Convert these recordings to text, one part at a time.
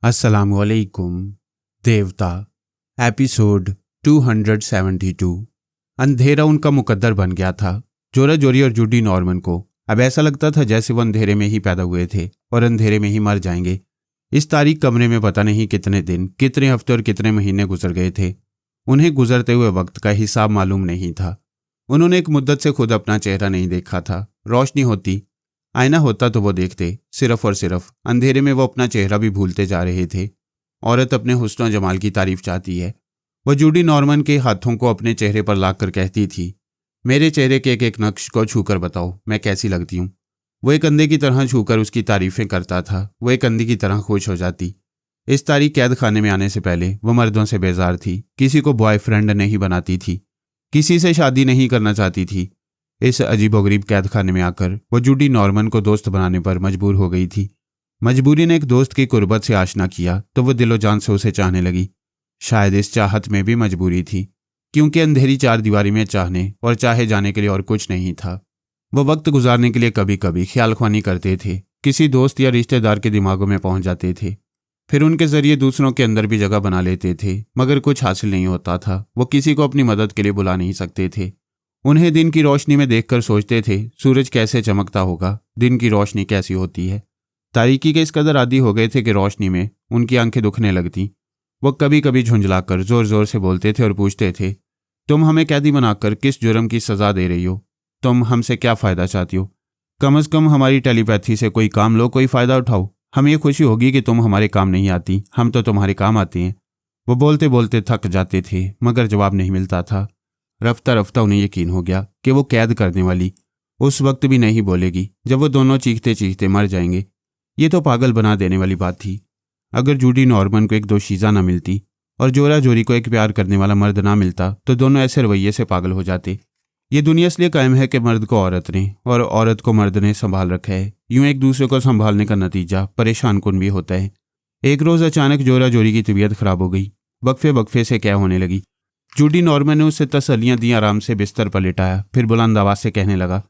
अस्सलामुअलैकुम। देवता एपिसोड 272। अंधेरा उनका मुकद्दर बन गया था। जोरा जोरी और जूडी नॉर्मन को अब ऐसा लगता था जैसे वो अंधेरे में ही पैदा हुए थे और अंधेरे में ही मर जाएंगे। इस तारीख कमरे में पता नहीं कितने दिन, कितने हफ्ते और कितने महीने गुजर गए थे। उन्हें गुजरते हुए वक्त का हिसाब मालूम नहीं था। उन्होंने एक मुद्दत से खुद अपना चेहरा नहीं देखा था। रोशनी होती, आईना होता तो वो देखते, सिर्फ और सिर्फ अंधेरे में वो अपना चेहरा भी भूलते जा रहे थे। औरत अपने हुस्न और जमाल की तारीफ चाहती है। वह जूडी नॉर्मन के हाथों को अपने चेहरे पर लाकर कहती थी, मेरे चेहरे के एक एक नक्श को छूकर बताओ मैं कैसी लगती हूँ। वो एक अंधे की तरह छूकर उसकी तारीफें करता था। वो एक अंधी की तरह खुश हो जाती। इस तारीख कैद खाने में आने से पहले वो मर्दों से बेजार थी। किसी को बॉयफ्रेंड नहीं बनाती थी, किसी से शादी नहीं करना चाहती थी। इस अजीबोगरीब कैद खाने में आकर वो जूडी नॉर्मन को दोस्त बनाने पर मजबूर हो गई थी। मजबूरी ने एक दोस्त की कुर्बत से आशना किया तो वो दिलो जान से उसे चाहने लगी। शायद इस चाहत में भी मजबूरी थी, क्योंकि अंधेरी चार दीवारी में चाहने और चाहे जाने के लिए और कुछ नहीं था। वो वक्त गुजारने के लिए कभी कभी ख्याल ख्वानी करते थे, किसी दोस्त या रिश्तेदार के दिमागों में पहुंच जाते थे, फिर उनके जरिए दूसरों के अंदर भी जगह बना लेते थे। मगर कुछ हासिल नहीं होता था। वो किसी को अपनी मदद के लिए बुला नहीं सकते थे। उन्हें दिन की रोशनी में देखकर सोचते थे, सूरज कैसे चमकता होगा, दिन की रोशनी कैसी होती है। तारीकी के इस कदर आदी हो गए थे कि रोशनी में उनकी आंखें दुखने लगती। वो कभी कभी झुंझलाकर जोर जोर से बोलते थे और पूछते थे, तुम हमें कैदी बनाकर किस जुर्म की सजा दे रही हो? तुम हमसे क्या फ़ायदा चाहती हो? कम से कम हमारी टेलीपैथी से कोई काम लो, कोई फ़ायदा उठाओ। हमें ये खुशी होगी कि तुम हमारे काम नहीं आती, हम तो तुम्हारे काम आते हैं। वो बोलते बोलते थक जाते थे, मगर जवाब नहीं मिलता था। रफ्ता रफ्ता उन्हें यकीन हो गया कि वो कैद करने वाली उस वक्त भी नहीं बोलेगी जब वो दोनों चीखते चीखते मर जाएंगे। ये तो पागल बना देने वाली बात थी। अगर जूडी नॉर्मन को एक दोशीज़ा न मिलती और जोरा जोरी को एक प्यार करने वाला मर्द ना मिलता तो दोनों ऐसे रवैये से पागल हो जाते। ये दुनिया इसलिए कायम है कि मर्द को औरत ने और औरत को मर्द ने संभाल रखा है। यूं एक दूसरे को संभालने का नतीजा परेशान कुन भी होता है। एक रोज़ अचानक जोरा जोरी की तबीयत खराब हो गई। वक्फे वक्फे से क्या होने लगी। जूडी नॉर्मन ने उसे तसल्लियां दी, आराम से बिस्तर पर लिटाया, फिर बुलंद आवाज से कहने लगा,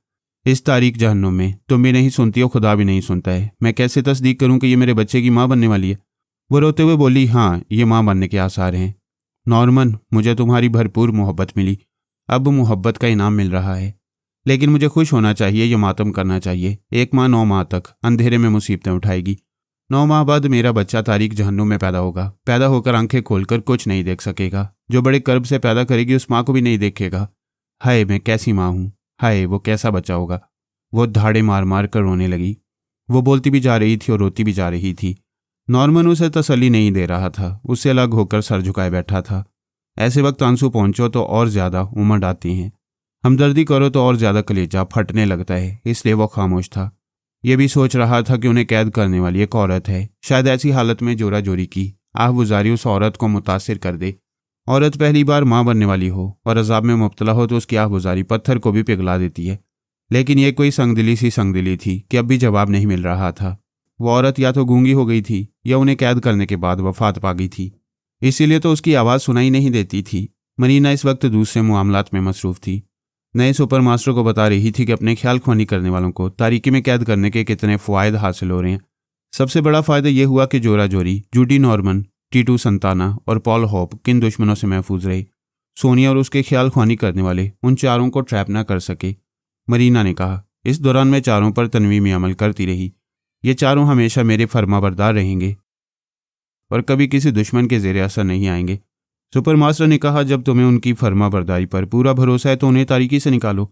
इस तारीख जहन्नुम में तुम भी नहीं सुनती हो, खुदा भी नहीं सुनता है। मैं कैसे तस्दीक करूं कि ये मेरे बच्चे की माँ बनने वाली है? वो रोते हुए बोली, हाँ, ये माँ बनने के आसार हैं। नॉर्मन, मुझे तुम्हारी भरपूर मोहब्बत मिली। अब मोहब्बत का इनाम मिल रहा है, लेकिन मुझे खुश होना चाहिए या मातम करना चाहिए। एक माँ 9 माह तक अंधेरे में मुसीबतें उठाएगी। 9 माह बाद मेरा बच्चा तारीख जहन्नुम में पैदा होगा। पैदा होकर आंखें खोलकर कुछ नहीं देख सकेगा। जो बड़े कर्ब से पैदा करेगी उस माँ को भी नहीं देखेगा। हाय, मैं कैसी माँ हूँ। हाय, वो कैसा बच्चा होगा। वो धाड़े मार मार कर रोने लगी। वो बोलती भी जा रही थी और रोती भी जा रही थी। नॉर्मन उसे तसल्ली नहीं दे रहा था। उससे अलग होकर सर झुकाए बैठा था। ऐसे वक्त आंसू पहुंचो तो और ज्यादा उमड़ आती हैं। हमदर्दी करो तो और ज्यादा कलेजा फटने लगता है। इसलिए वो खामोश था। ये भी सोच रहा था कि उन्हें कैद करने वाली एक औरत है। शायद ऐसी हालत में जोरा जोरी की आहगुजारी उस औरत को मुतासिर कर दे। औरत पहली बार माँ बनने वाली हो और अजाब में मुब्तला हो तो उसकी आहगुजारी पत्थर को भी पिघला देती है। लेकिन ये कोई संगदिली सी संगदिली थी कि अब भी जवाब नहीं मिल रहा था। वो औरत या तो गूंगी हो गई थी या उन्हें कैद करने के बाद वफात पा गई थी। इसीलिए तो उसकी आवाज़ सुनाई नहीं देती थी। मरीना इस वक्त दूसरे मामलात में मसरूफ़ थी। नए सुपर मास्टर को बता रही थी कि अपने ख्याल ख्वानी करने वालों को तारीकी में कैद करने के कितने फ़वायद हासिल हो रहे हैं। सबसे बड़ा फ़ायदा यह हुआ कि जोरा जोरी, जूडी नॉर्मन, टीटू संताना और पॉल होप किन दुश्मनों से महफूज रहे। सोनिया और उसके ख्याल ख्वानी करने वाले उन चारों को ट्रैप न कर सके। मरीना ने कहा, इस दौरान मैं चारों पर तनवीमी अमल करती रही। ये चारों हमेशा मेरे फरमाबरदार रहेंगे और कभी किसी दुश्मन के ज़ेरे असर नहीं आएंगे। सुपर मास्टर ने कहा, जब तुम्हें उनकी फरमाबरदारी पर पूरा भरोसा है तो उन्हें तारीकी से निकालो।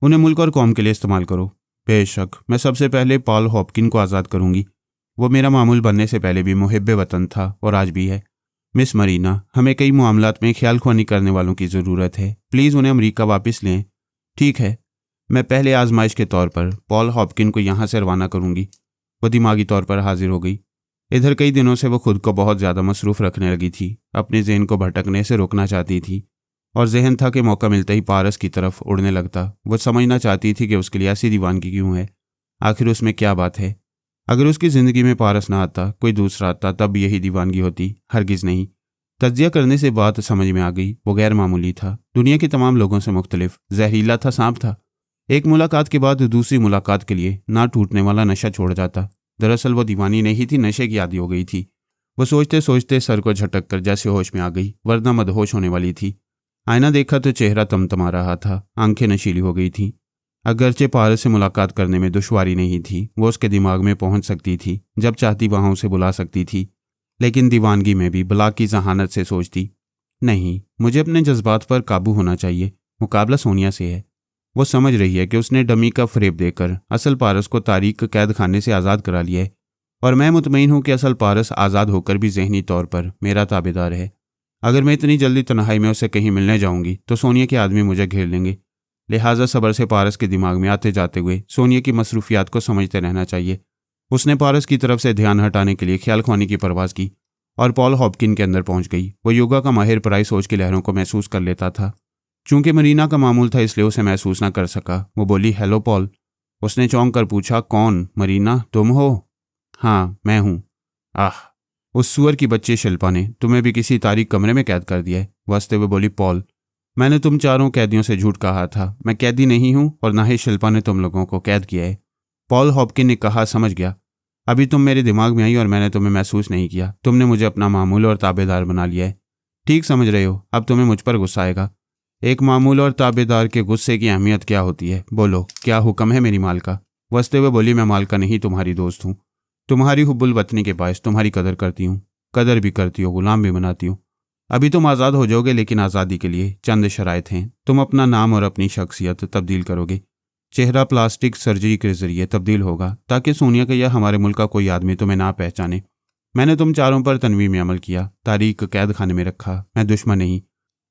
उन्हें मुल्क और कौम के लिए इस्तेमाल करो। बेशक मैं सबसे पहले पॉल हॉपकिन को आज़ाद करूंगी। वो मेरा मामूल बनने से पहले भी मुहिब्बे वतन था और आज भी है। मिस मरीना, हमें कई मामलात में ख्याल ख्वानी करने वालों की ज़रूरत है। प्लीज़ उन्हें अमरीका वापस लें। ठीक है, मैं पहले आजमाइश के तौर पर पॉल हॉपकिन को यहाँ से रवाना करूँगी। वो दिमागी तौर पर हाजिर हो गई। इधर कई दिनों से वो खुद को बहुत ज़्यादा मसरूफ़ रखने लगी थी। अपने जहन को भटकने से रोकना चाहती थी और जहन था कि मौका मिलते ही पारस की तरफ उड़ने लगता। वो समझना चाहती थी कि उसके लिए ऐसी दीवानगी क्यों है। आखिर उसमें क्या बात है? अगर उसकी ज़िंदगी में पारस ना आता, कोई दूसरा आता, तब यही दीवानगी होती? हरगिज़ नहीं। तज्जिया करने से बात समझ में आ गई। वो गैर मामूली था, दुनिया के तमाम लोगों से मुख्तलिफ, जहरीला था, सांप था। एक मुलाकात के बाद दूसरी मुलाकात के लिए ना टूटने वाला नशा छोड़ जाता। दरअसल वो दीवानी नहीं थी, नशे की आदी हो गई थी। वो सोचते सोचते सर को झटक कर जैसे होश में आ गई, वरना मदहोश होने वाली थी। आईना देखा तो चेहरा तमतमा रहा था, आंखें नशीली हो गई थीं। अगरचे पारस से मुलाकात करने में दुश्वारी नहीं थी, वो उसके दिमाग में पहुंच सकती थी, जब चाहती वहां उसे बुला सकती थी। लेकिन दीवानगी में भी बला की जहानत से सोचती, नहीं, मुझे अपने जज्बात पर काबू होना चाहिए। मुकाबला सोनिया से है। वो समझ रही है कि उसने डमी का फरेब देकर असल पारस को तारीख कैद खाने से आज़ाद करा लिया है, और मैं मुतमईन हूं कि असल पारस आज़ाद होकर भी ज़हनी तौर पर मेरा ताबेदार है। अगर मैं इतनी जल्दी तन्हाई में उसे कहीं मिलने जाऊंगी तो सोनिया के आदमी मुझे घेर लेंगे। लिहाजा सब्र से पारस के दिमाग में आते जाते हुए सोनिया की मसरूफियात को समझते रहना चाहिए। उसने पारस की तरफ से ध्यान हटाने के लिए ख्याल ख्वानी की परवाज़ की और पॉल हॉपकिन के अंदर पहुंच गई। वो योगा का माहिर पराई सोच की लहरों को महसूस कर लेता था। चूंकि मरीना का मामूल था इसलिए उसे महसूस न कर सका। वो बोली, हेलो पॉल। उसने चौंक कर पूछा, कौन? मरीना तुम हो? हाँ मैं हूँ। आह, उस सुअर की बच्ची शिल्पा ने तुम्हें भी किसी तारीख कमरे में कैद कर दिया है। वसते हुए बोली, पॉल मैंने तुम चारों कैदियों से झूठ कहा था। मैं कैदी नहीं हूं और ना ही शिल्पा ने तुम लोगों को कैद किया है। पॉल हॉपकिन ने कहा, समझ गया। अभी तुम मेरे दिमाग में आई और मैंने तुम्हें महसूस नहीं किया। तुमने मुझे अपना मामूल और ताबेदार बना लिया है। ठीक समझ रहे हो। अब तुम्हें मुझ पर गुस्सा आएगा। एक मामूल और ताबेदार के गुस्से की अहमियत क्या होती है? बोलो, क्या हुक्म है मेरी मालका? वसते हुए बोली, मैं मालका नहीं, तुम्हारी दोस्त हूँ। तुम्हारी हुब्बुल वतनी के बायस तुम्हारी कदर करती हूँ, कदर भी करती हो, गुलाम भी बनाती हूँ। अभी तुम आज़ाद हो जाओगे, लेकिन आज़ादी के लिए चंद शराइत हैं। तुम अपना नाम और अपनी शख्सियत तब्दील करोगे। चेहरा प्लास्टिक सर्जरी के जरिए तब्दील होगा ताकि सोनिया का या हमारे मुल्क का कोई आदमी तुम्हें ना पहचाने। मैंने तुम चारों पर तनवीर में अमल किया, तारीख कैद खाने में रखा। मैं दुश्मन नहीं।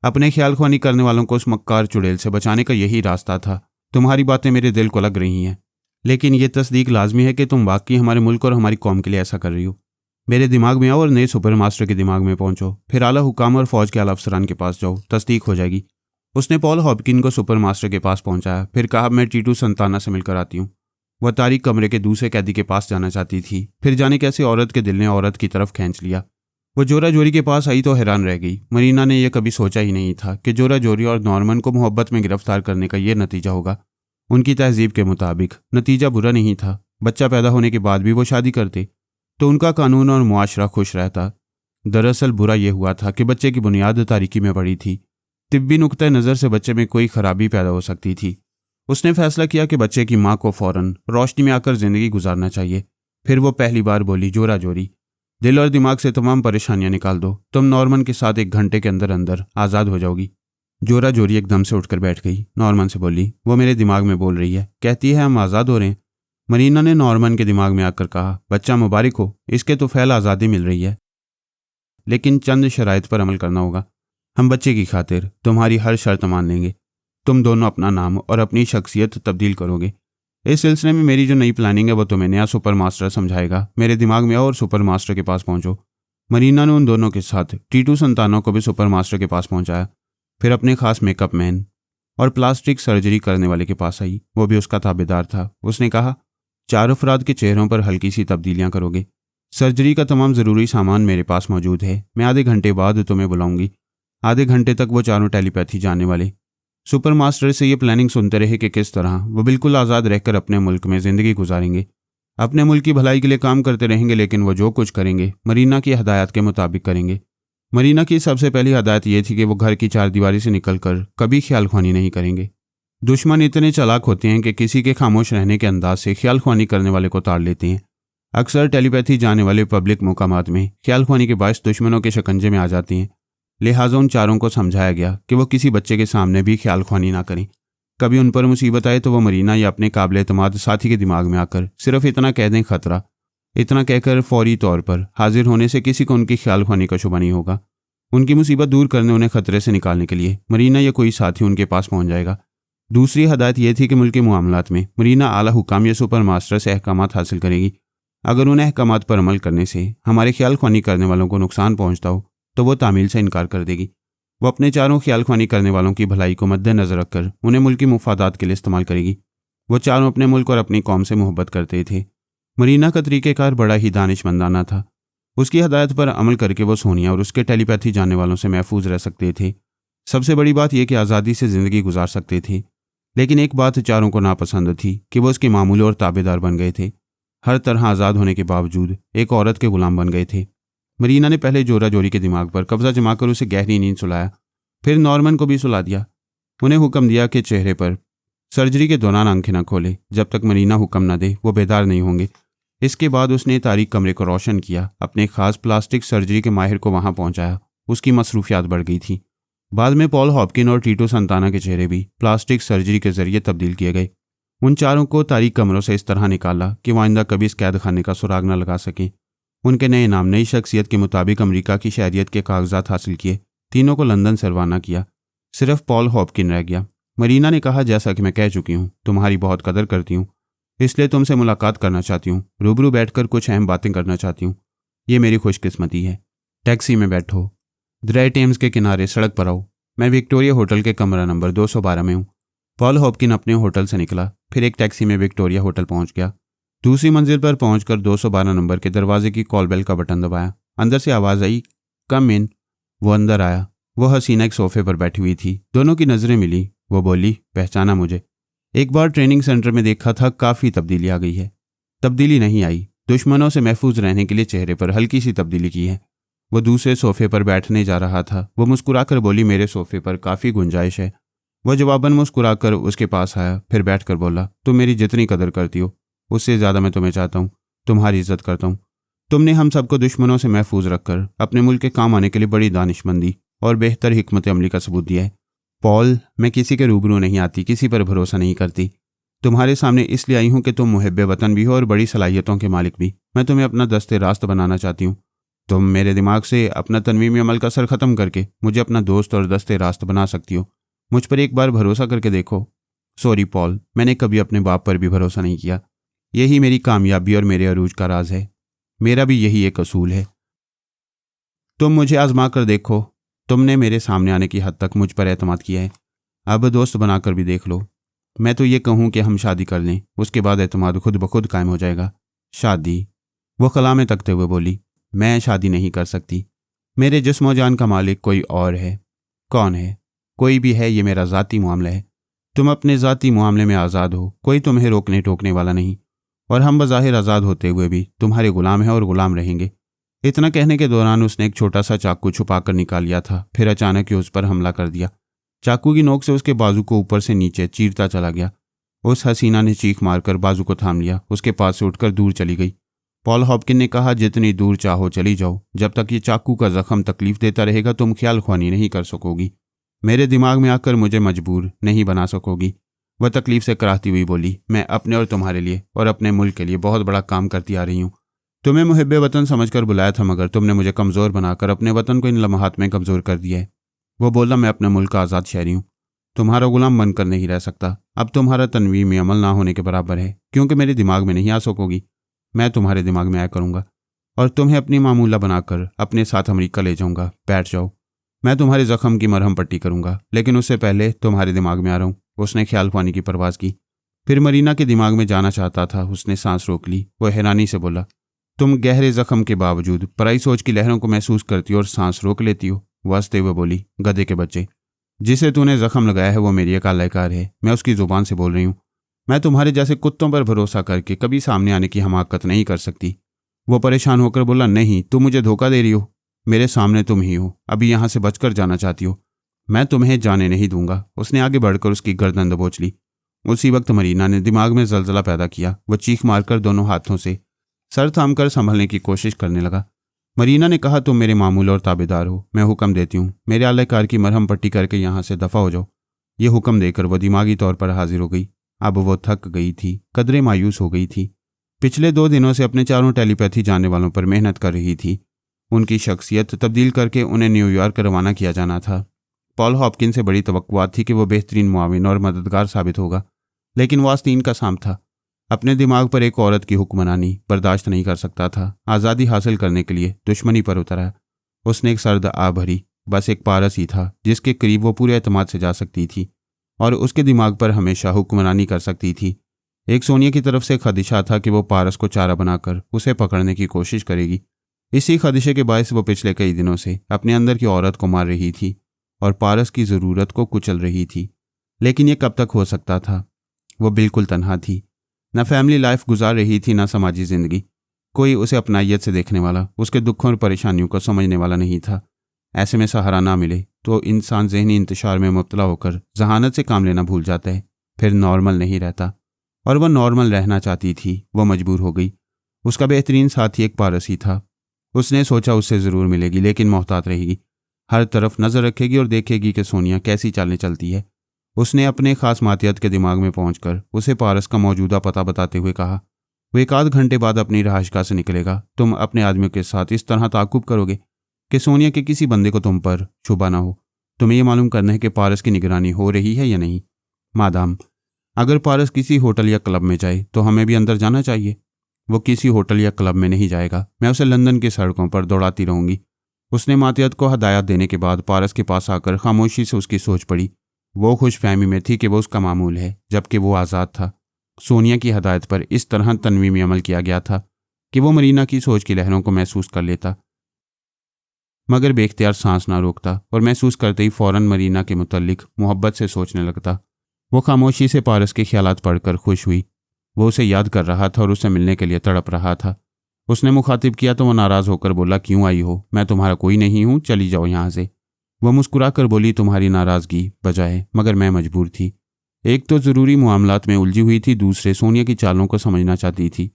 अपने ख्याल ख्वानी करने वालों को उस मक्कार चुड़ैल से बचाने का यही रास्ता था। तुम्हारी बातें मेरे दिल को लग रही हैं, लेकिन यह तस्दीक लाजमी है कि तुम वाकई हमारे मुल्क और हमारी कौम के लिए ऐसा कर रही हो। मेरे दिमाग में आओ और नए सुपर मास्टर के दिमाग में पहुंचो, फिर आला हुकाम और फौज के आला अफसरान के पास जाओ, तस्दीक हो जाएगी। उसने पॉल हॉपकिन को सुपर मास्टर के पास पहुंचाया, फिर कहा, मैं टीटू संताना से मिलकर आती हूँ। वह तारीख कमरे के दूसरे कैदी के पास जाना चाहती थी, फिर जाने कैसे औरत के दिल ने औरत की तरफ खींच लिया। वो जोरा जोरी के पास आई तो हैरान रह गई। मरीना ने यह कभी सोचा ही नहीं था कि जोरा जोरी और नॉर्मन को मोहब्बत में गिरफ्तार करने का यह नतीजा होगा। उनकी तहजीब के मुताबिक नतीजा बुरा नहीं था। बच्चा पैदा होने के बाद भी वो शादी करते तो उनका कानून और मुआशरा खुश रहता। दरअसल बुरा यह हुआ था कि बच्चे की बुनियाद तारीकी में पड़ी थी। तिब्बी नुक्ते नज़र से बच्चे में कोई खराबी पैदा हो सकती थी। उसने फैसला किया कि बच्चे की माँ को फौरन रोशनी में आकर जिंदगी गुजारना चाहिए। फिर वो पहली बार बोली, जोरा जोरी, दिल और दिमाग से तमाम परेशानियां निकाल दो। तुम नॉर्मन के साथ 1 घंटे के अंदर अंदर आज़ाद हो जाओगी। जोरा जोरी एकदम से उठकर बैठ गई। नॉर्मन से बोली, वो मेरे दिमाग में बोल रही है, कहती है हम आज़ाद हो रहे हैं। मरीना ने नॉर्मन के दिमाग में आकर कहा, बच्चा मुबारक हो, इसके तो फैल आज़ादी मिल रही है, लेकिन चंद शराइत पर अमल करना होगा। हम बच्चे की खातिर तुम्हारी हर शर्त मान लेंगे। तुम दोनों अपना नाम और अपनी शख्सियत तब्दील करोगे। इस सिलसिले में मेरी जो नई प्लानिंग है वो तुम्हें नया सुपर मास्टर समझाएगा। मेरे दिमाग में आओ और सुपर मास्टर के पास पहुंचो। मरीना ने उन दोनों के साथ टीटू संतानों को भी सुपर मास्टर के पास पहुंचाया, फिर अपने खास मेकअप मैन और प्लास्टिक सर्जरी करने वाले के पास आई। वो भी उसका ताबेदार था। उसने कहा, 4 अफराद के चेहरों पर हल्की सी तब्दीलियां करोगे। सर्जरी का तमाम ज़रूरी सामान मेरे पास मौजूद है। मैं आधे घंटे बाद तुम्हें बुलाऊंगी। आधे घंटे तक वो चारों टेलीपैथी जानने वाले सुपर मास्टर से ये प्लानिंग सुनते रहे कि किस तरह वो बिल्कुल आज़ाद रहकर अपने मुल्क में ज़िंदगी गुजारेंगे, अपने मुल्क की भलाई के लिए काम करते रहेंगे, लेकिन वो जो कुछ करेंगे मरीना की हदायत के मुताबिक करेंगे। मरीना की सबसे पहली हदायत ये थी कि वो घर की 4 दीवारी से निकलकर कभी ख्याल ख्वानी नहीं करेंगे। दुश्मन इतने चालाक होते हैं कि किसी के खामोश रहने के अंदाज से ख्याल ख्वानी करने वाले को ताड़ लेते हैं। अक्सर टेलीपैथी जाने वाले पब्लिक मुकामात में ख्याल ख्वानी के बायस दुश्मनों के शिकंजे में आ जाती हैं। लिहाजा उन चारों को समझाया गया कि वो किसी बच्चे के सामने भी ख्याल ख्वानी ना करें। कभी उन पर मुसीबत आए तो वो मरीना या अपने काबिल एतमाद साथी के दिमाग में आकर सिर्फ इतना कह दें खतरा। इतना कहकर फौरी तौर पर हाजिर होने से किसी को उनकी ख्याल ख्वानी का शुबा नहीं होगा। उनकी मुसीबत दूर करने, उन्हें खतरे से निकालने के लिए मरीना या कोई साथी उनके पास पहुंच जाएगा। दूसरी हदायत यह थी कि मुल्की मामलात में मरीना आला हुकाम या सुपर मास्टर से अहकामात हासिल करेगी। अगर उन अहकामात पर अमल करने से हमारे ख्याल ख्वानी करने वालों को नुकसान पहुंचता हो तो वो तामील से इनकार कर देगी। वो अपने चारों ख्याल ख्वानी करने वालों की भलाई को मद्देनजर रखकर उन्हें मुल्की मुफादात के लिए इस्तेमाल करेगी। वो चारों अपने मुल्क और अपनी कौम से मोहब्बत करते थे। मरीना का तरीक़ेकार बड़ा ही दानिशमंदाना था। उसकी हदायत पर अमल करके वो सोनिया और उसके टेलीपैथी जानने वालों से महफूज रह सकते थे। सबसे बड़ी बात यह कि आज़ादी से ज़िंदगी गुजार सकते थे। लेकिन एक बात चारों को नापसंद थी कि वो उसके मामूली और ताबेदार बन गए थे। हर तरह आज़ाद होने के बावजूद एक औरत के गुलाम बन गए थे। मरीना ने पहले जोरा जोरी के दिमाग पर कब्जा जमाकर उसे गहरी नींद सुलाया, फिर नॉर्मन को भी सुला दिया। उन्हें हुक्म दिया कि चेहरे पर सर्जरी के दौरान आंखें न खोले। जब तक मरीना हुक्म न दे वो बेदार नहीं होंगे। इसके बाद उसने तारीक कमरे को रोशन किया, अपने खास प्लास्टिक सर्जरी के माहिर को वहां पहुंचाया। उसकी मसरूफियात बढ़ गई थी। बाद में पॉल हॉपकिन और टीटो संताना के चेहरे भी प्लास्टिक सर्जरी के जरिए तब्दील किए गए। उन चारों को तारीक कमरों से इस तरह निकाला कि वो आइंदा कभी इस कैद खाने का सुराग न लगा सकें। उनके नए नाम, नई शख्सियत के मुताबिक अमेरिका की शहरियत के कागजात हासिल किए। तीनों को लंदन से रवाना किया। सिर्फ पॉल हॉपकिन रह गया। मरीना ने कहा, जैसा कि मैं कह चुकी हूँ, तुम्हारी बहुत कदर करती हूँ, इसलिए तुमसे मुलाकात करना चाहती हूँ, रूबरू बैठकर कुछ अहम बातें करना चाहती हूँ। ये मेरी खुशकिस्मती है। टैक्सी में बैठो, द्रे टेम्स के किनारे सड़क पर आओ। मैं विक्टोरिया होटल के कमरा नंबर 212 में हूँ। पॉल हॉपकिन अपने होटल से निकला, फिर एक टैक्सी में विक्टोरिया होटल पहुंच गया। दूसरी मंजिल पर पहुंचकर 212 नंबर के दरवाजे की कॉल बेल का बटन दबाया। अंदर से आवाज़ आई, कम इन। वो अंदर आया। वो हसीना एक सोफे पर बैठी हुई थी। दोनों की नज़रें मिली। वो बोली, पहचाना मुझे? एक बार ट्रेनिंग सेंटर में देखा था, काफ़ी तब्दीली आ गई है। तब्दीली नहीं आई, दुश्मनों से महफूज रहने के लिए चेहरे पर हल्की सी तब्दीली की है। वो दूसरे सोफे पर बैठने जा रहा था। वो मुस्कुराकर बोली, मेरे सोफे पर काफ़ी गुंजाइश है। वह जवाबन मुस्कुराकर उसके पास आया, फिर बैठकर बोला, तुम मेरी जितनी कदर करती हो उससे ज़्यादा मैं तुम्हें चाहता हूँ, तुम्हारी इज्जत करता हूँ। तुमने हम सबको दुश्मनों से महफूज रखकर अपने मुल्क के काम आने के लिए बड़ी दानिशमंदी और बेहतर हिकमत अमली का सबूत दिया है। पॉल, मैं किसी के रूबरू नहीं आती, किसी पर भरोसा नहीं करती। तुम्हारे सामने इसलिए आई हूँ कि तुम मुहब्बे वतन भी हो और बड़ी सलाहियतों के मालिक भी। मैं तुम्हें अपना दस्ते रास्त बनाना चाहती हूँ। तुम मेरे दिमाग से अपना तनवीमी अमल का सर ख़त्म करके मुझे अपना दोस्त और दस्ते रास्त बना सकती हो। मुझ पर एक बार भरोसा करके देखो। सॉरी पॉल, मैंने कभी अपने बाप पर भी भरोसा नहीं किया। यही मेरी कामयाबी और मेरे अरूज का राज है। मेरा भी यही एक असूल है। तुम मुझे आजमा कर देखो। तुमने मेरे सामने आने की हद तक मुझ पर एतमाद किया है, अब दोस्त बनाकर भी देख लो। मैं तो ये कहूँ कि हम शादी कर लें, उसके बाद एतमाद खुद ब खुद कायम हो जाएगा। शादी? वो खला में तकते हुए बोली, मैं शादी नहीं कर सकती। मेरे जिस्म जान का मालिक कोई और है। कौन है? कोई भी है, ये मेरा ज़ाती मामला है। तुम अपने ज़ाती मामले में आज़ाद हो, कोई तुम्हें रोकने टोकने वाला नहीं। और हम बज़ाहिर आज़ाद होते हुए भी तुम्हारे गुलाम हैं और गुलाम रहेंगे। इतना कहने के दौरान उसने एक छोटा सा चाकू छुपा कर निकाल लिया था, फिर अचानक ही उस पर हमला कर दिया। चाकू की नोक से उसके बाजू को ऊपर से नीचे चीरता चला गया। उस हसीना ने चीख मारकर बाजू को थाम लिया, उसके पास से उठकर दूर चली गई। पॉल हॉपकिन ने कहा, जितनी दूर चाहो चली जाओ, जब तक ये चाकू का जख्म तकलीफ देता रहेगा तुम ख्याल ख्वानी नहीं कर सकोगी। मेरे दिमाग में आकर मुझे मजबूर नहीं बना सकोगी। वह तकलीफ से कराहती हुई बोली, मैं अपने और तुम्हारे लिए और अपने मुल्क के लिए बहुत बड़ा काम करती आ रही हूँ। तुम्हें मुहिब्बे वतन समझकर बुलाया था, मगर तुमने मुझे कमज़ोर बनाकर अपने वतन को इन लम्हात में कमज़ोर कर दिया है। वो बोला, मैं अपने मुल्क का आज़ाद शहरी हूँ, तुम्हारा गुलाम बनकर नहीं रह सकता। अब तुम्हारा तनवीमी अमल ना होने के बराबर है, क्योंकि मेरे दिमाग में नहीं आ सकोगी। मैं तुम्हारे दिमाग में आया करूँगा और तुम्हें अपनी मामूला बनाकर अपने साथ अमेरिका ले जाऊँगा। बैठ जाओ, मैं तुम्हारे जख्म की मरहम पट्टी करूँगा, लेकिन उससे पहले तुम्हारे दिमाग में आ रहा हूँ। उसने ख्याल ख्वानी की परवाज़ की, फिर मरीना के दिमाग में जाना चाहता था। उसने सांस रोक ली। वो हैरानी से बोला, तुम गहरे जख्म के बावजूद पराई सोच की लहरों को महसूस करती हो और सांस रोक लेती हो। वास्ते हुए बोली, गधे के बच्चे, जिसे तूने जख्म लगाया है वो मेरी एक आलाकार है। मैं उसकी ज़ुबान से बोल रही हूँ। मैं तुम्हारे जैसे कुत्तों पर भरोसा करके कभी सामने आने की हमाकत नहीं कर सकती। वो परेशान होकर बोला, नहीं, तुम मुझे धोखा दे रही हो। मेरे सामने तुम ही हो, अभी यहाँ से बचकर जाना चाहती हो। मैं तुम्हें जाने नहीं दूंगा। उसने आगे बढ़कर उसकी गर्दन दबोच ली। उसी वक्त मरीना ने दिमाग में जलजला पैदा किया। वह चीख मारकर दोनों हाथों से सर थामकर संभलने की कोशिश करने लगा। मरीना ने कहा, तुम मेरे मामूल और ताबेदार हो। मैं हुक्म देती हूँ, मेरे आलाकार की मरहम पट्टी करके यहाँ से दफ़ा हो जाओ। ये हुक्म देकर वह दिमागी तौर पर हाजिर हो गई। अब वो थक गई थी, कदरे मायूस हो गई थी। पिछले 2 दिनों से अपने चारों टेलीपैथी जानने वालों पर मेहनत कर रही थी। उनकी शख्सियत तब्दील करके उन्हें न्यूयॉर्क रवाना किया जाना था। पॉल हॉपकिन से बड़ी तवक्कुआत थी कि वो बेहतरीन मुआविन और मददगार साबित होगा, लेकिन वो आस्तीन का साम था। अपने दिमाग पर एक औरत की हुक्मरानी बर्दाश्त नहीं कर सकता था। आज़ादी हासिल करने के लिए दुश्मनी पर उतरा। उसने एक सर्द आ भरी। बस एक पारस ही था जिसके करीब वो पूरे एतमाद से जा सकती थी और उसके दिमाग पर हमेशा हुक्मरानी कर सकती थी। एक सोनिया की तरफ से खदशा था कि वो पारस को चारा बनाकर उसे पकड़ने की कोशिश करेगी। इसी खदशे के बायस वो पिछले कई दिनों से अपने अंदर की औरत को मार रही थी और पारस की ज़रूरत को कुचल रही थी। लेकिन ये कब तक हो सकता था? वो बिल्कुल तन्हा थी, न फैमिली लाइफ गुजार रही थी, न समाजी ज़िंदगी। कोई उसे अपनाइयत से देखने वाला, उसके दुखों और परेशानियों को समझने वाला नहीं था। ऐसे में सहारा ना मिले तो इंसान ज़हनी इंतशार में मुब्तला होकर जहानत से काम लेना भूल जाता है, फिर नॉर्मल नहीं रहता। और वह नॉर्मल रहना चाहती थी, वह मजबूर हो गई। उसका बेहतरीन साथी एक पारसी था। उसने सोचा उससे ज़रूर मिलेगी, लेकिन मोहतात रहेगी, हर तरफ नज़र रखेगी और देखेगी कि सोनिया कैसी चालें चलती है। उसने अपने खास मातियत के दिमाग में पहुंचकर उसे पारस का मौजूदा पता बताते हुए कहा, वो 1 आध घंटे बाद अपनी रहायशगाह से निकलेगा। तुम अपने आदमियों के साथ इस तरह ताकुब करोगे कि सोनिया के किसी बंदे को तुम पर शुबा ना हो। तुम्हें यह मालूम करना है कि पारस की निगरानी हो रही है या नहीं। मादाम अगर पारस किसी होटल या क्लब में जाए तो हमें भी अंदर जाना चाहिए। वो किसी होटल या क्लब में नहीं जाएगा, मैं उसे लंदन की सड़कों पर दौड़ाती रहूंगी। उसने मातियत को हदायत देने के बाद पारस के पास आकर खामोशी से उसकी सोच पड़ी। वो खुश फहमी में थी कि वो उसका मामूल है, जबकि वो आज़ाद था। सोनिया की हदायत पर इस तरह तनवी में अमल किया गया था कि वो मरीना की सोच की लहरों को महसूस कर लेता, मगर बेख्तियार सांस ना रोकता, और महसूस करते ही फ़ौरन मरीना के मुतल्लिक मोहब्बत से सोचने लगता। वो खामोशी से पारस के ख्यालात पढ़कर खुश हुई। वो उसे याद कर रहा था और उससे मिलने के लिए तड़प रहा था। उसने मुखातिब किया तो वो नाराज़ होकर बोला, क्यों आई हो? मैं तुम्हारा कोई नहीं हूँ, चली जाओ यहाँ से। वह मुस्कुरा कर बोली, तुम्हारी नाराज़गी बजाय, मगर मैं मजबूर थी। एक तो ज़रूरी मामलात में उलझी हुई थी, दूसरे सोनिया की चालों को समझना चाहती थी।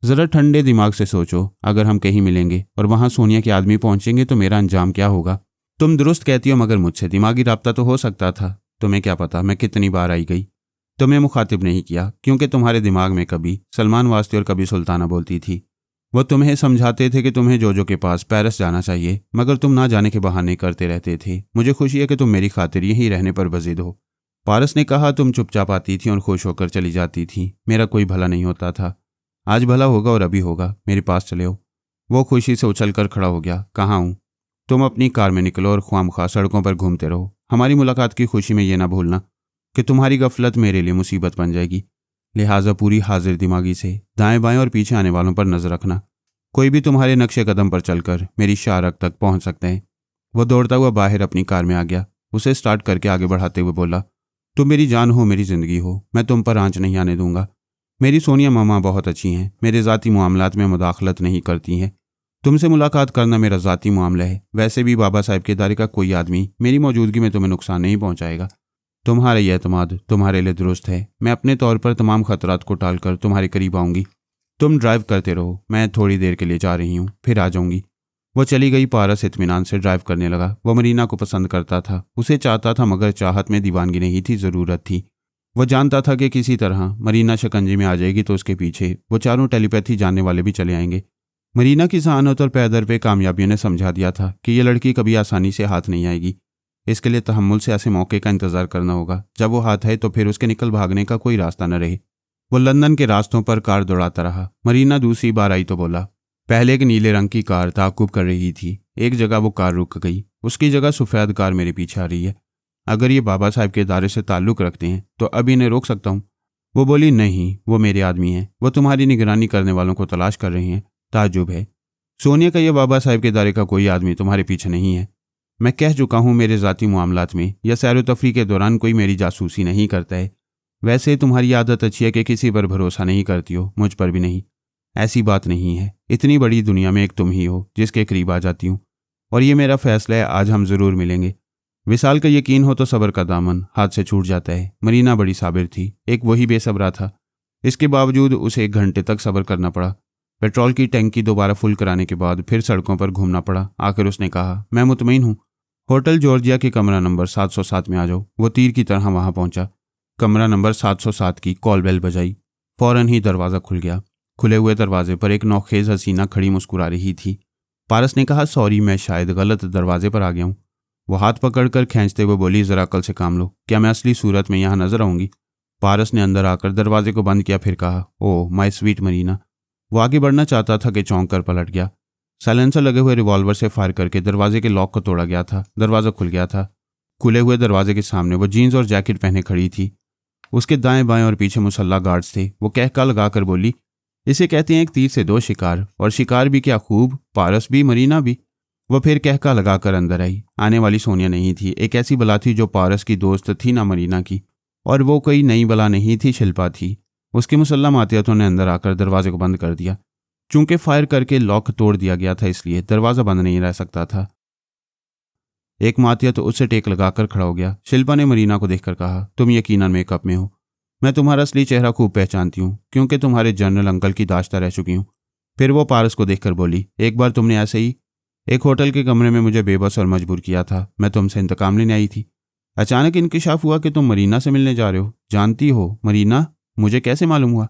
ज़रा ठंडे दिमाग से सोचो, अगर हम कहीं मिलेंगे और वहाँ सोनिया के आदमी पहुँचेंगे तो मेरा अंजाम क्या होगा? तुम दुरुस्त कहती हो, मगर मुझसे दिमागी राब्ता तो हो सकता था। तुम्हें क्या पता मैं कितनी बार आई गई। तुम्हें मुखातिब नहीं किया क्योंकि तुम्हारे दिमाग में कभी सलमान वास्ते और कभी सुल्ताना बोलती थी। वो तुम्हें समझाते थे कि तुम्हें जोजो के पास पेरिस जाना चाहिए, मगर तुम ना जाने के बहाने करते रहते थे। मुझे खुशी है कि तुम मेरी खातिर यहीं रहने पर बज़िद हो। पारस ने कहा, तुम चुपचाप आती थी और खुश होकर चली जाती थी। मेरा कोई भला नहीं होता था। आज भला होगा और अभी होगा। मेरे पास चले हो। वो खुशी से उछल कर खड़ा हो गया। कहाँ हूँ? तुम अपनी कार में निकलो और ख्वामख्वाह सड़कों पर घूमते रहो। हमारी मुलाकात की खुशी में ये ना भूलना कि तुम्हारी गफलत मेरे लिए मुसीबत बन जाएगी। लिहाजा पूरी हाजिर दिमागी से दाएं बाएं और पीछे आने वालों पर नजर रखना। कोई भी तुम्हारे नक्शे कदम पर चलकर मेरी शारक तक पहुंच सकते हैं। वह दौड़ता हुआ बाहर अपनी कार में आ गया। उसे स्टार्ट करके आगे बढ़ाते हुए बोला, तुम मेरी जान हो, मेरी ज़िंदगी हो। मैं तुम पर आंच नहीं आने दूंगा। मेरी सोनिया मामा बहुत अच्छी हैं, मेरे ज़ाती मामलात में मुदाखलत नहीं करती हैं। तुमसे मुलाकात करना मेरा ज़ाती मामला है। वैसे भी बाबा साहब के इदारे का कोई आदमी मेरी मौजूदगी में तुम्हें नुकसान नहीं पहुंचाएगा। तुम्हारा यह एतमाद तुम्हारे लिए दुरुस्त है। मैं अपने तौर पर तमाम खतरात को टालकर तुम्हारे करीब आऊँगी। तुम ड्राइव करते रहो, मैं थोड़ी देर के लिए जा रही हूँ, फिर आ जाऊँगी। वो चली गई। पारस इत्मीनान से ड्राइव करने लगा। वह मरीना को पसंद करता था, उसे चाहता था, मगर चाहत में दीवानगी नहीं थी, ज़रूरत थी। वह जानता था कि किसी तरह मरीना शिकंजे में आ जाएगी तो उसके पीछे वो चारों टेलीपैथी जानने वाले भी चले आएंगे। मरीना की जहानत और पैदर पे कामयाबियों ने समझा दिया था कि यह लड़की कभी आसानी से हाथ नहीं आएगी। इसके लिए तहम्मुल से ऐसे मौके का इंतजार करना होगा। जब वो हाथ आए तो फिर उसके निकल भागने का कोई रास्ता न रहे। वो लंदन के रास्तों पर कार दौड़ाता रहा। मरीना दूसरी बार आई तो बोला। पहले एक नीले रंग की कार ताकुब कर रही थी। एक जगह वो कार रुक गई। उसकी जगह सफ़ेद कार मेरे पीछे आ रही है। अगर ये बाबा साहब के इदारे से ताल्लुक़ रखते हैं तो अभी इन्हें रोक सकता हूँ। वो बोली, नहीं, वो मेरे आदमी हैं। वो तुम्हारी निगरानी करने वालों को तलाश कर रहे हैं। ताज्जुब है, सोनिया का ये बाबा साहब के इदारे का कोई आदमी तुम्हारे पीछे नहीं है। मैं कह चुका हूँ, मेरे ज़ाती मामलात में या सैर व तफरी के दौरान कोई मेरी जासूसी नहीं करता है। वैसे तुम्हारी आदत अच्छी है कि किसी पर भरोसा नहीं करती हो, मुझ पर भी नहीं। ऐसी बात नहीं है। इतनी बड़ी दुनिया में एक तुम ही हो जिसके करीब आ जाती हूँ, और ये मेरा फैसला है, आज हम ज़रूर मिलेंगे। विसाल का यकीन हो तो सब्र का दामन हाथ से छूट जाता है। मरीना बड़ी साबिर थी, एक वही बेसब्रा था। इसके बावजूद उसे 1 घंटे तक सब्र करना पड़ा। पेट्रोल की टैंकी दोबारा फुल कराने के बाद फिर सड़कों पर घूमना पड़ा। आखिर उसने कहा, मैं मुतमईन हूँ। होटल जॉर्जिया के कमरा नंबर 707 में आ जाओ। वो तीर की तरह वहां पहुंचा। कमरा नंबर 707 की कॉल बेल बजाई। फौरन ही दरवाज़ा खुल गया। खुले हुए दरवाजे पर एक नौखेज हसीना खड़ी मुस्कुरा रही थी। पारस ने कहा, सॉरी, मैं शायद गलत दरवाजे पर आ गया हूँ। वो हाथ पकड़कर खींचते हुए बोली, ज़रा अकल से काम लो। क्या मैं असली सूरत में यहाँ नजर आऊँगी? पारस ने अंदर आकर दरवाजे को बंद किया, फिर कहा, ओह माय स्वीट मरीना। वो आगे बढ़ना चाहता था कि चौंक कर पलट गया। साइलेंसर लगे हुए रिवॉल्वर से फायर करके दरवाजे के लॉक को तोड़ा गया था। दरवाज़ा खुल गया था। खुले हुए दरवाजे के सामने वो जीन्स और जैकेट पहने खड़ी थी। उसके दाएं बाएं और पीछे मुसल्ला गार्ड्स थे। वो कहका लगाकर बोली, इसे कहते हैं एक तीर से 2 शिकार, और शिकार भी क्या खूब, पारस भी मरीना भी। वह फिर कहका लगाकर अंदर आई। आने वाली सोनिया नहीं थी। एक ऐसी बला थी जो पारस की दोस्त थी ना मरीना की, और वो कोई नई बला नहीं थी, शिल्पा थी। उसके मुसल्ला मातियतों ने अंदर आकर दरवाजे को बंद कर दिया। चूंकि फायर करके लॉक तोड़ दिया गया था इसलिए दरवाज़ा बंद नहीं रह सकता था। एक मातिया तो उससे टेक लगाकर खड़ा हो गया। शिल्पा ने मरीना को देखकर कहा, तुम यकीनन मेकअप में हो। मैं तुम्हारा असली चेहरा खूब पहचानती हूँ क्योंकि तुम्हारे जनरल अंकल की दाश्ता रह चुकी हूँ। फिर वो पारस को देखकर बोली, एक बार तुमने ऐसे ही एक होटल के कमरे में मुझे बेबस और मजबूर किया था। मैं तुमसे इंतकाम लेने आई थी। अचानक इंकिशाफ हुआ कि तुम मरीना से मिलने जा रहे हो। जानती हो मरीना? मुझे कैसे मालूम हुआ?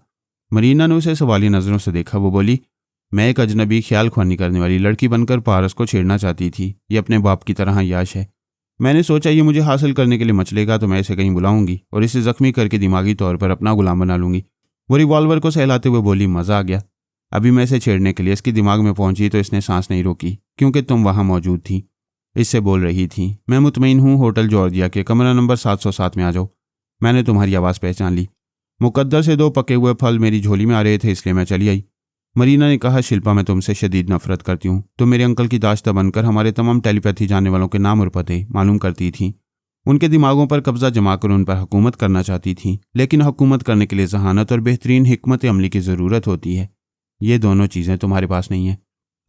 मरीना ने उसे सवाली नज़रों से देखा। वो बोली, मैं एक अजनबी ख्याल ख्वानी करने वाली लड़की बनकर पारस को छेड़ना चाहती थी। ये अपने बाप की तरह याश है। मैंने सोचा ये मुझे हासिल करने के लिए मचलेगा तो मैं इसे कहीं बुलाऊंगी और इसे जख्मी करके दिमागी तौर पर अपना गुलाम बना लूंगी। वो रिवॉल्वर को सहलाते हुए बोली, मज़ा आ गया। अभी मैं इसे छेड़ने के लिए इसकी दिमाग में पहुंची तो इसने सांस नहीं रोकी क्योंकि तुम वहां मौजूद थी। इससे बोल रही थी, मैं मुतमईन हूँ, होटल जॉर्जिया के कमरा नंबर 707 में आ जाओ। मैंने तुम्हारी आवाज़ पहचान ली। मुकद्दर से 2 पके हुए फल मेरी झोली में आ रहे थे इसलिए मैं चली आई। मरीना ने कहा, शिल्पा मैं तुमसे शदीद नफरत करती हूँ। तुम मेरे अंकल की दाश्ता बनकर हमारे तमाम टेलीपैथी जानने वालों के नाम और पते मालूम करती थी। उनके दिमागों पर कब्जा जमाकर उन पर हुकूमत करना चाहती थी। लेकिन हुकूमत करने के लिए जहानत और बेहतरीन हिकमत अमली की ज़रूरत होती है। ये दोनों चीज़ें तुम्हारे पास नहीं हैं।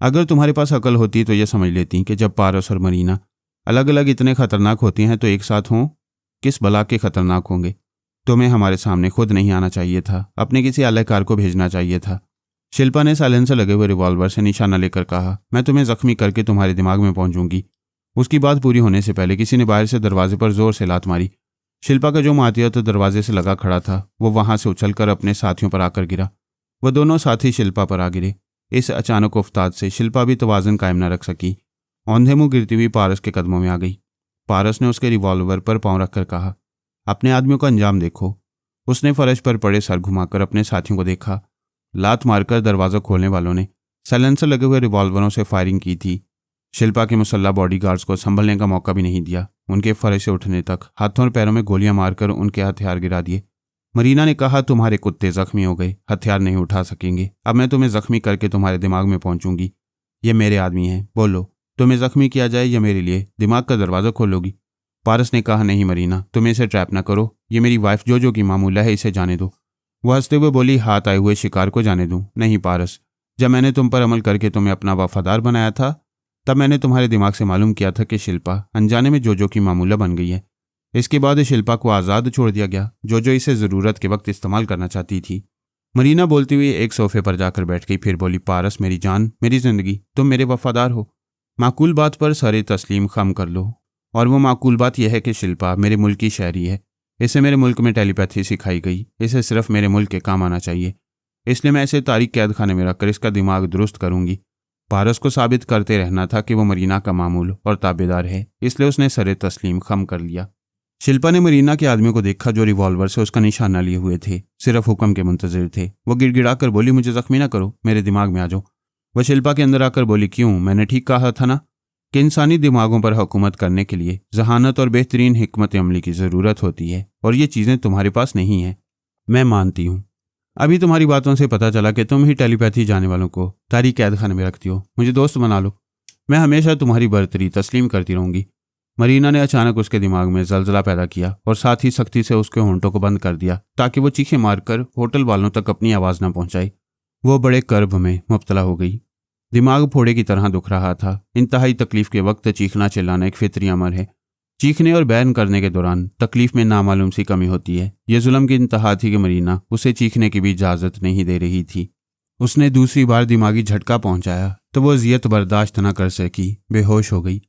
अगर तुम्हारे पास अकल होती तो यह समझ लेती कि जब पारस और मरीना अलग अलग इतने खतरनाक होती हैं तो एक साथ हों किस बला के खतरनाक होंगे। तुम्हें हमारे सामने खुद नहीं आना चाहिए था, अपने किसी एहलकार को भेजना चाहिए था। शिल्पा ने साइलेंसर लगे हुए रिवॉल्वर से निशाना लेकर कहा, मैं तुम्हें जख्मी करके तुम्हारे दिमाग में पहुंचूंगी। उसकी बात पूरी होने से पहले किसी ने बाहर से दरवाजे पर जोर से लात मारी। शिल्पा का जो मातिया तो दरवाजे से लगा खड़ा था वो वहां से उछलकर अपने साथियों पर आकर गिरा। वह दोनों साथी शिल्पा पर आ गिरे। इस अचानक उफ्ताद से शिल्पा भी तवाज़ुन कायम न रख सकी। औंधे मुंह गिरती हुई पारस के कदमों में आ गई। पारस ने उसके रिवॉल्वर पर पांव रखकर कहा, अपने आदमियों का अंजाम देखो। उसने फर्श पर पड़े सर घुमाकर अपने साथियों को देखा। लात मारकर दरवाज़ा खोलने वालों ने साइलेंसर लगे हुए रिवॉल्वरों से फायरिंग की थी। शिल्पा के मुसल्ला बॉडीगार्ड्स को संभलने का मौका भी नहीं दिया। उनके फर्श से उठने तक हाथों और पैरों में गोलियां मारकर उनके हथियार गिरा दिए। मरीना ने कहा, तुम्हारे कुत्ते जख्मी हो गए, हथियार नहीं उठा सकेंगे। अब मैं तुम्हें जख्मी करके तुम्हारे दिमाग में पहुंचूंगी। ये मेरे आदमी हैं, बोलो तुम्हें जख्मी किया जाए या मेरे लिए दिमाग का दरवाज़ा खोलोगी? पारस ने कहा, नहीं मरीना, तुम इसे ट्रैप ना करो। ये मेरी वाइफ जोजो की मामूला है, इसे जाने दो। वह हंसते हुए बोली, हाथ आए हुए शिकार को जाने दूं? नहीं पारस, जब मैंने तुम पर अमल करके तुम्हें अपना वफादार बनाया था तब मैंने तुम्हारे दिमाग से मालूम किया था कि शिल्पा अनजाने में जोजो की मामूला बन गई है। इसके बाद शिल्पा को आज़ाद छोड़ दिया गया। जोजो इसे ज़रूरत के वक्त इस्तेमाल करना चाहती थी। मरीना बोलती हुई एक सोफे पर जाकर बैठ गई। फिर बोली, पारस मेरी जान, मेरी ज़िंदगी, तुम मेरे वफादार हो। माकूल बात पर सारे तस्लीम खम कर लो। और वो माकूल बात यह है कि शिल्पा मेरे मुल्क की शहरी है। इसे मेरे मुल्क में टेलीपैथी सिखाई गई। इसे सिर्फ मेरे मुल्क के काम आना चाहिए। इसलिए मैं इसे तारीख कैद खाने में रखकर इसका दिमाग दुरुस्त करूंगी। पारस को साबित करते रहना था कि वो मरीना का मामूल और ताबेदार है, इसलिए उसने सरे तस्लीम खम कर लिया। शिल्पा ने मरीना के आदमियों को देखा जो रिवॉल्वर से उसका निशाना लिए हुए थे, सिर्फ हुक्म के मुंतजिर थे। वो गिड़गिड़ाकर बोली, मुझे जख्मी ना करो, मेरे दिमाग में आ जाओ। वह शिल्पा के अंदर आकर बोली, क्यों? मैंने ठीक कहा था ना कि इंसानी दिमागों पर हुकूमत करने के लिए जहानत और बेहतरीन हिकमत अमली की ज़रूरत होती है, और ये चीज़ें तुम्हारे पास नहीं हैं। मैं मानती हूँ। अभी तुम्हारी बातों से पता चला कि तुम ही टेलीपैथी जाने वालों को तारीख कैद खाने में रखती हो। मुझे दोस्त बना लो, मैं हमेशा तुम्हारी बरतरी तस्लीम करती रहूंगी। मरीना ने अचानक उसके दिमाग में जलजला पैदा किया और साथ ही सख्ती से उसके होंठों को बंद कर दिया ताकि वो चीखें मारकर होटल वालों तक अपनी आवाज़ न पहुंचाए। वो बड़े कर्ब में मुब्तला हो गई। दिमाग फोड़े की तरह दुख रहा था। इंतहाई तकलीफ के वक्त चीखना चिल्लाना एक फितरी अमर है। चीखने और बैन करने के दौरान तकलीफ में नामालूम सी कमी होती है। यह जुल्म की इंतहा थी कि मरीना उसे चीखने की भी इजाज़त नहीं दे रही थी। उसने दूसरी बार दिमागी झटका पहुंचाया तो वो अजियत बर्दाश्त न कर सकी, बेहोश हो गई।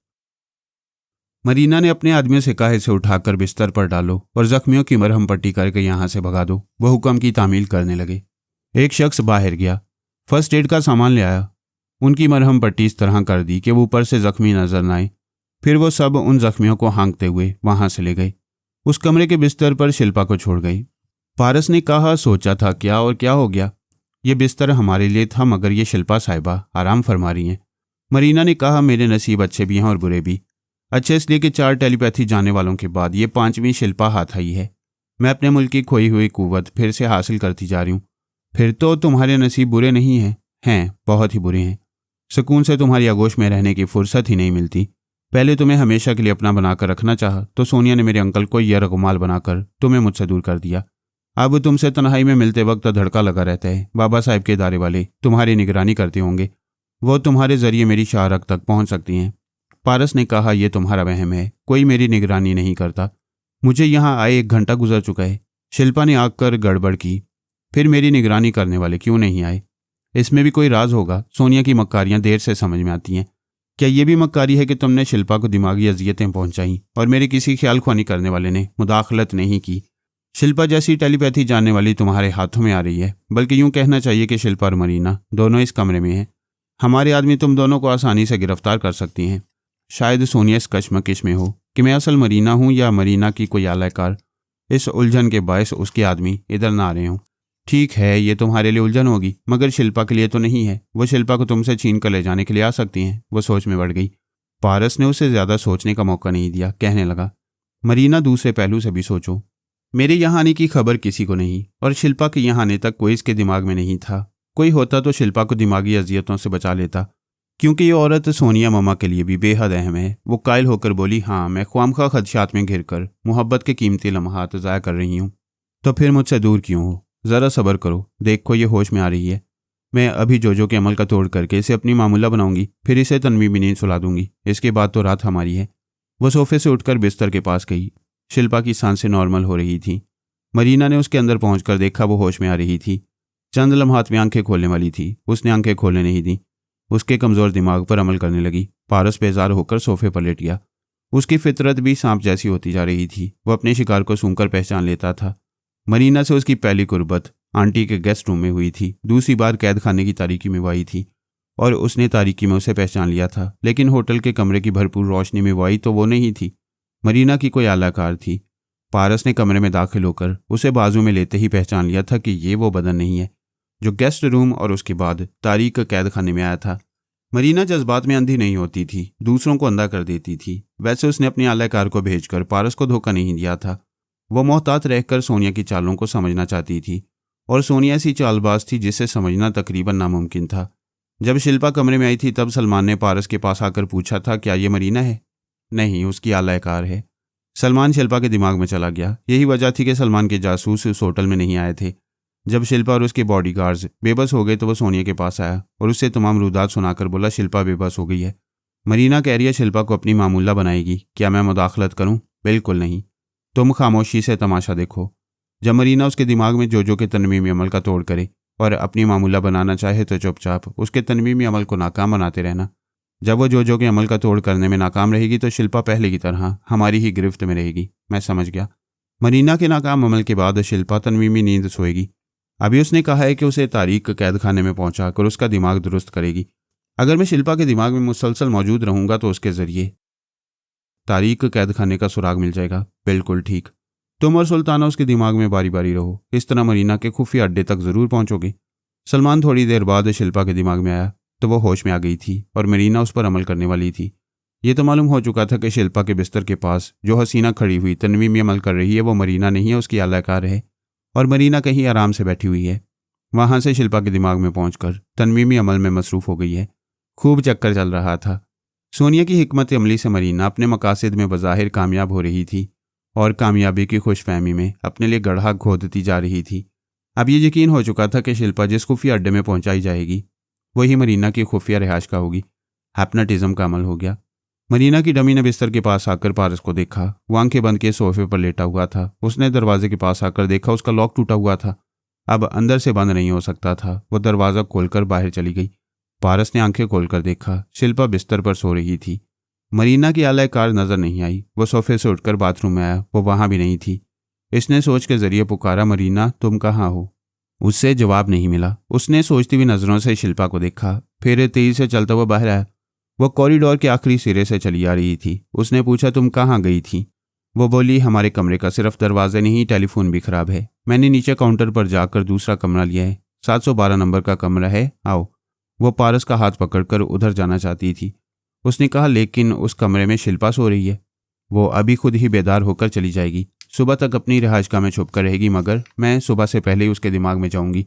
मरीना ने अपने आदमियों से कहा, इसे उठाकर बिस्तर पर डालो और जख्मियों की मरहम पट्टी करके यहाँ से भगा दो। वह हुक्म की तामील करने लगे। एक शख्स बाहर गया, फर्स्ट एड का सामान ले आया। उनकी मरहम पट्टी इस तरह कर दी कि वो ऊपर से जख्मी नजर न आए। फिर वो सब उन जख्मियों को हाँकते हुए वहां से ले गए। उस कमरे के बिस्तर पर शिल्पा को छोड़ गई। पारस ने कहा, सोचा था क्या और क्या हो गया। ये बिस्तर हमारे लिए था मगर ये शिल्पा साहिबा आराम फरमा रही हैं। मरीना ने कहा, मेरे नसीब अच्छे भी हैं और बुरे भी। अच्छे इसलिए कि 4 टेलीपैथी जाने वालों के बाद ये 5वीं शिल्पा हाथ आई है। मैं अपने मुल्क की खोई हुई कुव्वत फिर से हासिल करती जा रही हूँ। फिर तो तुम्हारे नसीब बुरे नहीं हैं, बहुत ही बुरे हैं। सुकून से तुम्हारी आगोश में रहने की फुर्सत ही नहीं मिलती। पहले तुम्हें हमेशा के लिए अपना बनाकर रखना चाहा तो सोनिया ने मेरे अंकल को यह रगमाल बनाकर तुम्हें मुझसे दूर कर दिया। अब तुमसे तन्हाई में मिलते वक्त धड़का लगा रहता है। बाबा साहब के इदारे वाले तुम्हारी निगरानी करते होंगे, वो तुम्हारे जरिए मेरी शाहरग तक पहुंच सकती हैं। पारस ने कहा, यह तुम्हारा वहम है, कोई मेरी निगरानी नहीं करता। मुझे यहाँ आए 1 घंटा गुजर चुका है। शिल्पा ने आकर गड़बड़ की। फिर मेरी निगरानी करने वाले क्यों नहीं आए? इसमें भी कोई राज होगा। सोनिया की मक्कारियां देर से समझ में आती हैं। क्या ये भी मक्कारी है कि तुमने शिल्पा को दिमागी अजियतें पहुंचाई और मेरे किसी ख्याल ख्वानी करने वाले ने मुदाखलत नहीं की? शिल्पा जैसी टेलीपैथी जानने वाली तुम्हारे हाथों में आ रही है, बल्कि यूं कहना चाहिए कि शिल्पा और मरीना दोनों इस कमरे में हैं। हमारे आदमी तुम दोनों को आसानी से गिरफ्तार कर सकती हैं। शायद सोनिया इस कश्मकश में हो कि मैं असल मरीना हूं या मरीना की कोई आलाकार। इस उलझन के बायस उसके आदमी इधर ना आ रहे हों। ठीक है, ये तुम्हारे लिए उलझन होगी, मगर शिल्पा के लिए तो नहीं है। वो शिल्पा को तुमसे छीन कर ले जाने के लिए आ सकती हैं। वो सोच में बढ़ गई। पारस ने उसे ज्यादा सोचने का मौका नहीं दिया। कहने लगा, मरीना, दूसरे पहलू से भी सोचो। मेरे यहाँ आने की खबर किसी को नहीं, और शिल्पा के यहाँ आने तक कोई इसके दिमाग में नहीं था। कोई होता तो शिल्पा को दिमागी अजियतों से बचा लेता, क्योंकि ये औरत सोनिया मामा के लिए भी बेहद अहम है। वो कायल होकर बोली, हाँ, मैं ख्वामखा खदशात में घिर कर मोहब्बत के कीमती लम्हात ज़ाया कर रही हूँ। तो फिर मुझसे दूर क्यों हो? ज़रा सब्र करो, देखो ये होश में आ रही है। मैं अभी जोजो के अमल का तोड़ करके इसे अपनी मामूला बनाऊंगी, फिर इसे तन्वी भी नींद सुला दूंगी। इसके बाद तो रात हमारी है। वो सोफे से उठकर बिस्तर के पास गई। शिल्पा की सांसें नॉर्मल हो रही थी। मरीना ने उसके अंदर पहुंचकर देखा, वो होश में आ रही थी। चंद लम्हात में आंखें खोलने वाली थी। उसने आंखें खोलने नहीं दी। उसके कमज़ोर दिमाग पर अमल करने लगी। पारस बेजार होकर सोफे पर लेट गया। उसकी फितरत भी सांप जैसी होती जा रही थी। वो अपने शिकार को सूंघकर पहचान लेता था। मरीना से उसकी पहली कुर्बत आंटी के गेस्ट रूम में हुई थी। दूसरी बार कैद खाने की तारीकी में वो आई थी और उसने तारीकी में उसे पहचान लिया था। लेकिन होटल के कमरे की भरपूर रोशनी में वो आई तो वो नहीं थी। मरीना की कोई आलाकार थी। पारस ने कमरे में दाखिल होकर उसे बाजू में लेते ही पहचान लिया था कि ये वो बदन नहीं है जो गेस्ट रूम और उसके बाद तारीक कैद खाने में आया था। मरीना जज्बात में अंधी नहीं होती थी, दूसरों को अंधा कर देती थी। वैसे उसने अपनी आलाकार को भेजकर पारस को धोखा नहीं दिया था। वो मोहतात रहकर सोनिया की चालों को समझना चाहती थी, और सोनिया ऐसी चालबाज थी जिसे समझना तकरीबन नामुमकिन था। जब शिल्पा कमरे में आई थी तब सलमान ने पारस के पास आकर पूछा था, क्या ये मरीना है? नहीं, उसकी आलाकार है। सलमान शिल्पा के दिमाग में चला गया। यही वजह थी कि सलमान के जासूस उस होटल में नहीं आए थे। जब शिल्पा और उसके बॉडीगार्ड्स बेबस हो गए तो वो सोनिया के पास आया और उससे तमाम रुदात सुनाकर बोला, शिल्पा बेबस हो गई है। मरीना कह रही है शिल्पा को अपनी मामूला बनाएगी। क्या मैं मुदाखलत करूं? बिल्कुल नहीं, तुम खामोशी से तमाशा देखो। जब मरीना उसके दिमाग में जो के तनवीमी अमल का तोड़ करे और अपनी मामूला बनाना चाहे तो चुपचाप उसके तनवीमी अमल को नाकाम बनाते रहना। जब वो जो के अमल का तोड़ करने में नाकाम रहेगी तो शिल्पा पहले की तरह हमारी ही गिरफ्त में रहेगी। मैं समझ गया। मरीना के नाकाम अमल के बाद शिल्पा तनवीमी नींद सोएगी। अभी उसने कहा है कि उसे तारीक कैद खाने में पहुंचाकर उसका दिमाग दुरुस्त करेगी। अगर मैं शिल्पा के दिमाग में मुसलसल मौजूद रहूंगा तो उसके जरिए तारीक कैद खाने का सुराग मिल जाएगा। बिल्कुल ठीक। तुम और सुल्ताना उसके दिमाग में बारी बारी रहो। इस तरह मरीना के खुफिया अड्डे तक जरूर पहुंचोगे। सलमान थोड़ी देर बाद शिल्पा के दिमाग में आया तो वो होश में आ गई थी और मरीना उस पर अमल करने वाली थी। ये तो मालूम हो चुका था कि शिल्पा के बिस्तर के पास जो हसीना खड़ी हुई तनवीमी अमल कर रही है वो मरीना नहीं है, उसकी आलाकार है। और मरीना कहीं आराम से बैठी हुई है। वहां से शिल्पा के दिमाग में पहुंचकर तनवीमी अमल में मसरूफ हो गई है। खूब चक्कर चल रहा था। सोनिया की हिकमत अमली से मरीना अपने मकासद में बज़ाहिर कामयाब हो रही थी और कामयाबी की खुशफहमी में अपने लिए गड्ढा खोदती जा रही थी। अब ये यकीन हो चुका था कि शिल्पा जिस खुफिया अड्डे में पहुंचाई जाएगी वही मरीना की खुफिया रिहाइश का होगी। हैप्नोटिज्म का अमल हो गया। मरीना की डमी ने बिस्तर के पास आकर पारस को देखा। वो आंखें बंद के सोफे पर लेटा हुआ था। उसने दरवाजे के पास आकर देखा, उसका लॉक टूटा हुआ था। अब अंदर से बंद नहीं हो सकता था। वो दरवाज़ा खोलकर बाहर चली गई। पारस ने आंखें खोलकर देखा, शिल्पा बिस्तर पर सो रही थी। मरीना की आलाकार नजर नहीं आई। वो सोफे से उठकर बाथरूम में आया, वो वहां भी नहीं थी। इसने सोच के जरिए पुकारा, मरीना तुम कहाँ हो? उससे जवाब नहीं मिला। उसने सोचती हुई नजरों से शिल्पा को देखा, फिर तेजी से चलता हुआ बाहर आया। वो कॉरिडोर के आखिरी सिरे से चली आ रही थी। उसने पूछा, तुम कहाँ गई थी? वो बोली, हमारे कमरे का सिर्फ दरवाजे नहीं, टेलीफोन भी खराब है। मैंने नीचे काउंटर पर जाकर दूसरा कमरा लिया है। 712 नंबर का कमरा है, आओ। वो पारस का हाथ पकड़कर उधर जाना चाहती थी। उसने कहा, लेकिन उस कमरे में शिल्पा सो रही है। वो अभी खुद ही बेदार होकर चली जाएगी। सुबह तक अपनी रिहाइशगाह में छुप कर रहेगी, मगर मैं सुबह से पहले ही उसके दिमाग में जाऊंगी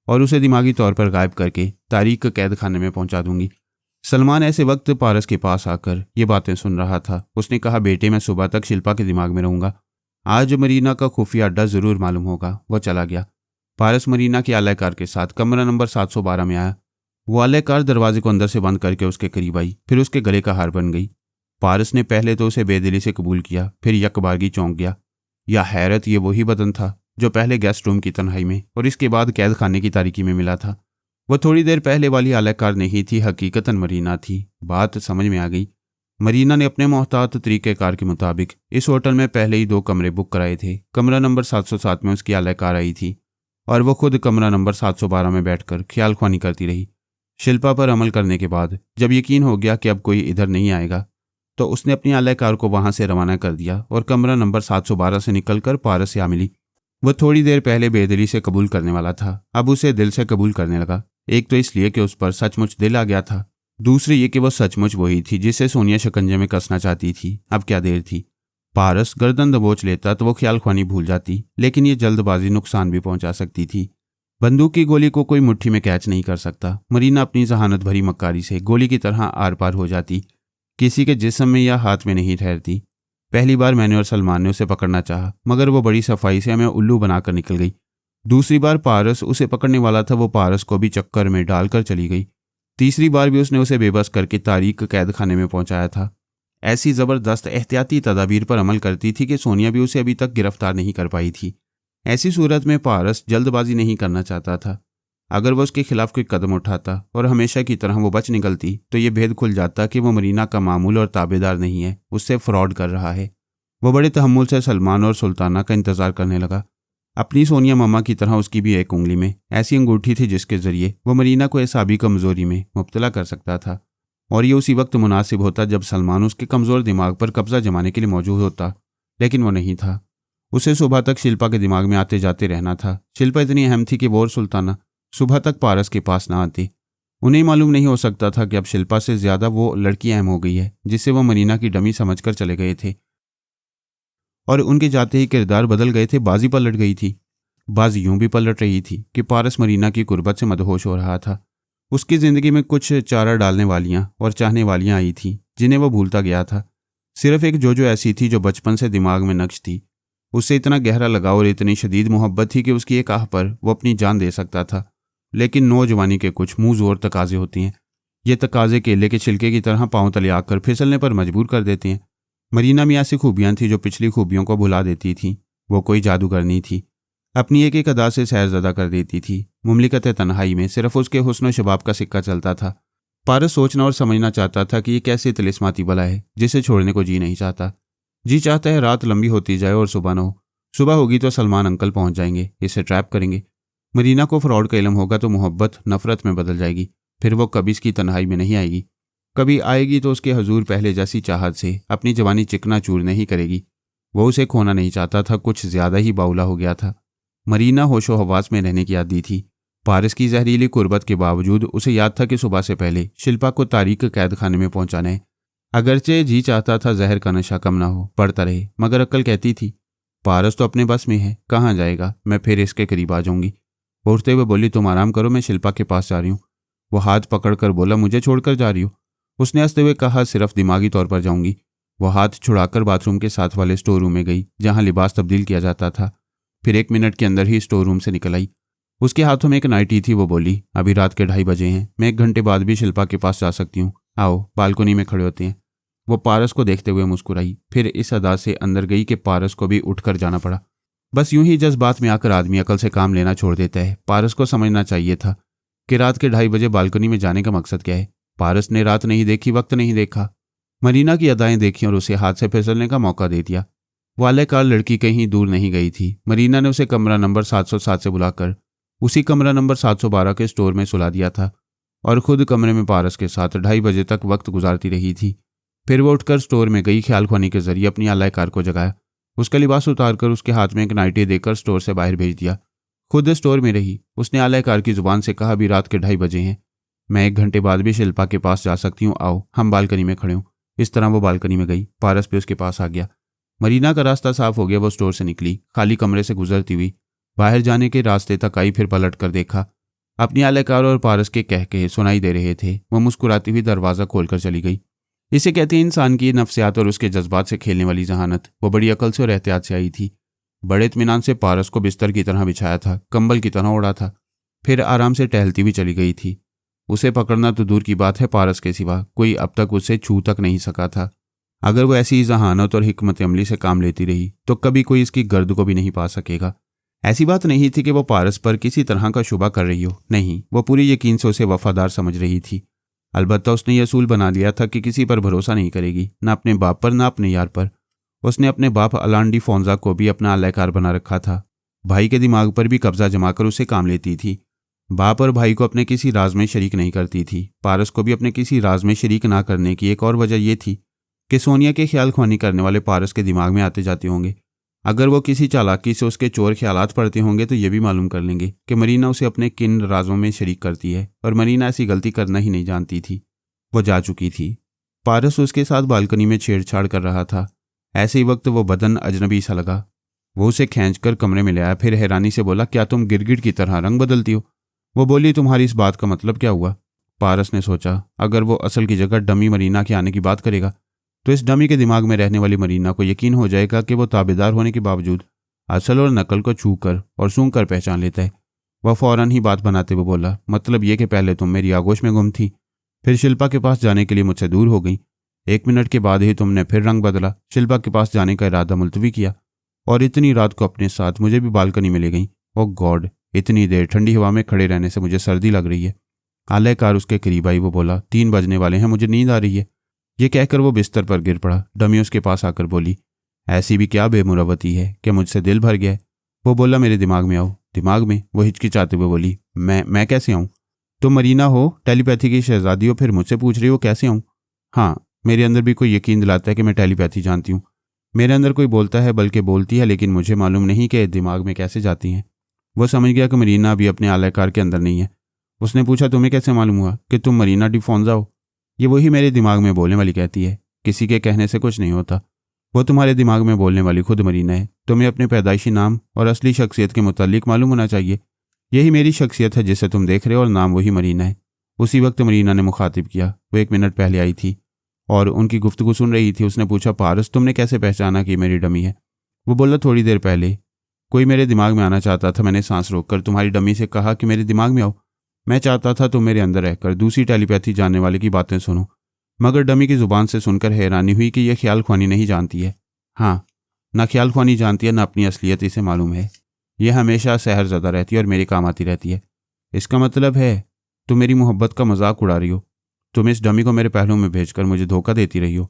और उसे दिमागी तौर पर गायब करके तारीक कैद खाने में पहुंचा दूंगी। सलमान ऐसे वक्त पारस के पास आकर ये बातें सुन रहा था। उसने कहा, बेटे मैं सुबह तक शिल्पा के दिमाग में रहूंगा। आज मरीना का खुफिया अड्डा जरूर मालूम होगा। वो चला गया। पारस मरीना की आलायकार के साथ कमरा नंबर 712 में आया। वो आलायकार दरवाजे को अंदर से बंद करके उसके करीब आई, फिर उसके गले का हार बन गई। पारस ने पहले तो उसे बेदिली से कबूल किया, फिर यकबारगी चौंक गया। या हैरत, ये वही बदन था जो पहले गेस्ट रूम की तन्हाई में और इसके बाद कैद खाने की तारीकी में मिला था। वह थोड़ी देर पहले वाली आलायकार नहीं थी, हकीकतन मरीना थी। बात समझ में आ गई। मरीना ने अपने मोहतात तरीक़ेकार के मुताबिक इस होटल में पहले ही 2 कमरे बुक कराए थे। कमरा नंबर 707 में उसकी आलायकार आई थी और वो खुद कमरा नंबर 712 में बैठकर ख्याल ख्वानी करती रही। शिल्पा पर अमल करने के बाद जब यकीन हो गया कि अब कोई इधर नहीं आएगा, तो उसने अपनी आलायकार को वहां से रवाना कर दिया और कमरा नंबर 712 से निकलकर पारस से आ मिली। वह थोड़ी देर पहले बेदिली से कबूल करने वाला था, अब उसे दिल से कबूल करने लगा। एक तो इसलिए कि उस पर सचमुच दिल आ गया था, दूसरी ये कि वह सचमुच वही थी जिसे सोनिया शिकंजे में कसना चाहती थी। अब क्या देर थी। पारस गर्दन दबोच लेता तो वो ख्याल ख्वानी भूल जाती, लेकिन ये जल्दबाजी नुकसान भी पहुंचा सकती थी। बंदूक की गोली को कोई मुट्ठी में कैच नहीं कर सकता। मरीना अपनी जहानत भरी मक्कारी से गोली की तरह आर पार हो जाती, किसी के जिस्म में या हाथ में नहीं ठहरती। पहली बार मैंने और सलमान ने उसे पकड़ना चाहा, मगर वो बड़ी सफाई से हमें उल्लू बनाकर निकल गई। दूसरी बार पारस उसे पकड़ने वाला था, वो पारस को भी चक्कर में डालकर चली गई। तीसरी बार भी उसने उसे बेबस करके तारीक कैद खाने में पहुंचाया था। ऐसी जबरदस्त एहतियाती तदाबीर पर अमल करती थी कि सोनिया भी उसे अभी तक गिरफ्तार नहीं कर पाई थी। ऐसी सूरत में पारस जल्दबाजी नहीं करना चाहता था। अगर वह उसके खिलाफ कोई कदम उठाता और हमेशा की तरह वो बच निकलती, तो ये भेद खुल जाता कि वो मरीना का मामूल और ताबेदार नहीं है, उससे फ्रॉड कर रहा है। वो बड़े तहम्मुल से सलमान और सुल्ताना का इंतजार करने लगा। अपनी सोनिया मम्मा की तरह उसकी भी एक उंगली में ऐसी अंगूठी थी जिसके जरिए वो मरीना को एसाबी कमजोरी में मुब्तला कर सकता था, और ये उसी वक्त मुनासिब होता जब सलमान उसके कमजोर दिमाग पर कब्जा जमाने के लिए मौजूद होता। लेकिन वो नहीं था। उसे सुबह तक शिल्पा के दिमाग में आते जाते रहना था। शिल्पा इतनी अहम थी कि वो और सुल्ताना सुबह तक पारस के पास ना आती। उन्हें मालूम नहीं हो सकता था कि अब शिल्पा से ज्यादा वो लड़की अहम हो गई है जिसे वो मरीना की डमी समझकर चले गए थे, और उनके जाते ही किरदार बदल गए थे। बाजी पलट गई थी। बाजी यूं भी पलट रही थी कि पारस मरीना की कुर्बत से मदहोश हो रहा था। उसकी जिंदगी में कुछ चारा डालने वालियां और चाहने वालियां आई थी जिन्हें वो भूलता गया था। सिर्फ एक जोजो ऐसी थी जो बचपन से दिमाग में नक्श थी। उससे इतना गहरा लगाव और इतनी शदीद मोहब्बत थी कि उसकी एक आह पर वो अपनी जान दे सकता था। लेकिन नौजवानी के कुछ मुंह जोर तकाजे होते हैं। ये तकाजे केले के छिलके की तरह पांव तले आकर फिसलने पर मजबूर कर देते हैं। मरीना में ऐसी खूबियां थी जो पिछली खूबियों को भुला देती थी। वो कोई जादूगरनी थी, अपनी एक एक अदा से सैरज़दा कर देती थी। मुमलिकत तन्हाई में सिर्फ उसके हुस्न और शबाब का सिक्का चलता था। पारस सोचना और समझना चाहता था कि ये कैसी तिलिस्माती बला है जिसे छोड़ने को जी नहीं चाहता। जी चाहता है रात लंबी होती जाए और सुबह न हो। सुबह होगी तो सलमान अंकल पहुंच जाएंगे, इसे ट्रैप करेंगे। मरीना को फ्रॉड का इल्म होगा तो मोहब्बत नफरत में बदल जाएगी। फिर वो कभी इसकी तन्हाई में नहीं आएगी। कभी आएगी तो उसके हजूर पहले जैसी चाहत से अपनी जवानी चिकना चूर नहीं करेगी। वो उसे खोना नहीं चाहता था, कुछ ज्यादा ही बाउला हो गया था। मरीना होशो हवास में रहने की आदी थी। पारस की जहरीली कुर्बत के बावजूद उसे याद था कि सुबह से पहले शिल्पा को तारीक कैद खाने में पहुंचाना है। अगरचे जी चाहता था जहर का नशा कम ना हो, पड़ता रहे, मगर अक्ल कहती थी पारस तो अपने बस में है, कहाँ जाएगा, मैं फिर इसके करीब आ जाऊंगी। उठते हुए बोली, तुम आराम करो, मैं शिल्पा के पास जा रही हूँ। वो हाथ पकड़कर बोला, मुझे छोड़कर जा रही हो? उसने हंसते हुए कहा, सिर्फ दिमागी तौर पर जाऊंगी। वो हाथ छुड़ाकर बाथरूम के साथ वाले स्टोर रूम में गई जहां लिबास तब्दील किया जाता था। फिर 1 मिनट के अंदर ही स्टोर रूम से निकल आई। उसके हाथों में एक नाइटी थी। वो बोली, अभी रात के 2:30 बजे हैं, मैं 1 घंटे बाद भी शिल्पा के पास जा सकती हूँ। आओ, बालकोनी में खड़े होते हैं। वो पारस को देखते हुए मुस्कुराई, फिर इस अदा से अंदर गई कि पारस को भी उठकर जाना पड़ा। बस यूं ही जज्बात में आकर आदमी अकल से काम लेना छोड़ देता है। पारस को समझना चाहिए था कि रात के 2:30 बजे बालकनी में जाने का मकसद क्या है। पारस ने रात नहीं देखी, वक्त नहीं देखा, मरीना की अदाएं देखी और उसे हाथ से फिसलने का मौका दे दिया। वालेकार लड़की कहीं दूर नहीं गई थी। मरीना ने उसे कमरा नंबर 707 से बुलाकर उसी कमरा नंबर 712 के स्टोर में सुला दिया था और खुद कमरे में पारस के साथ 2:30 बजे तक वक्त गुजारती रही थी। फिर वो उठकर स्टोर में गई, ख्याल ख्वानी के जरिए अपनी आलायकार को जगाया। उसका लिबास उतारकर उसके हाथ में एक नाइटी देकर स्टोर से बाहर भेज दिया। खुद स्टोर में रही। उसने आलायकार की जुबान से कहा, अभी रात के 2:30 बजे हैं, मैं 1 घंटे बाद भी शिल्पा के पास जा सकती हूँ, आओ, हम बालकनी में खड़े हों। इस तरह वो बालकनी में गई। पारस भी उसके पास आ गया। मरीना का रास्ता साफ हो गया। वो स्टोर से निकली, खाली कमरे से गुजरती हुई बाहर जाने के रास्ते तक आई। फिर पलट कर देखा, अपनी आलायकार और पारस के कहके सुनाई दे रहे थे। वो मुस्कुराती हुई दरवाज़ा खोलकर चली गई। इसे कहते हैं इंसान की नफ्सियात और उसके जज्बात से खेलने वाली जहानत। वो बड़ी अकल से और एहतियात से आई थी। बड़े इत्मीनान से पारस को बिस्तर की तरह बिछाया था, कंबल की तरह ओढ़ा था, फिर आराम से टहलती हुई चली गई थी। उसे पकड़ना तो दूर की बात है, पारस के सिवा कोई अब तक उससे छू तक नहीं सका था। अगर वो ऐसी जहानत और हिकमत अमली से काम लेती रही तो कभी कोई इसकी गर्द को भी नहीं पा सकेगा। ऐसी बात नहीं थी कि वो पारस पर किसी तरह का शुबा कर रही हो, नहीं, वो पूरी यकीन से उसे वफादार समझ रही थी। अलबत्ता उसने यह असूल बना लिया था कि किसी पर भरोसा नहीं करेगी, ना अपने बाप पर ना अपने यार पर। उसने अपने बाप अलान डी फोंजा को भी अपना आलाकार बना रखा था। भाई के दिमाग पर भी कब्जा जमाकर उसे काम लेती थी। बाप और भाई को अपने किसी राज में शरीक नहीं करती थी। पारस को भी अपने किसी राज में शरीक ना करने की एक और वजह यह थी कि सोनिया के ख्याल ख्वानी करने वाले पारस के दिमाग में आते जाते होंगे। अगर वो किसी चालाकी से उसके चोर ख्यालात पढ़ते होंगे तो ये भी मालूम कर लेंगे कि मरीना उसे अपने किन राजों में शरीक करती है, और मरीना ऐसी गलती करना ही नहीं जानती थी। वो जा चुकी थी। पारस उसके साथ बालकनी में छेड़छाड़ कर रहा था। ऐसे ही वक्त वो बदन अजनबी सा लगा। वो उसे खींचकर कमरे में ले आया, फिर हैरानी से बोला, क्या तुम गिरगिट की तरह रंग बदलती हो? वो बोली, तुम्हारी इस बात का मतलब क्या हुआ? पारस ने सोचा, अगर वो असल की जगह डमी मरीना के आने की बात करेगा तो इस डमी के दिमाग में रहने वाली मरीना को यकीन हो जाएगा कि वो ताबेदार होने के बावजूद असल और नकल को छू कर और सूंघ कर पहचान लेता है। वह फौरन ही बात बनाते हुए बोला, मतलब ये कि पहले तुम मेरी आगोश में गुम थी, फिर शिल्पा के पास जाने के लिए मुझसे दूर हो गई। 1 मिनट के बाद ही तुमने फिर रंग बदला, शिल्पा के पास जाने का इरादा मुलतवी किया और इतनी रात को अपने साथ मुझे भी बालकनी में ले गई। ओ गॉड, इतनी देर ठंडी हवा में खड़े रहने से मुझे सर्दी लग रही है। आलाकार उसके करीब आई। वो बोला, 3 बजने वाले हैं, मुझे नींद आ रही है। ये कहकर वो बिस्तर पर गिर पड़ा। डमी उसके पास आकर बोली, ऐसी भी क्या बेमुरवती है कि मुझसे दिल भर गया है। वो बोला, मेरे दिमाग में आओ। दिमाग में? वो हिचकिचाते हुए बोली, मैं कैसे आऊँ? तुम मरीना हो, टेलीपैथी की शहजादी हो, फिर मुझसे पूछ रही हो कैसे आऊँ? हाँ, मेरे अंदर भी कोई यकीन दिलाता है कि मैं टेलीपैथी जानती हूँ। मेरे अंदर कोई बोलता है, बल्कि बोलती है, लेकिन मुझे मालूम नहीं कि दिमाग में कैसे जाती हैं। वो समझ गया कि मरीना अभी अपने आलाकार के अंदर नहीं है। उसने पूछा, तुम्हें कैसे मालूम हुआ कि तुम मरीना डी फोंजा हो? ये वही मेरे दिमाग में बोलने वाली कहती है। किसी के कहने से कुछ नहीं होता। वो तुम्हारे दिमाग में बोलने वाली खुद मरीना है। तुम्हें अपने पैदाइशी नाम और असली शख्सियत के मुतालिक मालूम होना चाहिए। यही मेरी शख्सियत है जिसे तुम देख रहे हो, और नाम वही मरीना है। उसी वक्त मरीना ने मुखातिब किया। वो 1 मिनट पहले आई थी और उनकी गुफ्तगू सुन रही थी। उसने पूछा, पारस, तुमने कैसे पहचाना कि मेरी डमी है? वो बोला, थोड़ी देर पहले कोई मेरे दिमाग में आना चाहता था। मैंने सांस रोककर तुम्हारी डमी से कहा कि मेरे दिमाग में आओ। मैं चाहता था तुम मेरे अंदर रहकर दूसरी टेलीपैथी जानने वाले की बातें सुनो, मगर डमी की जुबान से सुनकर हैरानी हुई कि यह ख्याल ख्वानी नहीं जानती है। हाँ, ना ख्याल ख्वानी जानती है, ना अपनी असलियत इसे मालूम है। यह हमेशा सहरज़दा रहती है और मेरे काम आती रहती है। इसका मतलब है तुम मेरी मोहब्बत का मजाक उड़ा रही हो। तुम इस डमी को मेरे पहलू में भेजकर मुझे धोखा देती रही हो।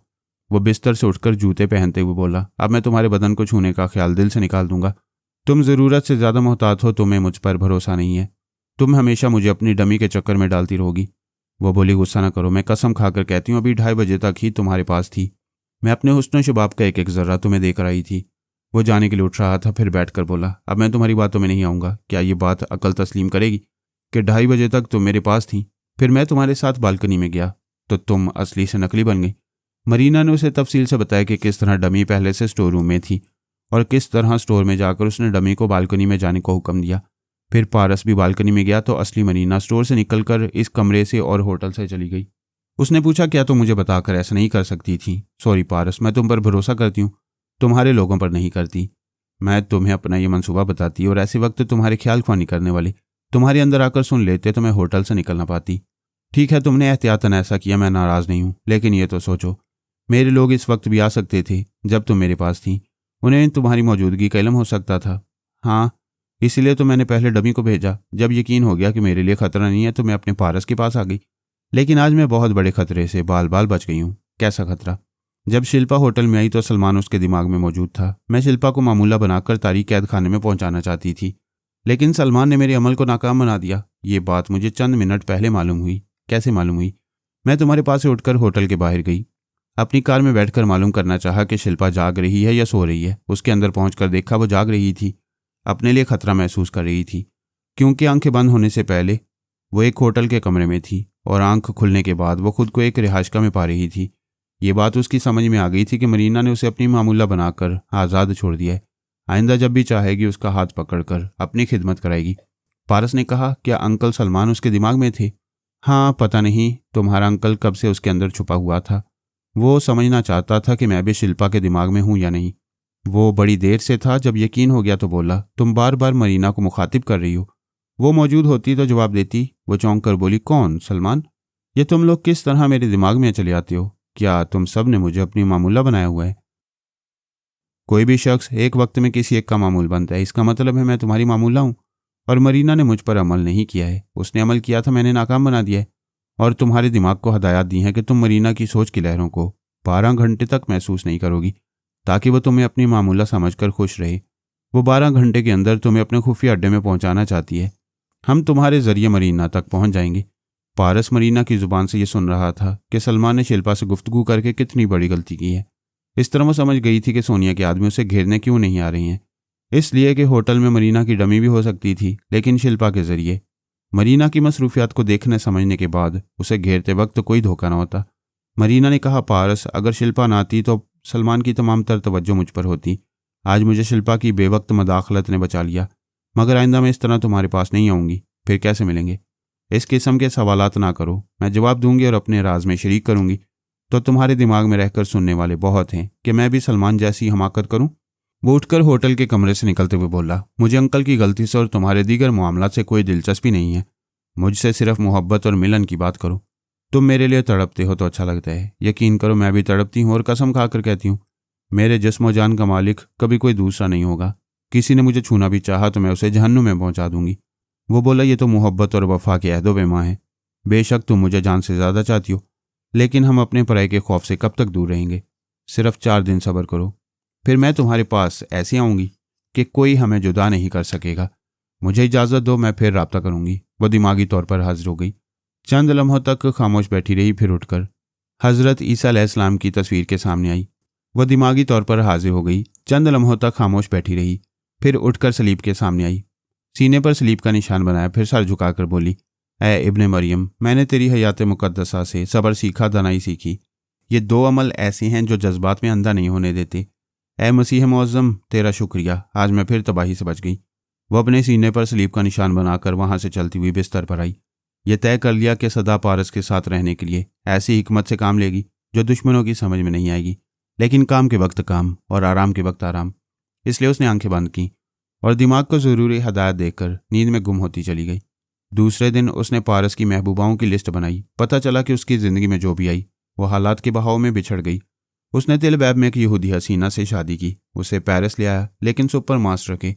वो बिस्तर से उठकर जूते पहनते हुए बोला, अब मैं तुम्हारे बदन को छूने का ख्याल दिल से निकाल दूंगा। तुम ज़रूरत से ज़्यादा मोहतात हो। तुम्हें मुझ पर भरोसा नहीं है। तुम हमेशा मुझे अपनी डमी के चक्कर में डालती रहोगी। वो बोली, गुस्सा ना करो, मैं कसम खाकर कहती हूँ अभी 2:30 बजे तक ही तुम्हारे पास थी। मैं अपने हुस्न शबाब का एक एक ज़र्रा तुम्हें देकर आई थी। वो जाने के लिए उठ रहा था, फिर बैठकर बोला, अब मैं तुम्हारी बातों में नहीं आऊँगा। क्या ये बात अकल तस्लीम करेगी कि 2:30 बजे तक तुम मेरे पास थी, फिर मैं तुम्हारे साथ बालकनी में गया तो तुम असली से नकली बन गई? मरीना ने उसे तफसील से बताया कि किस तरह डमी पहले से स्टोर रूम में थी और किस तरह स्टोर में जाकर उसने डमी को बालकनी में जाने को हुक्म दिया। फिर पारस भी बालकनी में गया तो असली मरीना स्टोर से निकलकर इस कमरे से और होटल से चली गई। उसने पूछा, क्या तुम मुझे बताकर ऐसा नहीं कर सकती थी? सॉरी पारस, मैं तुम पर भरोसा करती हूँ, तुम्हारे लोगों पर नहीं करती। मैं तुम्हें अपना ये मंसूबा बताती और ऐसे वक्त तुम्हारे ख्याल ख्वानी करने वाले तुम्हारे अंदर आकर सुन लेते तो मैं होटल से निकल ना पाती। ठीक है, तुमने एहतियातन ऐसा किया, मैं नाराज़ नहीं हूँ, लेकिन ये तो सोचो, मेरे लोग इस वक्त भी आ सकते थे जब तुम मेरे पास थी। उन्हें तुम्हारी मौजूदगी का इल्म हो सकता था। हाँ, इसलिए तो मैंने पहले डमी को भेजा। जब यकीन हो गया कि मेरे लिए खतरा नहीं है तो मैं अपने पारस के पास आ गई। लेकिन आज मैं बहुत बड़े खतरे से बाल बाल बच गई हूँ। कैसा खतरा? जब शिल्पा होटल में आई तो सलमान उसके दिमाग में मौजूद था। मैं शिल्पा को मामूला बनाकर तारीख कैद खाने में पहुंचाना चाहती थी, लेकिन सलमान ने मेरे अमल को नाकाम बना दिया। ये बात मुझे चंद मिनट पहले मालूम हुई। कैसे मालूम हुई? मैं तुम्हारे पास से उठकर होटल के बाहर गई। अपनी कार में बैठकर मालूम करना चाहा कि शिल्पा जाग रही है या सो रही है। उसके अंदर पहुंचकर देखा वो जाग रही थी। अपने लिए खतरा महसूस कर रही थी, क्योंकि आंखें बंद होने से पहले वो एक होटल के कमरे में थी और आंख खुलने के बाद वो खुद को एक रिहायशगाह में पा रही थी। ये बात उसकी समझ में आ गई थी कि मरीना ने उसे अपनी मामूला बनाकर आज़ाद छोड़ दिया है। आइंदा जब भी चाहेगी उसका हाथ पकड़कर अपनी खिदमत कराएगी। पारस ने कहा, क्या अंकल सलमान उसके दिमाग में थे? हाँ, पता नहीं तुम्हारा अंकल कब से उसके अंदर छुपा हुआ था। वो समझना चाहता था कि मैं भी शिल्पा के दिमाग में हूं या नहीं। वो बड़ी देर से था, जब यकीन हो गया तो बोला, तुम बार बार मरीना को मुखातिब कर रही हो। वो मौजूद होती तो जवाब देती। वो चौंक कर बोली, कौन? सलमान? ये तुम लोग किस तरह मेरे दिमाग में चले आते हो? क्या तुम सब ने मुझे अपनी मामूला बनाया हुआ है? कोई भी शख्स एक वक्त में किसी एक का मामूल बनता है, इसका मतलब है मैं तुम्हारी मामूला हूं। और मरीना ने मुझ पर अमल नहीं किया है, उसने अमल किया था, मैंने नाकाम बना दिया है। और तुम्हारे दिमाग को हदायत दी है कि तुम मरीना की सोच की लहरों को 12 घंटे तक महसूस नहीं करोगी, ताकि वो तुम्हें अपनी मामूला समझकर खुश रहे। वो 12 घंटे के अंदर तुम्हें अपने खुफिया अड्डे में पहुंचाना चाहती है। हम तुम्हारे जरिए मरीना तक पहुंच जाएंगे। पारस मरीना की जुबान से ये सुन रहा था कि सलमान ने शिल्पा से गुफ्तगू करके कितनी बड़ी गलती की है। इस तरह वो समझ गई थी कि सोनिया के आदमी उसे घेरने क्यों नहीं आ रही हैं। इसलिए कि होटल में मरीना की डमी भी हो सकती थी, लेकिन शिल्पा के जरिए। मरीना की मसरूफियात को देखने समझने के बाद उसे घेरते वक्त कोई धोखा न होता। मरीना ने कहा, पारस, अगर शिल्पा ना आती तो सलमान की तमाम तर तवज्जो मुझ पर होती। आज मुझे शिल्पा की बेवक्त मदाखलत ने बचा लिया, मगर आइंदा मैं इस तरह तुम्हारे पास नहीं आऊँगी। फिर कैसे मिलेंगे? इस किस्म के सवालात ना करो, मैं जवाब दूंगी और अपने राज में शरीक करूंगी तो तुम्हारे दिमाग में रहकर सुनने वाले बहुत हैं कि मैं भी सलमान जैसी हमाकत करूं। वो उठकर होटल के कमरे से निकलते हुए बोला, मुझे अंकल की गलती से और तुम्हारे दीगर मामलात से कोई दिलचस्पी नहीं है। मुझसे सिर्फ मोहब्बत और मिलन की बात करो। तुम मेरे लिए तड़पते हो तो अच्छा लगता है। यकीन करो, मैं भी तड़पती हूँ और कसम खाकर कहती हूँ, मेरे जिस्म जान का मालिक कभी कोई दूसरा नहीं होगा। किसी ने मुझे छूना भी चाहा तो मैं उसे जहन्नुम में पहुंचा दूंगी। वो बोला, ये तो मोहब्बत और वफा के अहदो पैमा है। बेशक तुम मुझे जान से ज़्यादा चाहती हो, लेकिन हम अपने पराये के खौफ से कब तक दूर रहेंगे? सिर्फ 4 दिन सब्र करो, फिर मैं तुम्हारे पास ऐसे आऊँगी कि कोई हमें जुदा नहीं कर सकेगा। मुझे इजाज़त दो, मैं फिर राब्ता करूँगी। वो दिमागी तौर पर हाजिर हो गई। चंद लम्हों तक खामोश बैठी रही, फिर उठकर हज़रत ईसा अलैहिस्सलाम की तस्वीर के सामने आई। वह दिमागी तौर पर हाजिर हो गई। चंद लम्हों तक खामोश बैठी रही, फिर उठकर सलीब के सामने आई। सीने पर सलीब का निशान बनाया, फिर सर झुकाकर बोली, ऐ इब्ने मरियम, मैंने तेरी हयात मुकद्दसा से सब्र सीखा, दनाई सीखी। ये 2 अमल ऐसे हैं जो जज्बात में अंधा नहीं होने देते। ऐ मसीह मुअज़्ज़म, तेरा शुक्रिया, आज मैं फिर तबाही से बच गई। वो अपने सीने पर सलीब का निशान बनाकर वहां से चलती हुई बिस्तर पर आई। ये तय कर लिया कि सदा पारस के साथ रहने के लिए ऐसी हिकमत से काम लेगी जो दुश्मनों की समझ में नहीं आएगी, लेकिन काम के वक्त काम और आराम के वक्त आराम। इसलिए उसने आंखें बंद की और दिमाग को ज़रूरी हदायत देकर नींद में गुम होती चली गई। दूसरे दिन उसने पारस की महबूबाओं की लिस्ट बनाई। पता चला कि उसकी ज़िंदगी में जो भी आई वो हालात के बहाव में बिछड़ गई। उसने तिल बैब में एक यहूदी हसीना से शादी की, उसे पेरिस ले आया, लेकिन सुपर मास्टर के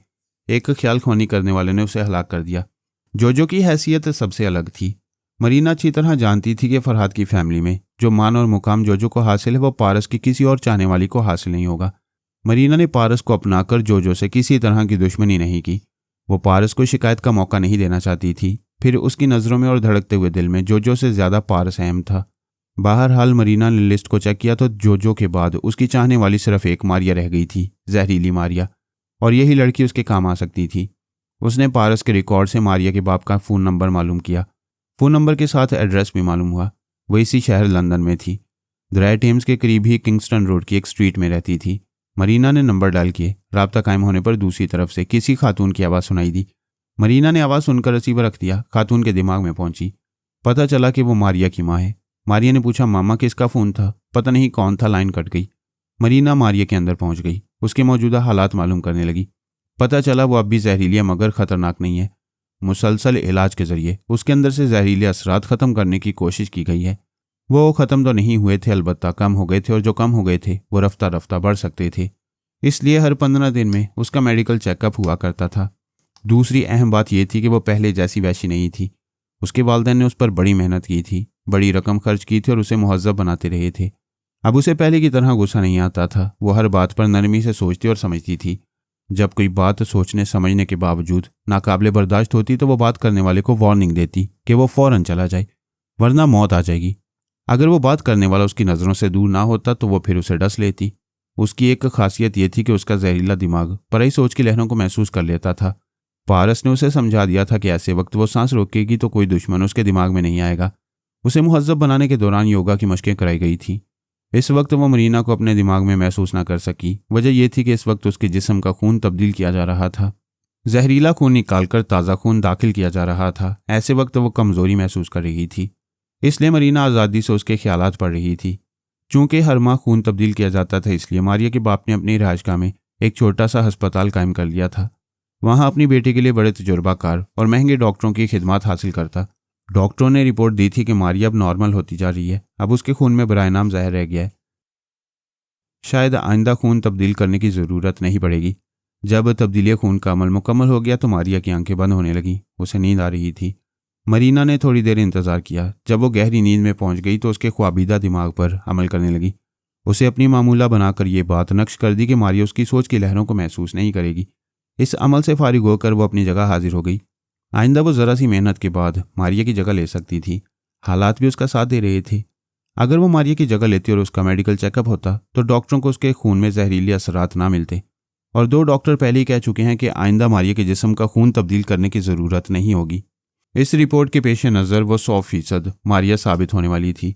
एक ख्याल खोनी करने वाले ने उसे हलाक कर दिया। जोजो की हैसियत सबसे अलग थी। मरीना अच्छी तरह जानती थी कि फरहाद की फैमिली में जो मान और मुकाम जोजो को हासिल है वो पारस की किसी और चाहने वाली को हासिल नहीं होगा। मरीना ने पारस को अपनाकर जोजो से किसी तरह की दुश्मनी नहीं की। वो पारस को शिकायत का मौका नहीं देना चाहती थी। फिर उसकी नज़रों में और धड़कते हुए दिल में जोजो से ज़्यादा पारस अहम था। बहरहाल मरीना ने लिस्ट को चेक किया तो जोजो के बाद उसकी चाहने वाली सिर्फ एक मारिया रह गई थी, जहरीली मारिया, और यही लड़की उसके काम आ सकती थी। उसने पारस के रिकॉर्ड से मारिया के बाप का फ़ोन नंबर मालूम किया। फ़ोन नंबर के साथ एड्रेस भी मालूम हुआ। वो इसी शहर लंदन में थी। दरिया टेम्स के करीब ही किंगस्टन रोड की एक स्ट्रीट में रहती थी। मरीना ने नंबर डायल किए। राब्ता कायम होने पर दूसरी तरफ से किसी खातून की आवाज़ सुनाई दी। मरीना ने आवाज़ सुनकर रिसीवर रख दिया। खातून के दिमाग में पहुंची। पता चला कि वो मारिया की माँ है। मारिया ने पूछा, मामा किसका फ़ोन था? पता नहीं कौन था, लाइन कट गई। मरीना मारिया के अंदर पहुंच गई। उसके मौजूदा हालात मालूम करने लगी। पता चला वो अब भी जहरीली है, मगर ख़तरनाक नहीं है। मुसलसल इलाज के ज़रिए उसके अंदर से जहरीले असरात ख़त्म करने की कोशिश की गई है। वो ख़त्म तो नहीं हुए थे, अलबत्ता कम हो गए थे, और जो कम हो गए थे वो रफ्ता रफ्ता बढ़ सकते थे। इसलिए हर 15 दिन में उसका मेडिकल चेकअप हुआ करता था। दूसरी अहम बात यह थी कि वो पहले जैसी वैसी नहीं थी। उसके वालिदैन ने उस पर बड़ी मेहनत की थी, बड़ी रकम खर्च की थी और उसे मुहज़्ज़ब बनाते रहे थे। अब उसे पहले की तरह गुस्सा नहीं आता था। वो हर बात पर नरमी से सोचती और समझती थी। जब कोई बात सोचने समझने के बावजूद नाकाबिले बर्दाश्त होती तो वो बात करने वाले को वार्निंग देती कि वो फ़ौरन चला जाए, वरना मौत आ जाएगी। अगर वो बात करने वाला उसकी नज़रों से दूर ना होता तो वो फिर उसे डस लेती। उसकी एक खासियत ये थी कि उसका जहरीला दिमाग पराई सोच की लहरों को महसूस कर लेता था। पारस ने उसे समझा दिया था कि ऐसे वक्त वो सांस रोकेगी तो कोई दुश्मन उसके दिमाग में नहीं आएगा। उसे मुहज़्ज़ब बनाने के दौरान योगा की मशकें कराई गई थी। इस वक्त वो मरीना को अपने दिमाग में महसूस ना कर सकी। वजह यह थी कि इस वक्त उसके जिस्म का खून तब्दील किया जा रहा था। जहरीला खून निकालकर ताज़ा खून दाखिल किया जा रहा था। ऐसे वक्त वो कमज़ोरी महसूस कर रही थी। इसलिए मरीना आज़ादी से उसके ख्यालात पढ़ रही थी। चूंकि हर माह खून तब्दील किया जाता था, इसलिए मारिया के बाप ने अपनी रिहाइशगाह में एक छोटा सा अस्पताल कायम कर लिया था। वहां अपनी बेटी के लिए बड़े तजुर्बाकार और महंगे डॉक्टरों की खिदमत हासिल करता। डॉक्टरों ने रिपोर्ट दी थी कि मारिया अब नॉर्मल होती जा रही है। अब उसके खून में बराए नाम जहर रह गया है। शायद आइंदा खून तब्दील करने की ज़रूरत नहीं पड़ेगी। जब तब्दीली खून का अमल मुकम्मल हो गया तो मारिया की आंखें बंद होने लगीं। उसे नींद आ रही थी। मरीना ने थोड़ी देर इंतज़ार किया। जब वो गहरी नींद में पहुंच गई तो उसके ख्वाबीदा दिमाग पर अमल करने लगी। उसे अपनी मामूला बनाकर ये बात नक्श कर दी कि मारिया उसकी सोच की लहरों को महसूस नहीं करेगी। इस अमल से फारिग होकर वो अपनी जगह हाजिर हो गई। आइंदा वो ज़रा सी मेहनत के बाद मारिया की जगह ले सकती थी। हालात भी उसका साथ दे रहे थे। अगर वो मारिया की जगह लेती और उसका मेडिकल चेकअप होता तो डॉक्टरों को उसके खून में जहरीले असरात ना मिलते। और 2 डॉक्टर पहले ही कह चुके हैं कि आइंदा मारिया के जिस्म का खून तब्दील करने की ज़रूरत नहीं होगी। इस रिपोर्ट के पेश नज़र वो 100% मारिया साबित होने वाली थी।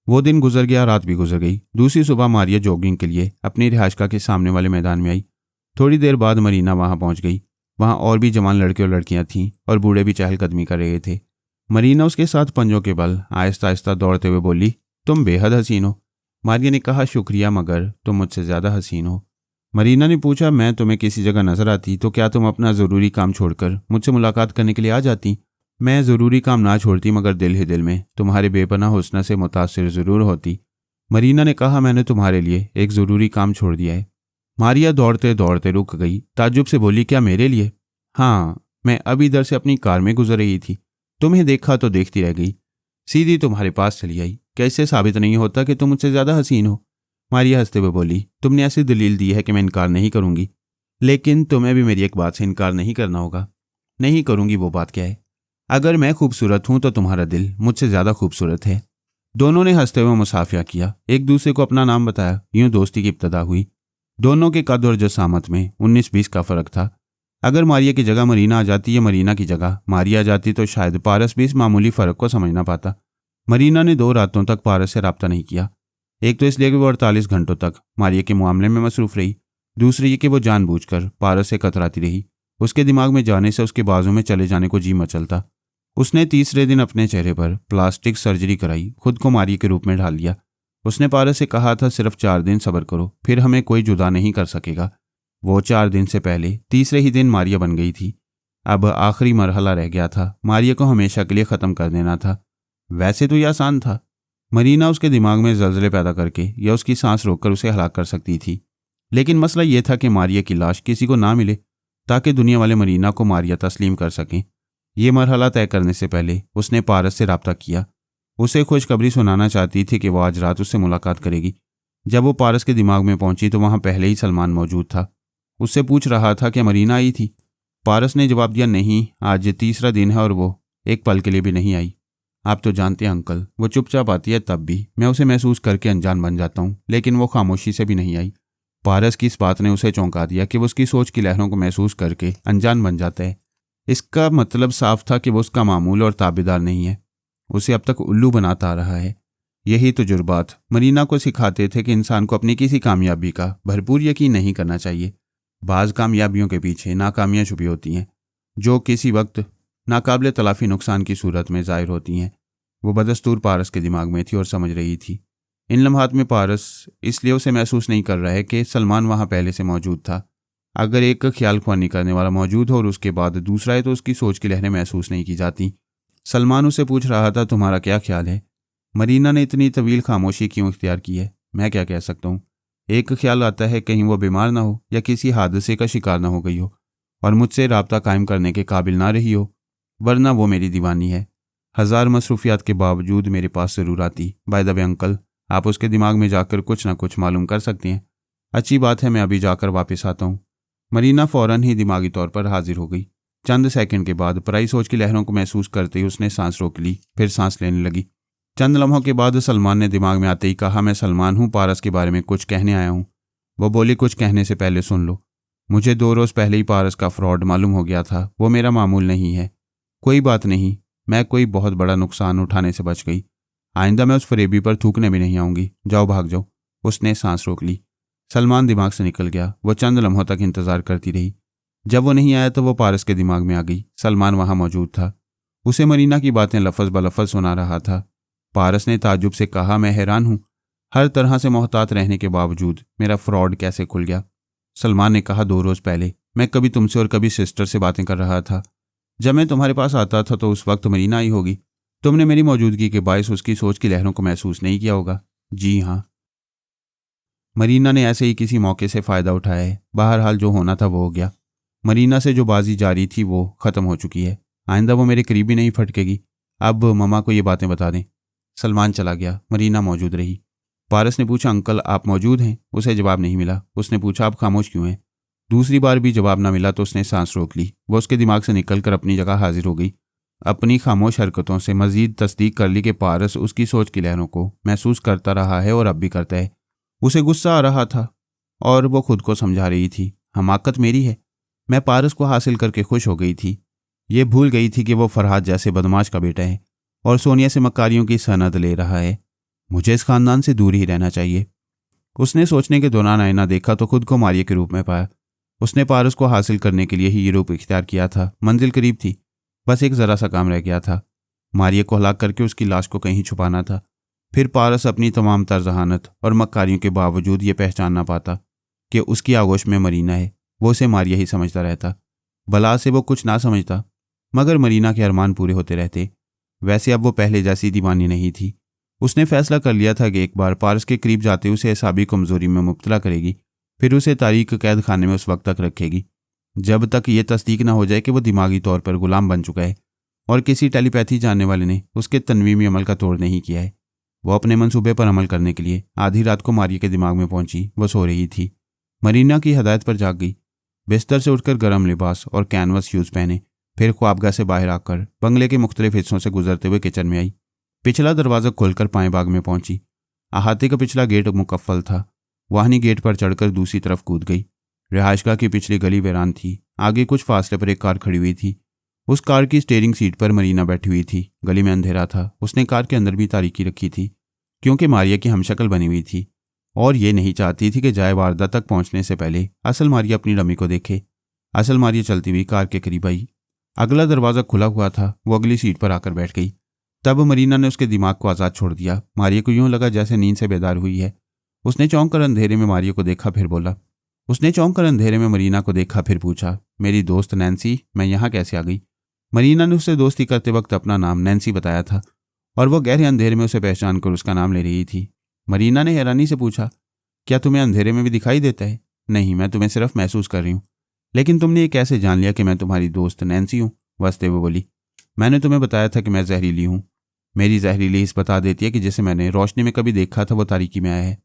वो दिन गुजर गया, रात भी गुजर गई। दूसरी सुबह मारिया जॉगिंग के लिए अपनी रिहाइशगाह के सामने वाले मैदान में आई। थोड़ी देर बाद मरीना वहां पहुंच गई। वहां और भी जवान लड़के और लड़कियां थीं और बूढ़े भी चहलकदमी कर रहे थे। मरीना उसके साथ पंजों के बल आहिस्ता आहिस्ता दौड़ते हुए बोली, तुम बेहद हसीन हो। मारिया ने कहा, शुक्रिया, मगर तुम मुझसे ज़्यादा हसीन हो। मरीना ने पूछा, मैं तुम्हें किसी जगह नजर आती तो क्या तुम अपना ज़रूरी काम छोड़कर मुझसे मुलाकात करने के लिए आ जाती? मैं ज़रूरी काम ना छोड़ती, मगर दिल ही दिल में तुम्हारे बेपनाह हुस्न से मुतासिर ज़रूर होती। मरीना ने कहा, मैंने तुम्हारे लिए एक ज़रूरी काम छोड़ दिया है। मारिया दौड़ते दौड़ते रुक गई। ताज्जुब से बोली, क्या मेरे लिए? हाँ, मैं अभी इधर से अपनी कार में गुजर रही थी। तुम्हें देखा तो देखती रह गई। सीधी तुम्हारे पास चली आई। कैसे साबित नहीं होता कि तुम मुझसे ज़्यादा हसीन हो? मारिया हंसते हुए बोली, तुमने ऐसी दलील दी है कि मैं इनकार नहीं करूंगी, लेकिन तुम्हें भी मेरी एक बात से इनकार नहीं करना होगा। नहीं करूंगी। वो बात क्या है? अगर मैं खूबसूरत हूं तो तुम्हारा दिल मुझसे ज़्यादा खूबसूरत है। दोनों ने हंसते हुए मुसाफिया किया, एक दूसरे को अपना नाम बताया। यूं दोस्ती की इब्तदा हुई। दोनों के कद और जसामत में 19-20 का फ़र्क था। अगर मारिया की जगह मरीना आ जाती या मरीना की जगह मारिया आ जाती तो शायद पारस भी इस मामूली फ़र्क को समझ ना पाता। मरीना ने 2 रातों तक पारस से रब्ता नहीं किया। एक तो इसलिए कि वो 48 घंटों तक मारिया के मामले में मसरूफ़ रही। दूसरी ये कि वो जानबूझकर पारस से कतराती रही। उसके दिमाग में जाने से उसके बाजू में चले जाने को जी मचलता। उसने तीसरे दिन अपने चेहरे पर प्लास्टिक सर्जरी कराई, खुद को मारिया के रूप में ढाल लिया। उसने पारस से कहा था, सिर्फ 4 दिन सब्र करो, फिर हमें कोई जुदा नहीं कर सकेगा। वो 4 दिन से पहले तीसरे ही दिन मारिया बन गई थी। अब आखिरी मरहला रह गया था। मारिया को हमेशा के लिए ख़त्म कर देना था। वैसे तो यह आसान था। मरीना उसके दिमाग में जल्जले पैदा करके या उसकी सांस रोककर उसे हलाक कर सकती थी। लेकिन मसला यह था कि मारिया की लाश किसी को ना मिले ताकि दुनिया वाले मरीना को मारिया तस्लीम कर सकें। यह मरहला तय करने से पहले उसने पारस से रब्ता किया। उसे खुशखबरी सुनाना चाहती थी कि वह आज रात उससे मुलाकात करेगी। जब वो पारस के दिमाग में पहुंची तो वहां पहले ही सलमान मौजूद था। उससे पूछ रहा था कि मरीना आई थी। पारस ने जवाब दिया, नहीं, आज तीसरा दिन है और वो एक पल के लिए भी नहीं आई। आप तो जानते हैं अंकल, वो चुपचाप आती है तब भी मैं उसे महसूस करके अनजान बन जाता हूँ, लेकिन वो खामोशी से भी नहीं आई। पारस की इस बात ने उसे चौंका दिया कि वो उसकी सोच की लहरों को महसूस करके अनजान बन जाता है। इसका मतलब साफ था कि वो उसका मामूल और ताबेदार नहीं है, उसे अब तक उल्लू बनाता आ रहा है। यही तजुर्बात मरीना को सिखाते थे कि इंसान को अपनी किसी कामयाबी का भरपूर यकीन नहीं करना चाहिए। बाज़ कामयाबियों के पीछे नाकामियां छुपी होती हैं, जो किसी वक्त नाकाबिले तलाफी नुकसान की सूरत में ज़ाहिर होती हैं। वो बदस्तूर पारस के दिमाग में थी और समझ रही थी। इन लम्हात में पारस इसलिए उसे महसूस नहीं कर रहा है कि सलमान वहाँ पहले से मौजूद था। अगर एक ख्याल ख्वानी करने वाला मौजूद हो और उसके बाद दूसरा है तो उसकी सोच की लहरें महसूस नहीं की जाती। सलमान उसे पूछ रहा था, तुम्हारा क्या ख्याल है? मरीना ने इतनी तवील खामोशी क्यों इख्तियार की है? मैं क्या कह सकता हूँ। एक ख्याल आता है, कहीं वो बीमार ना हो या किसी हादसे का शिकार ना हो गई हो और मुझसे राब्ता कायम करने के काबिल ना रही हो, वरना वो मेरी दीवानी है। 1000 मसरूफियात के बावजूद मेरे पास ज़रूर आती। बाय द वे अंकल, आप उसके दिमाग में जाकर कुछ ना कुछ मालूम कर सकते हैं। अच्छी बात है, मैं अभी जाकर वापस आता हूँ। मरीना फ़ौरन ही दिमागी तौर पर हाजिर हो गई। चंद सेकंड के बाद पराई सोच की लहरों को महसूस करते ही उसने सांस रोक ली, फिर सांस लेने लगी। चंद लम्हों के बाद सलमान ने दिमाग में आते ही कहा, मैं सलमान हूँ, पारस के बारे में कुछ कहने आया हूँ। वो बोली, कुछ कहने से पहले सुन लो। मुझे 2 रोज़ पहले ही पारस का फ्रॉड मालूम हो गया था। वो मेरा मामूल नहीं है। कोई बात नहीं, मैं कोई बहुत बड़ा नुकसान उठाने से बच गई। आइंदा मैं उस फरेबी पर थूकने भी नहीं आऊँगी। जाओ, भाग जाओ। उसने सांस रोक ली। सलमान दिमाग से निकल गया। वो चंद लम्हों तक इंतज़ार करती रही। जब वो नहीं आया तो वो पारस के दिमाग में आ गई। सलमान वहाँ मौजूद था। उसे मरीना की बातें लफज ब लफज सुना रहा था। पारस ने ताज्जुब से कहा, मैं हैरान हूँ, हर तरह से मोहतात रहने के बावजूद मेरा फ्रॉड कैसे खुल गया। सलमान ने कहा, 2 रोज पहले मैं कभी तुमसे और कभी सिस्टर से बातें कर रहा था। जब मैं तुम्हारे पास आता था तो उस वक्त मरीना आई होगी। तुमने मेरी मौजूदगी के बायस उसकी सोच की लहरों को महसूस नहीं किया होगा। जी हाँ, मरीना ने ऐसे ही किसी मौके से फ़ायदा उठाया है। बहरहाल जो होना था वो हो गया। मरीना से जो बाजी जारी थी वो ख़त्म हो चुकी है। आइंदा वो मेरे करीब ही नहीं फटकेगी। अब ममा को ये बातें बता दें। सलमान चला गया। मरीना मौजूद रही। पारस ने पूछा, अंकल आप मौजूद हैं? उसे जवाब नहीं मिला। उसने पूछा, आप खामोश क्यों हैं? दूसरी बार भी जवाब ना मिला तो उसने सांस रोक ली। वो उसके दिमाग से निकलकर अपनी जगह हाजिर हो गई। अपनी खामोश हरकतों से मजीद तस्दीक कर ली कि पारस उसकी सोच की लहरों को महसूस करता रहा है और अब भी करता है। उसे गुस्सा आ रहा था और वो खुद को समझा रही थी, हमाकत मेरी है। मैं पारस को हासिल करके खुश हो गई थी। ये भूल गई थी कि वो फरहाद जैसे बदमाश का बेटा है और सोनिया से मक्कारियों की सनद ले रहा है। मुझे इस खानदान से दूर ही रहना चाहिए। उसने सोचने के दौरान आईना देखा तो खुद को मारिया के रूप में पाया। उसने पारस को हासिल करने के लिए ही ये रूप इख्तियार किया था। मंजिल करीब थी, बस एक ज़रा सा काम रह गया था। मारिया को हलाक करके उसकी लाश को कहीं छुपाना था। फिर पारस अपनी तमाम तर्जहानत और मक्कारियों के बावजूद ये पहचान ना पाता कि उसकी आगोश में मरीना है। वो उसे मारिया ही समझता रहता। बला से वो कुछ ना समझता, मगर मरीना के अरमान पूरे होते रहते। वैसे अब वो पहले जैसी दीवानी नहीं थी। उसने फैसला कर लिया था कि एक बार पारस के करीब जाते उसे एसाबी कमजोरी में मुब्तला करेगी, फिर उसे तारीख कैद खाने में उस वक्त तक रखेगी जब तक ये तस्दीक ना हो जाए कि वो दिमागी तौर पर गुलाम बन चुका है और किसी टेलीपैथी जानने वाले ने उसके तनवीमी अमल का तोड़ नहीं किया है। वो अपने मंसूबे पर अमल करने के लिए आधी रात को मारिया के दिमाग में पहुंची। वो सो रही थी। मरीना की हदायत पर जाग गई। बिस्तर से उठकर गर्म लिबास और कैनवस शूज़ पहने, फिर ख्वाबगाह से बाहर आकर बंगले के मुख्तलिफ हिस्सों से गुजरते हुए किचन में आई। पिछला दरवाज़ा खोलकर पाएं बाग में पहुंची। अहाते का पिछला गेट मुकफ्फल था। वाहनी गेट पर चढ़कर दूसरी तरफ कूद गई। रिहायशगाह की पिछली गली वीरान थी। आगे कुछ फासले पर एक कार खड़ी हुई थी। उस कार की स्टीयरिंग सीट पर मरीना बैठी हुई थी। गली में अंधेरा था। उसने कार के अंदर भी तारीकी रखी थी क्योंकि मारिया की हमशक्ल बनी हुई थी और ये नहीं चाहती थी कि जाए वारदात तक पहुंचने से पहले असल मारिया अपनी डमी को देखे। असल मारिया चलती हुई कार के करीब आई। अगला दरवाज़ा खुला हुआ था। वो अगली सीट पर आकर बैठ गई। तब मरीना ने उसके दिमाग को आज़ाद छोड़ दिया। मारिया को यूं लगा जैसे नींद से बेदार हुई है। उसने चौंक कर अंधेरे में मारिया को देखा, फिर बोला। उसने चौंक कर अंधेरे में मरीना को देखा, फिर पूछा, मेरी दोस्त नैन्सी, मैं यहाँ कैसे आ गई? मरीना ने उससे दोस्ती करते वक्त अपना नाम नैन्सी बताया था और वह गहरे अंधेरे में उसे पहचान कर उसका नाम ले रही थी। मरीना ने हैरानी से पूछा, क्या तुम्हें अंधेरे में भी दिखाई देता है? नहीं, मैं तुम्हें सिर्फ महसूस कर रही हूँ। लेकिन तुमने ये कैसे जान लिया कि मैं तुम्हारी दोस्त नैन्सी हूँ? वास्ते वो बोली, मैंने तुम्हें बताया था कि मैं जहरीली हूँ। मेरी जहरीली हिस्स बता देती है कि जिसे मैंने रोशनी में कभी देखा था वो तारीकी में आया है।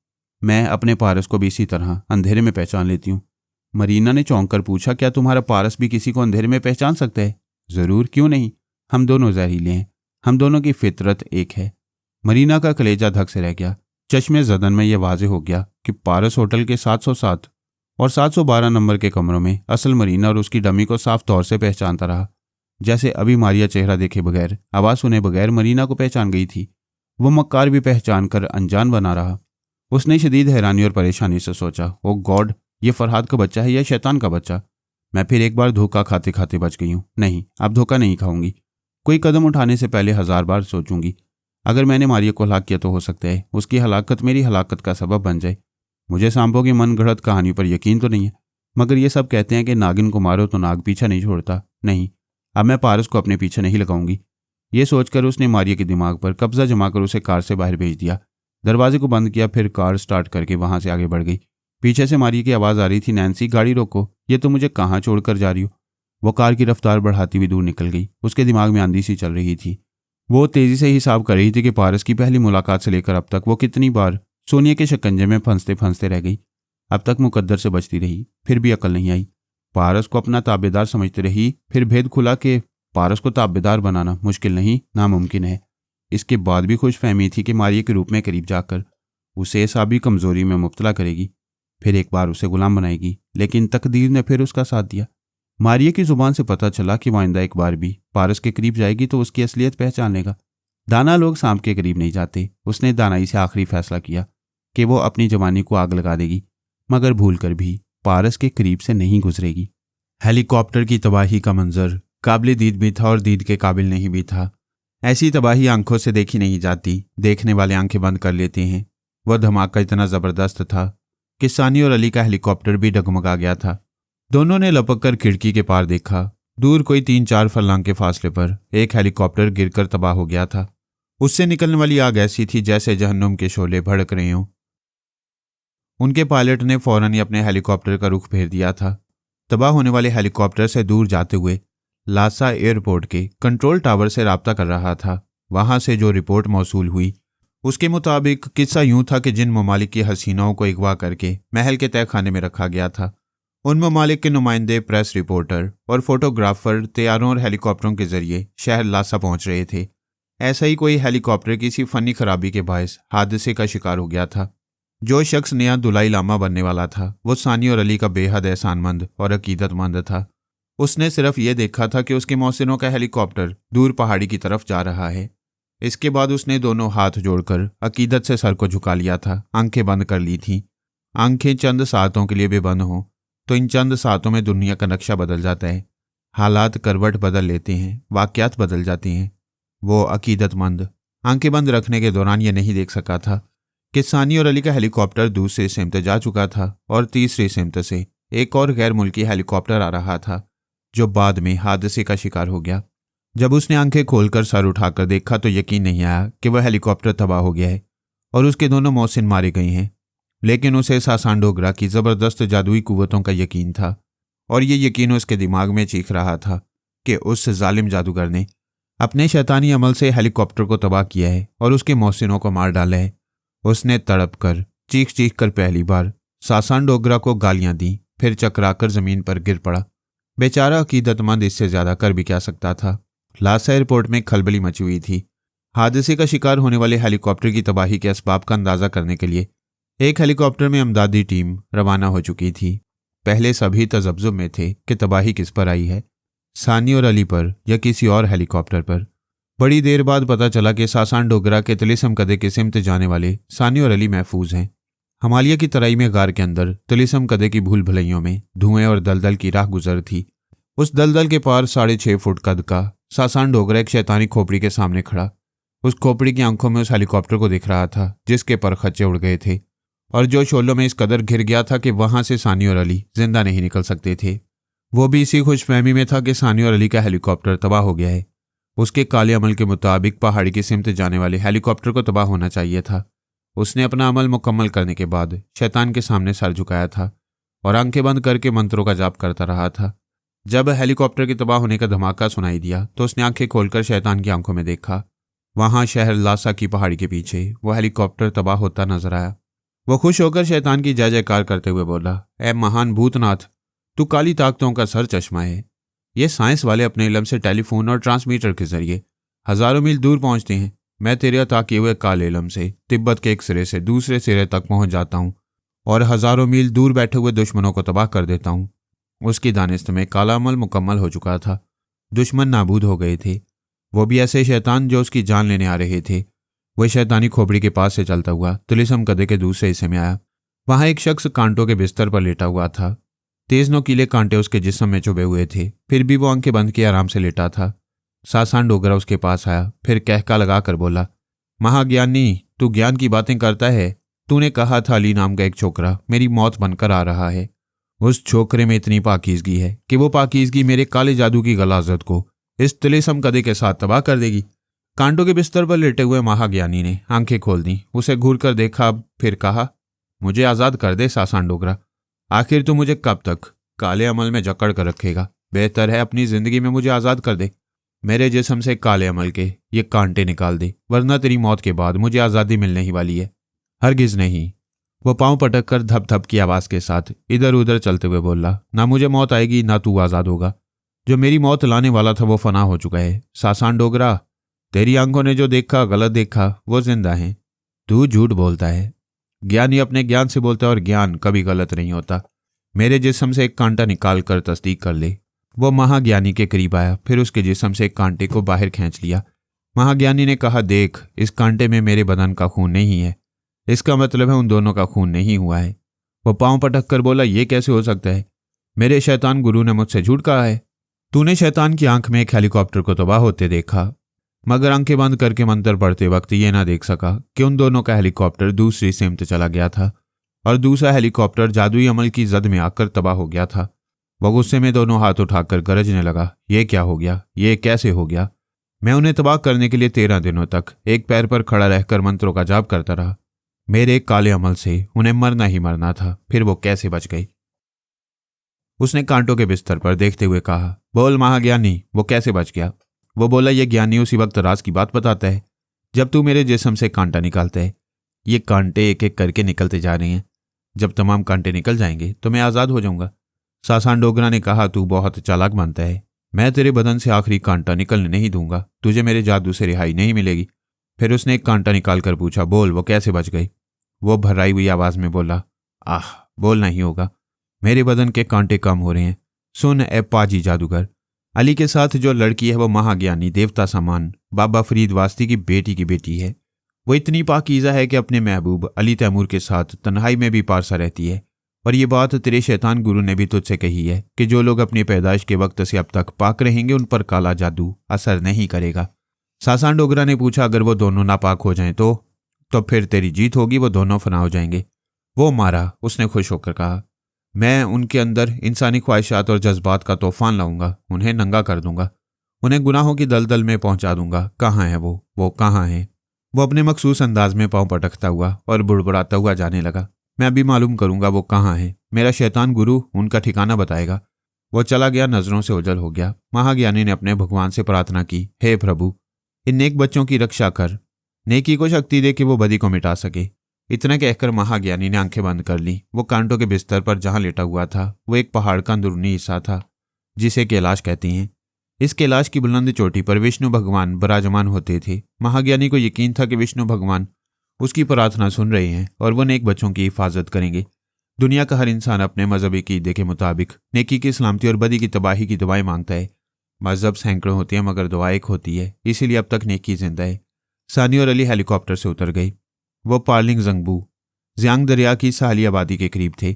मैं अपने पारस को भी इसी तरह अंधेरे में पहचान लेती हूँ। मरीना ने चौंक कर पूछा, क्या तुम्हारा पारस भी किसी को अंधेरे में पहचान सकता है? ज़रूर, क्यों नहीं। हम दोनों जहरीले हैं। हम दोनों की फितरत एक है। मरीना का कलेजा धक से रह गया। चश्मे ज़दन में यह वाजे हो गया कि पारस होटल के 707 और 712 नंबर के कमरों में असल मरीना और उसकी डमी को साफ तौर से पहचानता रहा। जैसे अभी मारिया चेहरा देखे बगैर, आवाज़ सुने बगैर मरीना को पहचान गई थी, वो मक्कार भी पहचान कर अनजान बना रहा। उसने शदीद हैरानी और परेशानी से सोचा, ओ गॉड, ये फरहाद का बच्चा है या शैतान का बच्चा? मैं फिर एक बार धोखा खाते खाते बच गई हूँ। नहीं, अब धोखा नहीं खाऊंगी। कोई कदम उठाने से पहले 1000 बार सोचूंगी। अगर मैंने मारिया को हलाक किया तो हो सकता है उसकी हलाकत मेरी हलाकत का सबब बन जाए। मुझे सांपों की मन गढ़ंत कहानी पर यकीन तो नहीं है, मगर ये सब कहते हैं कि नागिन को मारो तो नाग पीछा नहीं छोड़ता। नहीं, अब मैं पारस को अपने पीछे नहीं लगाऊंगी। ये सोचकर उसने मारिया के दिमाग पर कब्जा जमाकर उसे कार से बाहर भेज दिया। दरवाजे को बंद किया, फिर कार स्टार्ट करके वहां से आगे बढ़ गई। पीछे से मारिया की आवाज़ आ रही थी, नैन्सी गाड़ी रोको, ये तो मुझे कहाँ छोड़कर जा रही हो? वो कार की रफ्तार बढ़ाती हुई दूर निकल गई। उसके दिमाग में आंधी सी चल रही थी। वो तेजी से हिसाब कर रही थी कि पारस की पहली मुलाकात से लेकर अब तक वो कितनी बार सोनिया के शिकंजे में फंसते फंसते रह गई। अब तक मुकद्दर से बचती रही, फिर भी अकल नहीं आई। पारस को अपना ताबेदार समझती रही, फिर भेद खुला कि पारस को ताबेदार बनाना मुश्किल नहीं, नामुमकिन है। इसके बाद भी खुशफहमी थी कि मारिया के रूप में करीब जाकर उसे साबी कमजोरी में मुब्तला करेगी, फिर एक बार उसे गुलाम बनाएगी। लेकिन तकदीर ने फिर उसका साथ दिया। मारिया की जुबान से पता चला कि आइंदा एक बार भी पारस के करीब जाएगी तो उसकी असलियत पहचान लेगा। दाना लोग सांप के करीब नहीं जाते। उसने दानाई से आखिरी फैसला किया कि वो अपनी जवानी को आग लगा देगी, मगर भूलकर भी पारस के करीब से नहीं गुजरेगी। हेलीकॉप्टर की तबाही का मंजर काबिल दीद भी था और दीद के काबिल नहीं भी था। ऐसी तबाही आंखों से देखी नहीं जाती, देखने वाले आंखें बंद कर लेते हैं। वह धमाका इतना जबरदस्त था कि सानी और अली का हेलीकॉप्टर भी डगमगा गया था। दोनों ने लपक कर खिड़की के पार देखा। दूर कोई 3-4 फर्लांग के फासले पर एक हेलीकॉप्टर गिरकर तबाह हो गया था। उससे निकलने वाली आग ऐसी थी जैसे जहन्नुम के शोले भड़क रहे हों। उनके पायलट ने फौरन ही अपने हेलीकॉप्टर का रुख फेर दिया था। तबाह होने वाले हेलीकॉप्टर से दूर जाते हुए लासा एयरपोर्ट के कंट्रोल टावर से राब्ता कर रहा था। वहां से जो रिपोर्ट मौसूल हुई उसके मुताबिक किस्सा यूं था कि जिन ममालिक की हसीनाओं को अगवा करके महल के तहखाने में रखा गया था, उन ममालिक के नुमाइंदे, प्रेस रिपोर्टर और फोटोग्राफर तैयारों और हेलीकॉप्टरों के जरिए शहर लासा पहुंच रहे थे। ऐसा ही कोई हेलीकॉप्टर किसी फनी खराबी के बायस हादसे का शिकार हो गया था। जो शख्स नया दुलाई लामा बनने वाला था वो सानी और अली का बेहद एहसानमंद और अकीदतमंद था। उसने सिर्फ ये देखा था कि उसके मौसिनों का हेलीकॉप्टर दूर पहाड़ी की तरफ जा रहा है। इसके बाद उसने दोनों हाथ जोड़कर अकीदत से सर को झुका लिया था, आंखें बंद कर ली थीं। आंखें चंद सातों के लिए भी बंद हों तो इन चंद सातों में दुनिया का नक्शा बदल जाता है, हालात करवट बदल लेते हैं, वाक़यात बदल जाती हैं। वो अकीदतमंद आंखें बंद रखने के दौरान ये नहीं देख सका था कि सानी और अली का हेलीकॉप्टर दूसरी सिमत जा चुका था और तीसरी सिमत से एक और गैर मुल्की हेलीकॉप्टर आ रहा था जो बाद में हादसे का शिकार हो गया। जब उसने आंखें खोलकर सर उठाकर देखा तो यकीन नहीं आया कि वह हेलीकॉप्टर तबाह हो गया है और उसके दोनों मौसिन मारे गए हैं। लेकिन उसे सासान डोगरा की ज़बरदस्त जादुई कुव्वतों का यकीन था और ये यकीन उसके दिमाग में चीख रहा था कि उस जालिम जादूगर ने अपने शैतानी अमल से हेलीकॉप्टर को तबाह किया है और उसके मौसिनों को मार डाला है। उसने तड़प कर चीख चीख कर पहली बार सासान डोगरा को गालियां दी, फिर चकराकर जमीन पर गिर पड़ा। बेचारा अकीदतमंद इससे ज्यादा कर भी क्या सकता था। लासा एयरपोर्ट में खलबली मची हुई थी। हादसे का शिकार होने वाले हेलीकॉप्टर की तबाही के असबाब का अंदाजा करने के लिए एक हेलीकॉप्टर में अमदादी टीम रवाना हो चुकी थी। पहले सभी तजब्जुब में थे कि तबाही किस पर आई है, सानी और अली पर या किसी और हेलीकॉप्टर पर। बड़ी देर बाद पता चला कि सासान डोगरा के तिलिस्म कदे के सिमत जाने वाले सानी और अली महफूज हैं। हिमालय की तराई में गार के अंदर तिलिस्म कदे की भूल भुलैयों में धुएं और दलदल की राह गुजर थी। उस दलदल के पार 6.5 फुट कद का सासान डोगरा एक शैतानी खोपड़ी के सामने खड़ा। उस खोपड़ी की आंखों में उस हेलीकॉप्टर को दिख रहा था जिसके पर खच्चे उड़ गए थे और जो शोलों में इस कदर घिर गया था कि वहां से सानी और अली जिंदा नहीं निकल सकते थे। वो भी इसी खुशफहमी में था कि सानी और अली का हेलीकॉप्टर तबाह हो गया है। उसके काले अमल के मुताबिक पहाड़ी की सिमत जाने वाले हेलीकॉप्टर को तबाह होना चाहिए था। उसने अपना अमल मुकम्मल करने के बाद शैतान के सामने सर झुकाया था और आंखें बंद करके मंत्रों का जाप करता रहा था। जब हेलीकॉप्टर के तबाह होने का धमाका सुनाई दिया तो उसने आंखें खोलकर शैतान की आंखों में देखा। वहां शहर लासा की पहाड़ी के पीछे वो हेलीकॉप्टर तबाह होता नजर आया। वो खुश होकर शैतान की जय जयकार करते हुए बोला, ए महान भूतनाथ, तू काली ताकतों का सर चश्मा है। ये साइंस वाले अपने इल्म से टेलीफोन और ट्रांसमीटर के जरिए हजारों मील दूर पहुंचते हैं। मैं तेरे अता किए हुए काले इल्म से तिब्बत के एक सिरे से दूसरे सिरे तक पहुंच जाता हूं और हजारों मील दूर बैठे हुए दुश्मनों को तबाह कर देता हूं। उसकी दानिस्त में काला अमल मुकम्मल हो चुका था। दुश्मन नाबूद हो गए थे। वो भी ऐसे शैतान जो उसकी जान लेने आ रहे थे। वह शैतानी खोपड़ी के पास से चलता हुआ तिलिस्म कदे के दूसरे हिस्से में आया। वहां एक शख्स कांटों के बिस्तर पर लेटा हुआ था। तेज नोकीले कांटे उसके जिस्म में चुभे हुए थे, फिर भी वो आंखें बंद किए आराम से लेटा था। सासान डोगरा उसके पास आया, फिर कहका लगाकर बोला, महाज्ञानी, तू ज्ञान की बातें करता है। तूने कहा था अली नाम का एक छोकरा मेरी मौत बनकर आ रहा है। उस छोकरे में इतनी पाकीज़गी है कि वो पाकीज़गी मेरे काले जादू की गलाजत को इस तिलिस्म कदे के साथ तबाह कर देगी। कांटों के बिस्तर पर लेटे हुए महाज्ञानी ने आंखें खोल दी, उसे घूर कर देखा, फिर कहा, मुझे आज़ाद कर दे सासान डोगरा। आखिर तू मुझे कब तक काले अमल में जकड़ कर रखेगा? बेहतर है अपनी जिंदगी में मुझे आज़ाद कर दे। मेरे जिस्म से काले अमल के ये कांटे निकाल दे, वरना तेरी मौत के बाद मुझे आज़ादी मिलने ही वाली है। हरगिज़ नहीं। वो पांव पटक कर धप धप की आवाज़ के साथ इधर उधर चलते हुए बोला, ना मुझे मौत आएगी ना तू आज़ाद होगा। जो मेरी मौत लाने वाला था वो फना हो चुका है। सासान डोगरा, तेरी आंखों ने जो देखा गलत देखा, वो जिंदा है। तू झूठ बोलता है। ज्ञानी अपने ज्ञान से बोलता है और ज्ञान कभी गलत नहीं होता। मेरे जिस्म से एक कांटा निकाल कर तस्दीक कर ले। वो महाज्ञानी के करीब आया, फिर उसके जिस्म से एक कांटे को बाहर खींच लिया। महाज्ञानी ने कहा, देख, इस कांटे में मेरे बदन का खून नहीं है। इसका मतलब है उन दोनों का खून नहीं हुआ है। वो पांव पटक कर बोला, ये कैसे हो सकता है? मेरे शैतान गुरु ने मुझसे झूठ कहा है। तूने शैतान की आंख में एक हेलीकॉप्टर को तबाह होते देखा। मगर आंखें बंद करके मंत्र पढ़ते वक्त ये ना देख सका कि उन दोनों का हेलीकॉप्टर दूसरी सिमत चला गया था और दूसरा हेलीकॉप्टर जादुई अमल की जद में आकर तबाह हो गया था। वह गुस्से में दोनों हाथ उठाकर गरजने लगा, ये क्या हो गया, ये कैसे हो गया? मैं उन्हें तबाह करने के लिए 13 दिनों तक एक पैर पर खड़ा रहकर मंत्रों का जाप करता रहा। मेरे एक काले अमल से उन्हें मरना ही मरना था, फिर वो कैसे बच गई? उसने कांटों के बिस्तर पर देखते हुए कहा, बोल महाज्ञानी, वो कैसे बच गया? वो बोला, ये ज्ञानी उसी वक्त राज की बात बताता है जब तू मेरे जिस्म से कांटा निकालता है। ये कांटे एक एक करके निकलते जा रहे हैं। जब तमाम कांटे निकल जाएंगे तो मैं आज़ाद हो जाऊंगा। सासान डोगरा ने कहा, तू बहुत चालाक बनता है। मैं तेरे बदन से आखिरी कांटा निकलने नहीं दूंगा, तुझे मेरे जादू से रिहाई नहीं मिलेगी। फिर उसने एक कांटा निकाल कर पूछा, बोल वो कैसे बच गई? वो भर्राई हुई आवाज में बोला, आह, बोलना ही होगा, मेरे बदन के कांटे कम हो रहे हैं। सुन ए पाजी जादूगर, अली के साथ जो लड़की है वो महाज्ञानी देवता समान बाबा फरीद वास्ती की बेटी है। वो इतनी पाकीज़ा है कि अपने महबूब अली तैमूर के साथ तन्हाई में भी पारसा रहती है। और ये बात तेरे शैतान गुरु ने भी तुझसे कही है कि जो लोग अपनी पैदाइश के वक्त से अब तक पाक रहेंगे उन पर काला जादू असर नहीं करेगा। सासान डोगरा ने पूछा, अगर वो दोनों नापाक हो जाएं तो फिर तेरी जीत होगी, वो दोनों फना हो जाएंगे। वो मारा, उसने खुश होकर कहा, मैं उनके अंदर इंसानी ख्वाहिशात और जज्बात का तूफान लाऊंगा, उन्हें नंगा कर दूंगा, उन्हें गुनाहों की दलदल में पहुंचा दूंगा। कहाँ है वो कहाँ है? वो अपने मखसूस अंदाज में पांव पटकता हुआ और बुड़बुड़ाता हुआ जाने लगा, मैं अभी मालूम करूंगा वो कहाँ है। मेरा शैतान गुरु उनका ठिकाना बताएगा। वो चला गया, नजरों से ओझल हो गया। महाज्ञानी ने अपने भगवान से प्रार्थना की, हे प्रभु, इन नेक बच्चों की रक्षा कर, नेकी को शक्ति दे कि वो बदी को मिटा सके। इतना कहकर महाज्ञानी ने आंखें बंद कर ली। वो कांटों के बिस्तर पर जहां लेटा हुआ था वो एक पहाड़ का अंदरूनी हिस्सा था जिसे कैलाश कहती हैं। इस कैलाश की बुलंद चोटी पर विष्णु भगवान विराजमान होते थे। महाज्ञानी को यकीन था कि विष्णु भगवान उसकी प्रार्थना सुन रहे हैं और वो नेक बच्चों की हिफाजत करेंगे। दुनिया का हर इंसान अपने मजहबी कीदे के मुताबिक नेकी की सलामती और बदी की तबाही की दुआएं मांगता है। मजहब सैकड़ों होती है मगर दुआ एक होती है, इसीलिए अब तक नेकी जिंदा है। सानी और अली हेलीकॉप्टर से उतर गई। वो पार्लिंग जंगबू जियांग दरिया की साहली आबादी के करीब थे।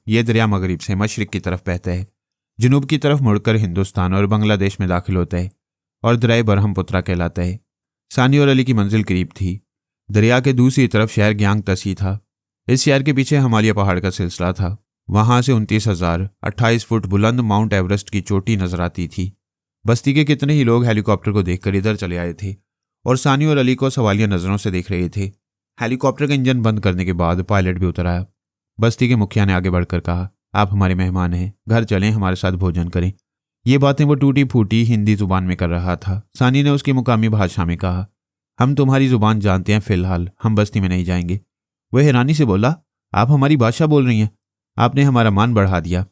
यह दरिया मगरिब से मशरिक की तरफ बहता है, जुनूब की तरफ मुड़कर हिंदुस्तान और बांग्लादेश में दाखिल होता है और दरिया बरहमपुत्रा कहलाता है। सानी और अली की मंजिल करीब थी। दरिया के दूसरी तरफ शहर ग्यांग तसी था। इस शहर के पीछे हिमालय पहाड़ का सिलसिला था। वहां से 29,028 फुट बुलंद माउंट एवरेस्ट की चोटी नजर आती थी। बस्ती के कितने ही लोग हेलीकॉप्टर को देखकर इधर चले आए थे और सानी और अली को सवालिया नजरों से देख रहे थे। हेलीकॉप्टर का इंजन बंद करने के बाद पायलट भी उतर आया। बस्ती के मुखिया ने आगे बढ़कर कहा, आप हमारे मेहमान हैं, घर चलें, हमारे साथ भोजन करें। ये बातें वो टूटी फूटी हिंदी जुबान में कर रहा था। सानी ने उसकी मुकामी भाषा में कहा, हम तुम्हारी जुबान जानते हैं, फिलहाल हम बस्ती में नहीं जाएंगे। वह हैरानी से बोला, आप हमारी भाषा बोल रही हैं? आपने हमारा मान बढ़ा दिया।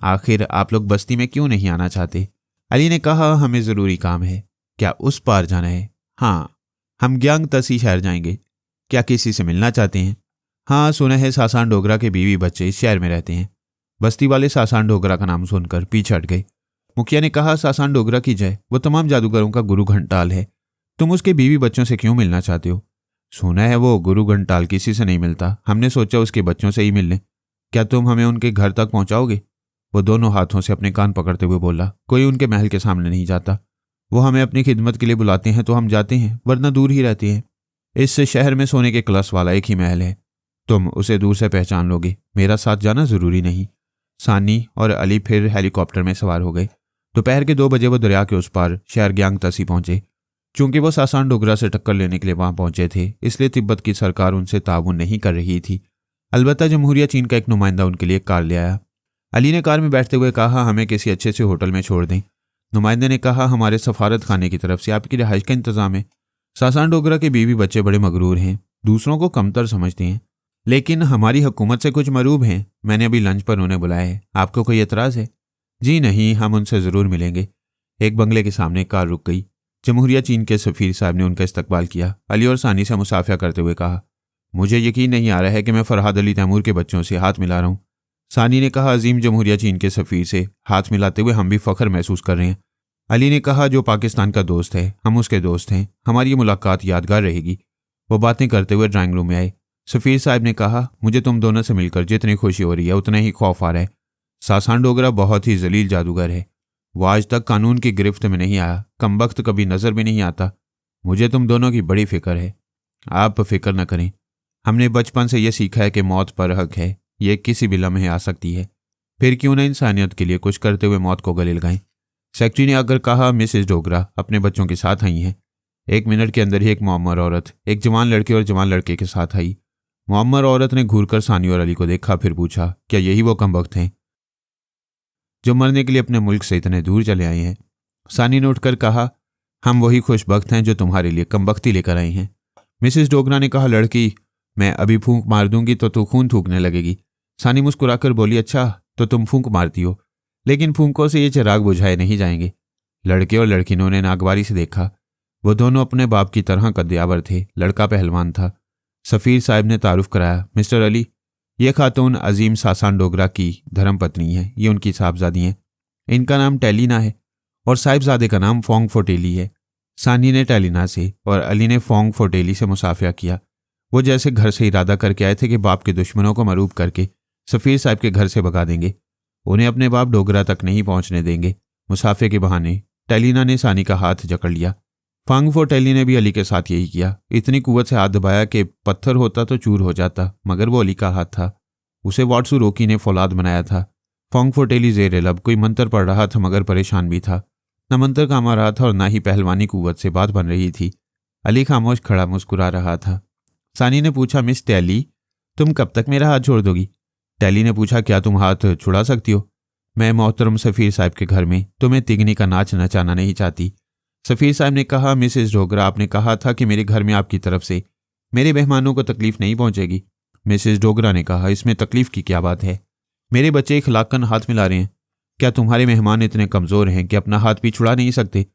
आखिर आप लोग बस्ती में क्यों नहीं आना चाहते? अली ने कहा, हमें ज़रूरी काम है। क्या उस पार जाना है? हाँ, हम ग्यांग तसी शहर जाएंगे। क्या किसी से मिलना चाहते हैं? हाँ, सुना है सासान डोगरा के बीवी बच्चे इस शहर में रहते हैं। बस्ती वाले सासान डोगरा का नाम सुनकर पीछे हट गए। मुखिया ने कहा, सासान डोगरा की जय, वो तमाम जादूगरों का गुरु घंटाल है। तुम उसके बीवी बच्चों से क्यों मिलना चाहते हो? सुना है वो गुरु घंटाल किसी से नहीं मिलता, हमने सोचा उसके बच्चों से ही मिल लें। क्या तुम हमें उनके घर तक पहुंचाओगे? वो दोनों हाथों से अपने कान पकड़ते हुए बोला, कोई उनके महल के सामने नहीं जाता। वो हमें अपनी खिदमत के लिए बुलाते हैं तो हम जाते हैं, वरना दूर ही रहते हैं। इस शहर में सोने के कलश वाला एक ही महल है, तुम उसे दूर से पहचान लोगे, मेरा साथ जाना जरूरी नहीं। सानी और अली फिर हेलीकॉप्टर में सवार हो गए। दोपहर के 2 बजे वो दरिया के उस पार शहर ग्यांग तसी पहुंचे। चूंकि वो सासान डोगरा से टक्कर लेने के लिए वहां पहुंचे थे, इसलिए तिब्बत की सरकार उनसे ताउन नहीं कर रही थी। अलबत्ता जमहूरिया चीन का एक नुमाइंदा उनके लिए कार ले आया। अली ने कार में बैठते हुए कहा, हमें किसी अच्छे से होटल में छोड़ दें। नुमाइंदे ने कहा, हमारे सफारत खाने की तरफ से आपकी रिहाइश का इंतजाम है। सासान डोगरा के बीवी बच्चे बड़े मगरूर हैं, दूसरों को कमतर समझते हैं, लेकिन हमारी हुकूमत से कुछ मरूब हैं। मैंने अभी लंच पर उन्हें बुलाया है, आपको कोई एतराज़ है? जी नहीं, हम उनसे ज़रूर मिलेंगे। एक बंगले के सामने कार रुक गई। जमहूरिया चीन के सफ़ीर साहब ने उनका इस्तकबाल किया। अली और सानी से मुसाफिया करते हुए कहा, मुझे यकीन नहीं आ रहा है कि मैं फरहाद अली तैमूर के बच्चों से हाथ मिला रहा हूँ। सानी ने कहा, अजीम जमहूरिया चीन के सफ़ीर से हाथ मिलाते हुए हम भी फ़ख्र महसूस कर रहे हैं। अली ने कहा, जो पाकिस्तान का दोस्त है हम उसके दोस्त हैं, हमारी ये मुलाकात यादगार रहेगी। वो बातें करते हुए ड्राइंग रूम में आए। सफ़ीर साहब ने कहा, मुझे तुम दोनों से मिलकर जितनी खुशी हो रही है उतना ही खौफ आ रहा है। सासान डोगरा बहुत ही जलील जादूगर है। वो आज तक कानून की गिरफ्त में नहीं आया, कमबख्त कभी नज़र भी नहीं आता। मुझे तुम दोनों की बड़ी फिक्र है। आप फिक्र न करें, हमने बचपन से यह सीखा है कि मौत पर हक है, ये किसी भी लम्हे आ सकती है। फिर क्यों न इंसानियत के लिए कुछ करते हुए मौत को गले लगाएं। सेक्रेटरी ने आकर कहा, मिसेस डोगरा अपने बच्चों के साथ आई हैं। 1 मिनट के अंदर ही एक मुअम्मर औरत एक जवान लड़के और जवान लड़के के साथ आई। मुअम्मर औरत ने घूरकर सानी और अली को देखा, फिर पूछा, क्या यही वो कमबख्त हैं जो मरने के लिए अपने मुल्क से इतने दूर चले आए हैं? सानी ने उठकर कहा, हम वही खुशबख्त हैं जो तुम्हारे लिए कमबख्ती लेकर आए हैं। मिसेस डोगरा ने कहा, लड़की, मैं अभी फूंक मार दूंगी तो तू खून थूकने लगेगी। सानी मुस्कुराकर बोली, अच्छा तो तुम फूंक मारती हो, लेकिन फूंकों से ये चिराग बुझाए नहीं जाएंगे। लड़के और लड़की ने उन्हें नागवारी से देखा। वो दोनों अपने बाप की तरह कद्यावर थे। लड़का पहलवान था। सफ़ीर साहब ने तारुफ कराया, मिस्टर अली, ये खातून अजीम सासान डोगरा की धर्मपत्नी है, ये उनकी साहबजादी हैं। इनका नाम टेलीना है और साहिबजादे का नाम फोंग फोटेली है। सानी ने टेलीना से और अली ने फोंग फोटेली से मुसाफिया किया। वो जैसे घर से इरादा करके आए थे कि बाप के दुश्मनों को मरूब करके सफ़ीर साहब के घर से भगा देंगे, उन्हें अपने बाप डोगरा तक नहीं पहुंचने देंगे। मुसाफे के बहाने टेलीना ने सानी का हाथ जकड़ लिया। फांग फोटेली ने भी अली के साथ यही किया। इतनी कुव्वत से हाथ दबाया कि पत्थर होता तो चूर हो जाता, मगर वो अली का हाथ था। उसे वाटसू रोकी ने फौलाद बनाया था। फांग फोटेली ज़ेर लब कोई मंत्र पढ़ रहा था, मगर परेशान भी था। न मंत्र काम आ रहा था और ना ही पहलवानी कुव्वत से बात बन रही थी। अली खामोश खड़ा मुस्कुरा रहा था। सानी ने पूछा, मिस टेली, तुम कब तक मेरा हाथ छोड़ दोगी? टेली ने पूछा, क्या तुम हाथ छुड़ा सकती हो? मैं मोहतरम सफ़ीर साहब के घर में तुम्हें तिगनी का नाच नचाना नहीं चाहती। सफ़ीर साहब ने कहा, मिसेस डोगरा, आपने कहा था कि मेरे घर में आपकी तरफ से मेरे मेहमानों को तकलीफ नहीं पहुंचेगी। मिसेस डोगरा ने कहा, इसमें तकलीफ की क्या बात है? मेरे बच्चे इखलाकन हाथ मिला रहे हैं। क्या तुम्हारे मेहमान इतने कमज़ोर हैं कि अपना हाथ भी छुड़ा नहीं सकते?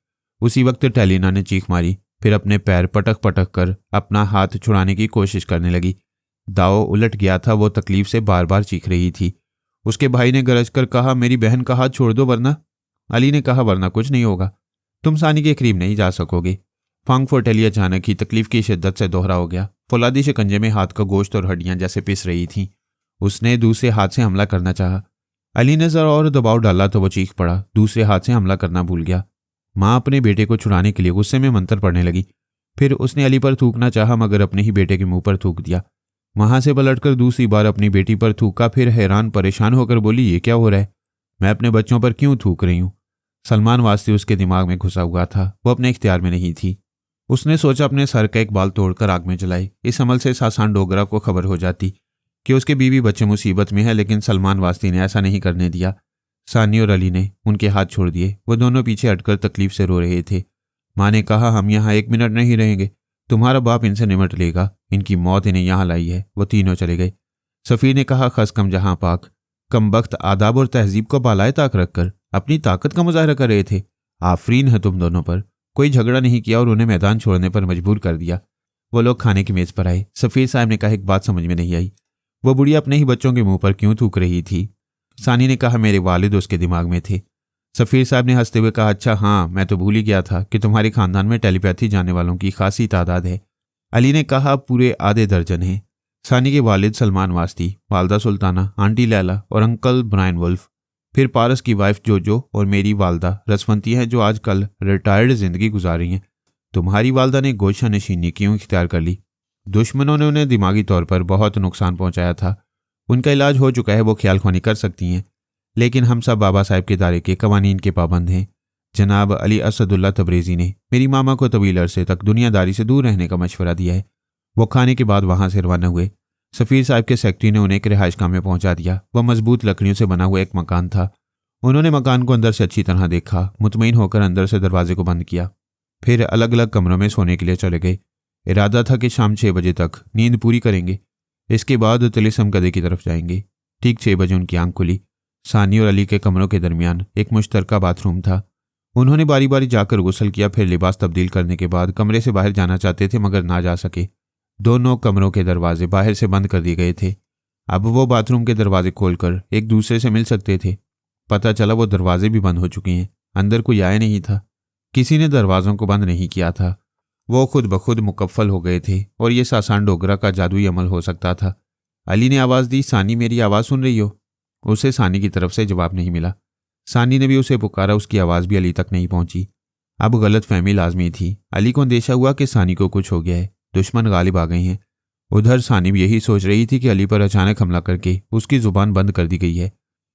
उसी वक्त टेलीना ने चीख मारी, फिर अपने पैर पटक पटक कर अपना हाथ छुड़ाने की कोशिश करने लगी। दाव उलट गया था। वो तकलीफ से बार बार चीख रही थी। उसके भाई ने गरज कर कहा, मेरी बहन का हाथ छोड़ दो वरना। अली ने कहा, वरना कुछ नहीं होगा, तुम सानी के करीब नहीं जा सकोगे। फांग फोटेली अचानक ही तकलीफ की शिद्दत से दोहरा हो गया। फौलादी शिकंजे में हाथ का गोश्त और हड्डियां जैसे पिस रही थीं। उसने दूसरे हाथ से हमला करना चाहा। अली ने जरा और दबाव डाला तो वो चीख पड़ा। दूसरे हाथ से हमला करना भूल गया। माँ अपने बेटे को छुड़ाने के लिए गुस्से में मंत्र पढ़ने लगी। फिर उसने अली पर थूकना चाहा, मगर अपने ही बेटे के मुंह पर थूक दिया। वहां से पलटकर दूसरी बार अपनी बेटी पर थूका। फिर हैरान परेशान होकर बोली, ये क्या हो रहा है? मैं अपने बच्चों पर क्यों थूक रही हूँ? सलमान वास्ती उसके दिमाग में घुसा हुआ था। वो अपने इख्तियार में नहीं थी। उसने सोचा अपने सर का एक बाल तोड़कर आग में जलाए। इस अमल से सासान डोगरा को खबर हो जाती कि उसके बीवी बच्चे मुसीबत में है, लेकिन सलमान वास्ती ने ऐसा नहीं करने दिया। सानी और अली ने उनके हाथ छोड़ दिए। वो दोनों पीछे हटकर तकलीफ से रो रहे थे। माँ ने कहा, हम यहाँ 1 मिनट नहीं रहेंगे, तुम्हारा बाप इनसे निमट लेगा, इनकी मौत इन्हें यहाँ लाई है। वो तीनों चले गए। सफ़ीर ने कहा, खस कम जहाँ पाक, कम वक्त आदाब और तहजीब को बालाए ताक रखकर अपनी ताकत का मुजाहरा कर रहे थे। आफरीन है तुम दोनों पर। कोई झगड़ा नहीं किया और उन्हें मैदान छोड़ने पर मजबूर कर दिया। वो लोग खाने की मेज़ पर आए। सफ़ीर साहब ने कहा, एक बात समझ में नहीं आई, वो बुढ़िया अपने ही बच्चों के मुंह पर क्यों थूक रही थी? सानी ने कहा, मेरे वालिद उसके दिमाग में थे। सफ़ीर साहब ने हंसते हुए कहा, अच्छा हाँ, मैं तो भूल ही गया था कि तुम्हारे खानदान में टेलीपैथी जानने वालों की खासी तादाद है। अली ने कहा, पूरे आधे दर्जन हैं। सानी के वालिद सलमान वास्ती, वालदा सुल्ताना, आंटी लैला और अंकल ब्रायन वुल्फ, फिर पारस की वाइफ जोजो और मेरी वालदा रसवंती हैं, जो आजकल रिटायर्ड जिंदगी गुजार रही हैं। तुम्हारी वालदा ने गोशा नशीनी क्यों इख्तियार कर ली? दुश्मनों ने उन्हें दिमागी तौर पर बहुत नुकसान पहुंचाया था। उनका इलाज हो चुका है, वो ख्याल ख्वानी कर सकती हैं, लेकिन हम सब बाबा साहब के दायरे के कवानीन के पाबंद हैं। जनाब अली असदुल्ला तबरेज़ी ने मेरी मामा को तवील अरसे तक दुनियादारी से दूर रहने का मशवरा दिया है। वो खाने के बाद वहां से रवाना हुए। सफ़ीर साहब के सेक्रेटरी ने उन्हें एक रिहाइशगाह में पहुंचा दिया। वह मजबूत लकड़ियों से बना हुआ एक मकान था। उन्होंने मकान को अंदर से अच्छी तरह देखा। मुतमईन होकर अंदर से दरवाजे को बंद किया। फिर अलग अलग कमरों में सोने के लिए चले गए। इरादा था कि शाम 6 बजे तक नींद पूरी करेंगे, इसके बाद तिलिस्म गदे की तरफ जाएंगे। ठीक 6 बजे उनकी आंख खुली। सानी और अली के कमरों के दरमियान एक मुश्तरका बाथरूम था। उन्होंने बारी बारी जाकर गुस्ल किया। फिर लिबास तब्दील करने के बाद कमरे से बाहर जाना चाहते थे, मगर ना जा सके। दोनों कमरों के दरवाजे बाहर से बंद कर दिए गए थे। अब वो बाथरूम के दरवाजे खोलकर एक दूसरे से मिल सकते थे। पता चला वो दरवाजे भी बंद हो चुके हैं। अंदर कोई आया नहीं था। किसी ने दरवाज़ों को बंद नहीं किया था। वो खुद ब खुद मुकफ्फल हो गए थे और ये सासान डोगरा का जादुई अमल हो सकता था। अली ने आवाज़ दी, सानी मेरी आवाज़ सुन रही हो? उसे सानी की तरफ से जवाब नहीं मिला। सानी ने भी उसे पुकारा, उसकी आवाज़ भी अली तक नहीं पहुंची। अब गलतफहमी लाजमी थी। अली को अंदेशा हुआ कि सानी को कुछ हो गया है, दुश्मन गालिब आ गए हैं। उधर सानी भी यही सोच रही थी कि अली पर अचानक हमला करके उसकी जुबान बंद कर दी गई है।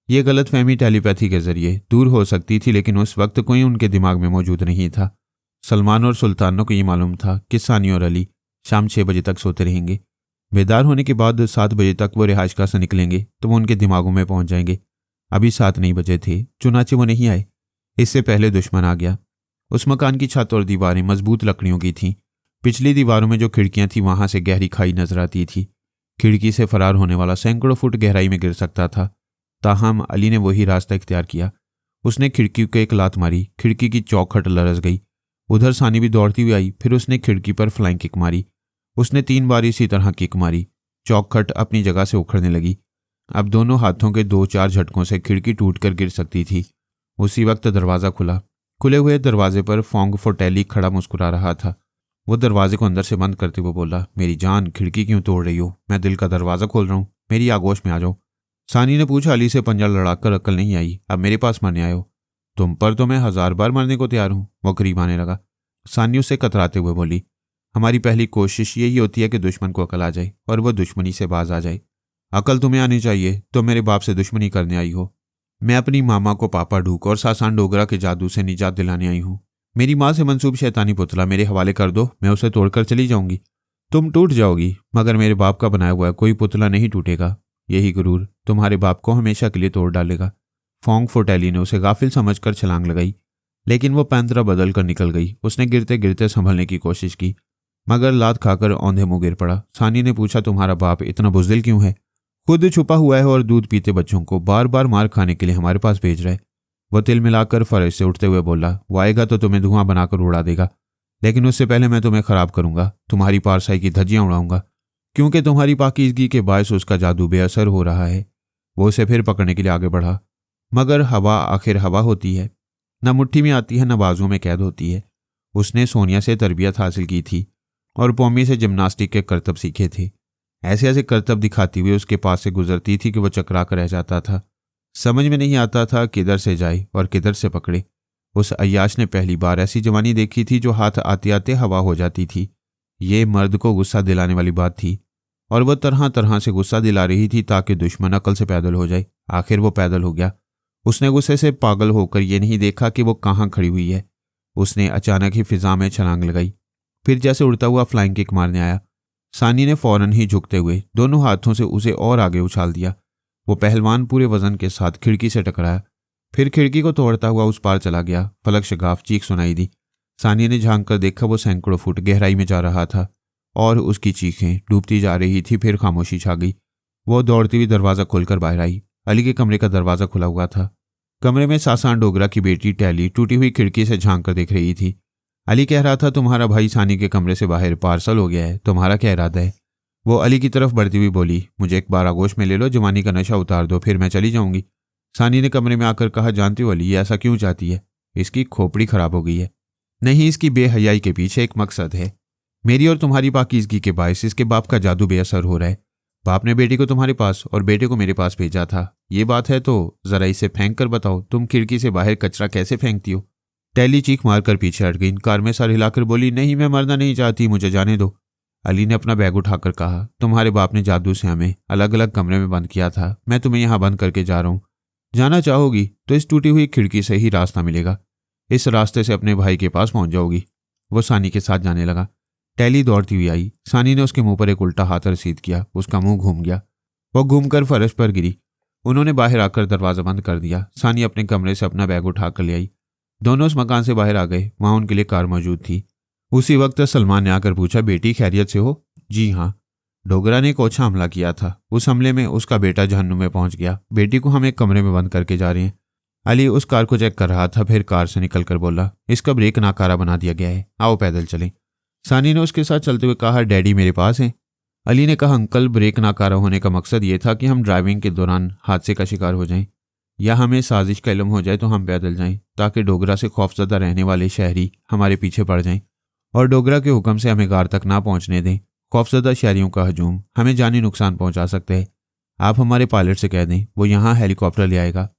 ये गलतफहमी टेलीपैथी के जरिए दूर हो सकती थी, लेकिन उस वक्त कोई उनके दिमाग में मौजूद नहीं था। सलमान और सुल्तानों को ये मालूम था कि सानी और अली शाम 6 बजे तक सोते रहेंगे। बेदार होने के बाद 7 बजे तक वो रिहाइशगाह से निकलेंगे तो वो उनके दिमागों में पहुंच जाएंगे। अभी 7 नहीं बजे थे, चुनाचे वो नहीं आए। इससे पहले दुश्मन आ गया। उस मकान की छत और दीवारें मजबूत लकड़ियों की थीं। पिछली दीवारों में जो खिड़कियां थीं वहां से गहरी खाई नजर आती थी। खिड़की से फरार होने वाला सैकड़ों फुट गहराई में गिर सकता था। ताहम अली ने वही रास्ता इख्तियार किया। उसने खिड़की को एक लात मारी, खिड़की की चौखट लरस गई। उधर सानी भी दौड़ती हुई आई, फिर उसने खिड़की पर फ्लाइंग किक मारी। उसने 3 बार इसी तरह किक मारी। चौखट अपनी जगह से उखड़ने लगी। अब दोनों हाथों के 2-4 झटकों से खिड़की टूटकर गिर सकती थी। उसी वक्त दरवाज़ा खुला। खुले हुए दरवाजे पर फोंग फोटेली खड़ा मुस्कुरा रहा था। वो दरवाजे को अंदर से बंद करते हुए बोला, मेरी जान, खिड़की क्यों तोड़ रही हो? मैं दिल का दरवाज़ा खोल रहा हूँ, मेरी आगोश में आ जाओ। सानी ने पूछा। अली से पंजा लड़ाकर अक्ल नहीं आई, अब मेरे पास मरने आए हो? तुम पर तो मैं 1000 बार मरने को तैयार हूँ। वो करीब आने लगा। सानी उससे कतराते हुए बोली, हमारी पहली कोशिश यही होती है कि दुश्मन को अकल आ जाए और वह दुश्मनी से बाज आ जाए। अकल तुम्हें आनी चाहिए, तो मेरे बाप से दुश्मनी करने आई हो। मैं अपनी मामा को पापा ढूक और सासान डोगरा के जादू से निजात दिलाने आई हूँ। मेरी माँ से मंसूब शैतानी पुतला मेरे हवाले कर दो, मैं उसे तोड़कर चली जाऊंगी। तुम टूट जाओगी, मगर मेरे बाप का बनाया हुआ कोई पुतला नहीं टूटेगा। यही गुरूर तुम्हारे बाप को हमेशा के लिए तोड़ डालेगा। फोंग फोटेली ने उसे गाफिल समझकर छलांग लगाई, लेकिन वो पैंतरा बदल कर निकल गई। उसने गिरते गिरते संभलने की कोशिश की, मगर लात खाकर औंधे मुंह गिर पड़ा। सानी ने पूछा, तुम्हारा बाप इतना बुज़दिल क्यों है? खुद छुपा हुआ है और दूध पीते बच्चों को बार बार मार खाने के लिए हमारे पास भेज रहा है। वो तिल मिलाकर फर्श से उठते हुए बोला, वो आएगा तो तुम्हें धुआं बनाकर उड़ा देगा, लेकिन उससे पहले मैं तुम्हें खराब करूंगा, तुम्हारी पारसाई की धज्जियां उड़ाऊंगा, क्योंकि तुम्हारी पाकीज़गी के बायस उसका जादू बेअसर हो रहा है। वो उसे फिर पकड़ने के लिए आगे बढ़ा, मगर हवा आखिर हवा होती है, न मुट्ठी में आती है न बाजुओं में कैद होती है। उसने सोनिया से तरबियत हासिल की थी और पौमी से जिम्नास्टिक के करतब सीखे थे। ऐसे ऐसे करतब दिखाती हुई उसके पास से गुजरती थी कि वह चकरा कर रह जाता था। समझ में नहीं आता था किधर से जाए और किधर से पकड़े। उस अय्याश ने पहली बार ऐसी जवानी देखी थी जो हाथ आते आते हवा हो जाती थी। ये मर्द को गुस्सा दिलाने वाली बात थी, और वह तरह तरह से गुस्सा दिला रही थी ताकि दुश्मन अकल से पैदल हो जाए। आखिर वो पैदल हो गया। उसने गुस्से से पागल होकर ये नहीं देखा कि वो कहाँ खड़ी हुई है। उसने अचानक ही फिजा में छलांग लगाई, फिर जैसे उड़ता हुआ फ्लाइंग किक मारने आया। सानी ने फौरन ही झुकते हुए दोनों हाथों से उसे और आगे उछाल दिया। वो पहलवान पूरे वजन के साथ खिड़की से टकराया, फिर खिड़की को तोड़ता हुआ उस पार चला गया। फलक शगाफ चीख सुनाई दी। सानी ने झांक कर देखा, वो सैकड़ों फुट गहराई में जा रहा था और उसकी चीखें डूबती जा रही थी। फिर खामोशी छा गई। वो दौड़ती हुई दरवाज़ा खोलकर बाहर आई। अली के कमरे का दरवाज़ा खुला हुआ था। कमरे में सासान डोगरा की बेटी टैली टूटी हुई खिड़की से झांक कर देख रही थी। अली कह रहा था, तुम्हारा भाई सानी के कमरे से बाहर पार्सल हो गया है, तुम्हारा क्या इरादा है? वो अली की तरफ बढ़ती हुई बोली, मुझे एक बार आगोश में ले लो, जवानी का नशा उतार दो, फिर मैं चली जाऊंगी। सानी ने कमरे में आकर कहा, जानती हो अली, ये ऐसा क्यों चाहती है? इसकी खोपड़ी खराब हो गई है। नहीं, इसकी बेहयाई के पीछे एक मकसद है। मेरी और तुम्हारी पाकीज़गी के बायस इसके बाप का जादू बेअसर हो रहा है। बाप ने बेटी को तुम्हारे पास और बेटे को मेरे पास भेजा था। ये बात है तो जरा इसे फेंक कर बताओ, तुम खिड़की से बाहर कचरा कैसे फेंकती हो? टैली चीख मारकर पीछे हट गई। कार में सर हिलाकर बोली, नहीं, मैं मरना नहीं चाहती, मुझे जाने दो। अली ने अपना बैग उठाकर कहा, तुम्हारे बाप ने जादू से हमें अलग अलग कमरे में बंद किया था। मैं तुम्हें यहाँ बंद करके जा रहा हूँ। जाना चाहोगी तो इस टूटी हुई खिड़की से ही रास्ता मिलेगा। इस रास्ते से अपने भाई के पास पहुंच जाओगी। वो सानी के साथ जाने लगा। टैली दौड़ती हुई आई। सानी ने उसके मुंह पर एक उल्टा हाथ रसीद किया। उसका मुंह घूम गया। वो घूमकर फर्श पर गिरी। उन्होंने बाहर आकर दरवाजा बंद कर दिया। सानी अपने कमरे से अपना बैग उठाकर ले आई। दोनों उस मकान से बाहर आ गए। वहां उनके लिए कार मौजूद थी। उसी वक्त सलमान ने आकर पूछा, बेटी खैरियत से हो? जी हाँ। डोगरा ने एक ओछा हमला किया था। उस हमले में उसका बेटा जहन्नुम में पहुंच गया। बेटी को हम एक कमरे में बंद करके जा रहे हैं। अली उस कार को चेक कर रहा था, फिर कार से निकलकर बोला, इसका ब्रेक नाकारा बना दिया गया है, आओ पैदल चलें। सानी ने उसके साथ चलते हुए कहा, डैडी मेरे पास हैं। अली ने कहा, अंकल, ब्रेक नाकारा होने का मकसद ये था कि हम ड्राइविंग के दौरान हादसे का शिकार हो जाएं, या हमें साजिश का इल्म हो जाए तो हम पैदल जाएं, ताकि डोगरा से खौफजदा रहने वाले शहरी हमारे पीछे पड़ जाएं और डोगरा के हुक्म से हमें गार तक ना पहुंचने दें। खौफजदा शहरियों का हजूम हमें जानी नुकसान पहुंचा सकता है। आप हमारे पायलट से कह दें, वो यहाँ हेलीकॉप्टर ले आएगा।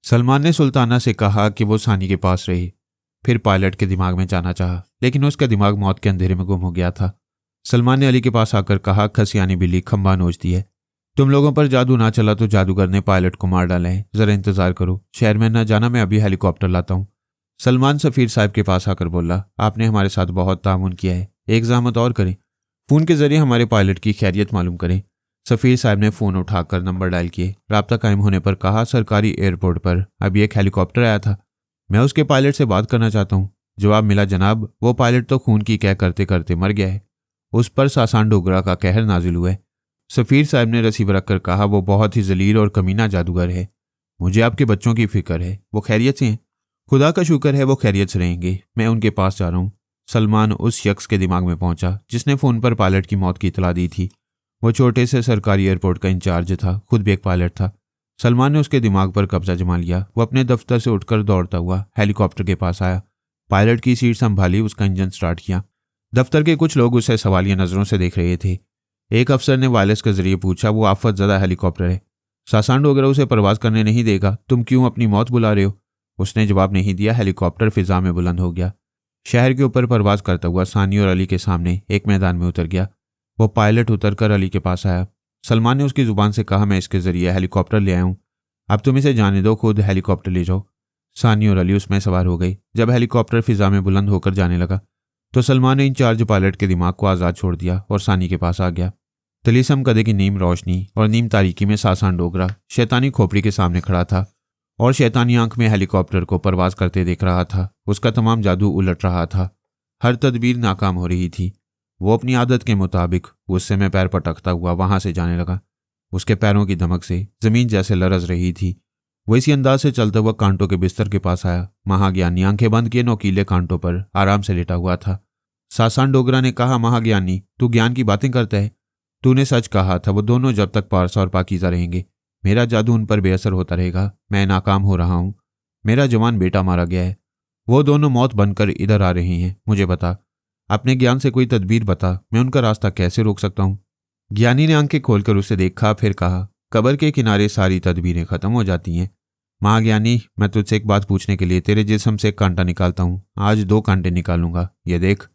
सलमान ने सुल्ताना से कहा कि वो सानी के पास रहे। फिर पायलट के दिमाग में जाना चाहा, लेकिन उसका दिमाग मौत के अंधेरे में गुम हो गया था। सलमान ने अली के पास आकर कहा, खसियानी बिल्ली खंबा नोचती है, तुम लोगों पर जादू ना चला तो जादूगर ने पायलट को मार डाला है, जरा इंतजार करो, शहर में ना जाना, मैं अभी हेलीकॉप्टर लाता हूँ। सलमान सफीर साहब के पास आकर बोला, आपने हमारे साथ बहुत तामुन किया है, एक ज़हमत और करें, फ़ोन के जरिए हमारे पायलट की खैरियत मालूम करें। सफीर साहब ने फ़ोन उठाकर नंबर डायल किए। राब्ता कायम होने पर कहा, सरकारी एयरपोर्ट पर अभी एक हेलीकॉप्टर आया था, मैं उसके पायलट से बात करना चाहता हूँ। जवाब मिला, जनाब वो पायलट तो खून की कह करते करते मर गया है, उस पर सासान डोगरा का कहर नाजिल हुआ है। सफीर साहब ने रिसीवर रखकर कहा, वो बहुत ही जलील और कमीना जादूगर है, मुझे आपके बच्चों की फिक्र है, वो खैरियत से हैं? खुदा का शुक्र है वो खैरियत से रहेंगे, मैं उनके पास जा रहा हूँ। सलमान उस शख्स के दिमाग में पहुंचा जिसने फ़ोन पर पायलट की मौत की इतला दी थी। वो छोटे से सरकारी एयरपोर्ट का इंचार्ज था, खुद भी एक पायलट था। सलमान ने उसके दिमाग पर कब्जा जमा लिया। वो अपने दफ्तर से उठकर दौड़ता हुआ हेलीकॉप्टर के पास आया, पायलट की सीट संभाली, उसका इंजन स्टार्ट किया। दफ्तर के कुछ लोग उसे सवालिया नज़रों से देख रहे थे। एक अफसर ने वायरलेस के जरिए पूछा, वो आफत ज़दा हेलीकॉप्टर है, सासान डोगरा उसे परवाज करने नहीं देगा, तुम क्यों अपनी मौत बुला रहे हो? उसने जवाब नहीं दिया। हेलीकॉप्टर फिजा में बुलंद हो गया। शहर के ऊपर परवाज करता हुआ सानी और अली के सामने एक मैदान में उतर गया। वो पायलट उतरकर अली के पास आया। सलमान ने उसकी जुबान से कहा, मैं इसके जरिए हेलीकॉप्टर ले आया हूँ, अब तुम इसे जाने दो, खुद हेलीकॉप्टर ले जाओ। सानी और अली उसमें सवार हो गई। जब हेलीकॉप्टर फिजा में बुलंद होकर जाने लगा तो सलमान ने इंचार्ज पायलट के दिमाग को आज़ाद छोड़ दिया और सानी के पास आ गया। तलीसम कदे की नीम रोशनी और नीम तारीकी में सासान डोगरा शैतानी खोपड़ी के सामने खड़ा था और शैतानी आंख में हेलीकॉप्टर को परवाज करते देख रहा था। उसका तमाम जादू उलट रहा था, हर तदबीर नाकाम हो रही थी। वो अपनी आदत के मुताबिक गुस्से में पैर पटकता हुआ वहां से जाने लगा। उसके पैरों की धमक से जमीन जैसे लरज रही थी। वो इसी अंदाज से चलता हुआ कांटों के बिस्तर के पास आया। महाज्ञानी आंखें बंद किए नोकीले कांटों पर आराम से लेटा हुआ था। सासान डोगरा ने कहा, महाज्ञानी तू ज्ञान की बातें करता है, तूने सच कहा था, वो दोनों जब तक पारसा और पाकीज़ा रहेंगे मेरा जादू उन पर बेअसर होता रहेगा। मैं नाकाम हो रहा हूँ, मेरा जवान बेटा मारा गया है, वो दोनों मौत बनकर इधर आ रहे हैं, मुझे बता, अपने ज्ञान से कोई तदबीर बता, मैं उनका रास्ता कैसे रोक सकता हूँ? ज्ञानी ने आंखें खोलकर उसे देखा, फिर कहा, कब्र के किनारे सारी तदबीरें खत्म हो जाती हैं। महाज्ञानी मैं तुझसे एक बात पूछने के लिए तेरे जिस्म से एक कांटा निकालता हूँ, आज 2 कांटे निकालूंगा, ये देख।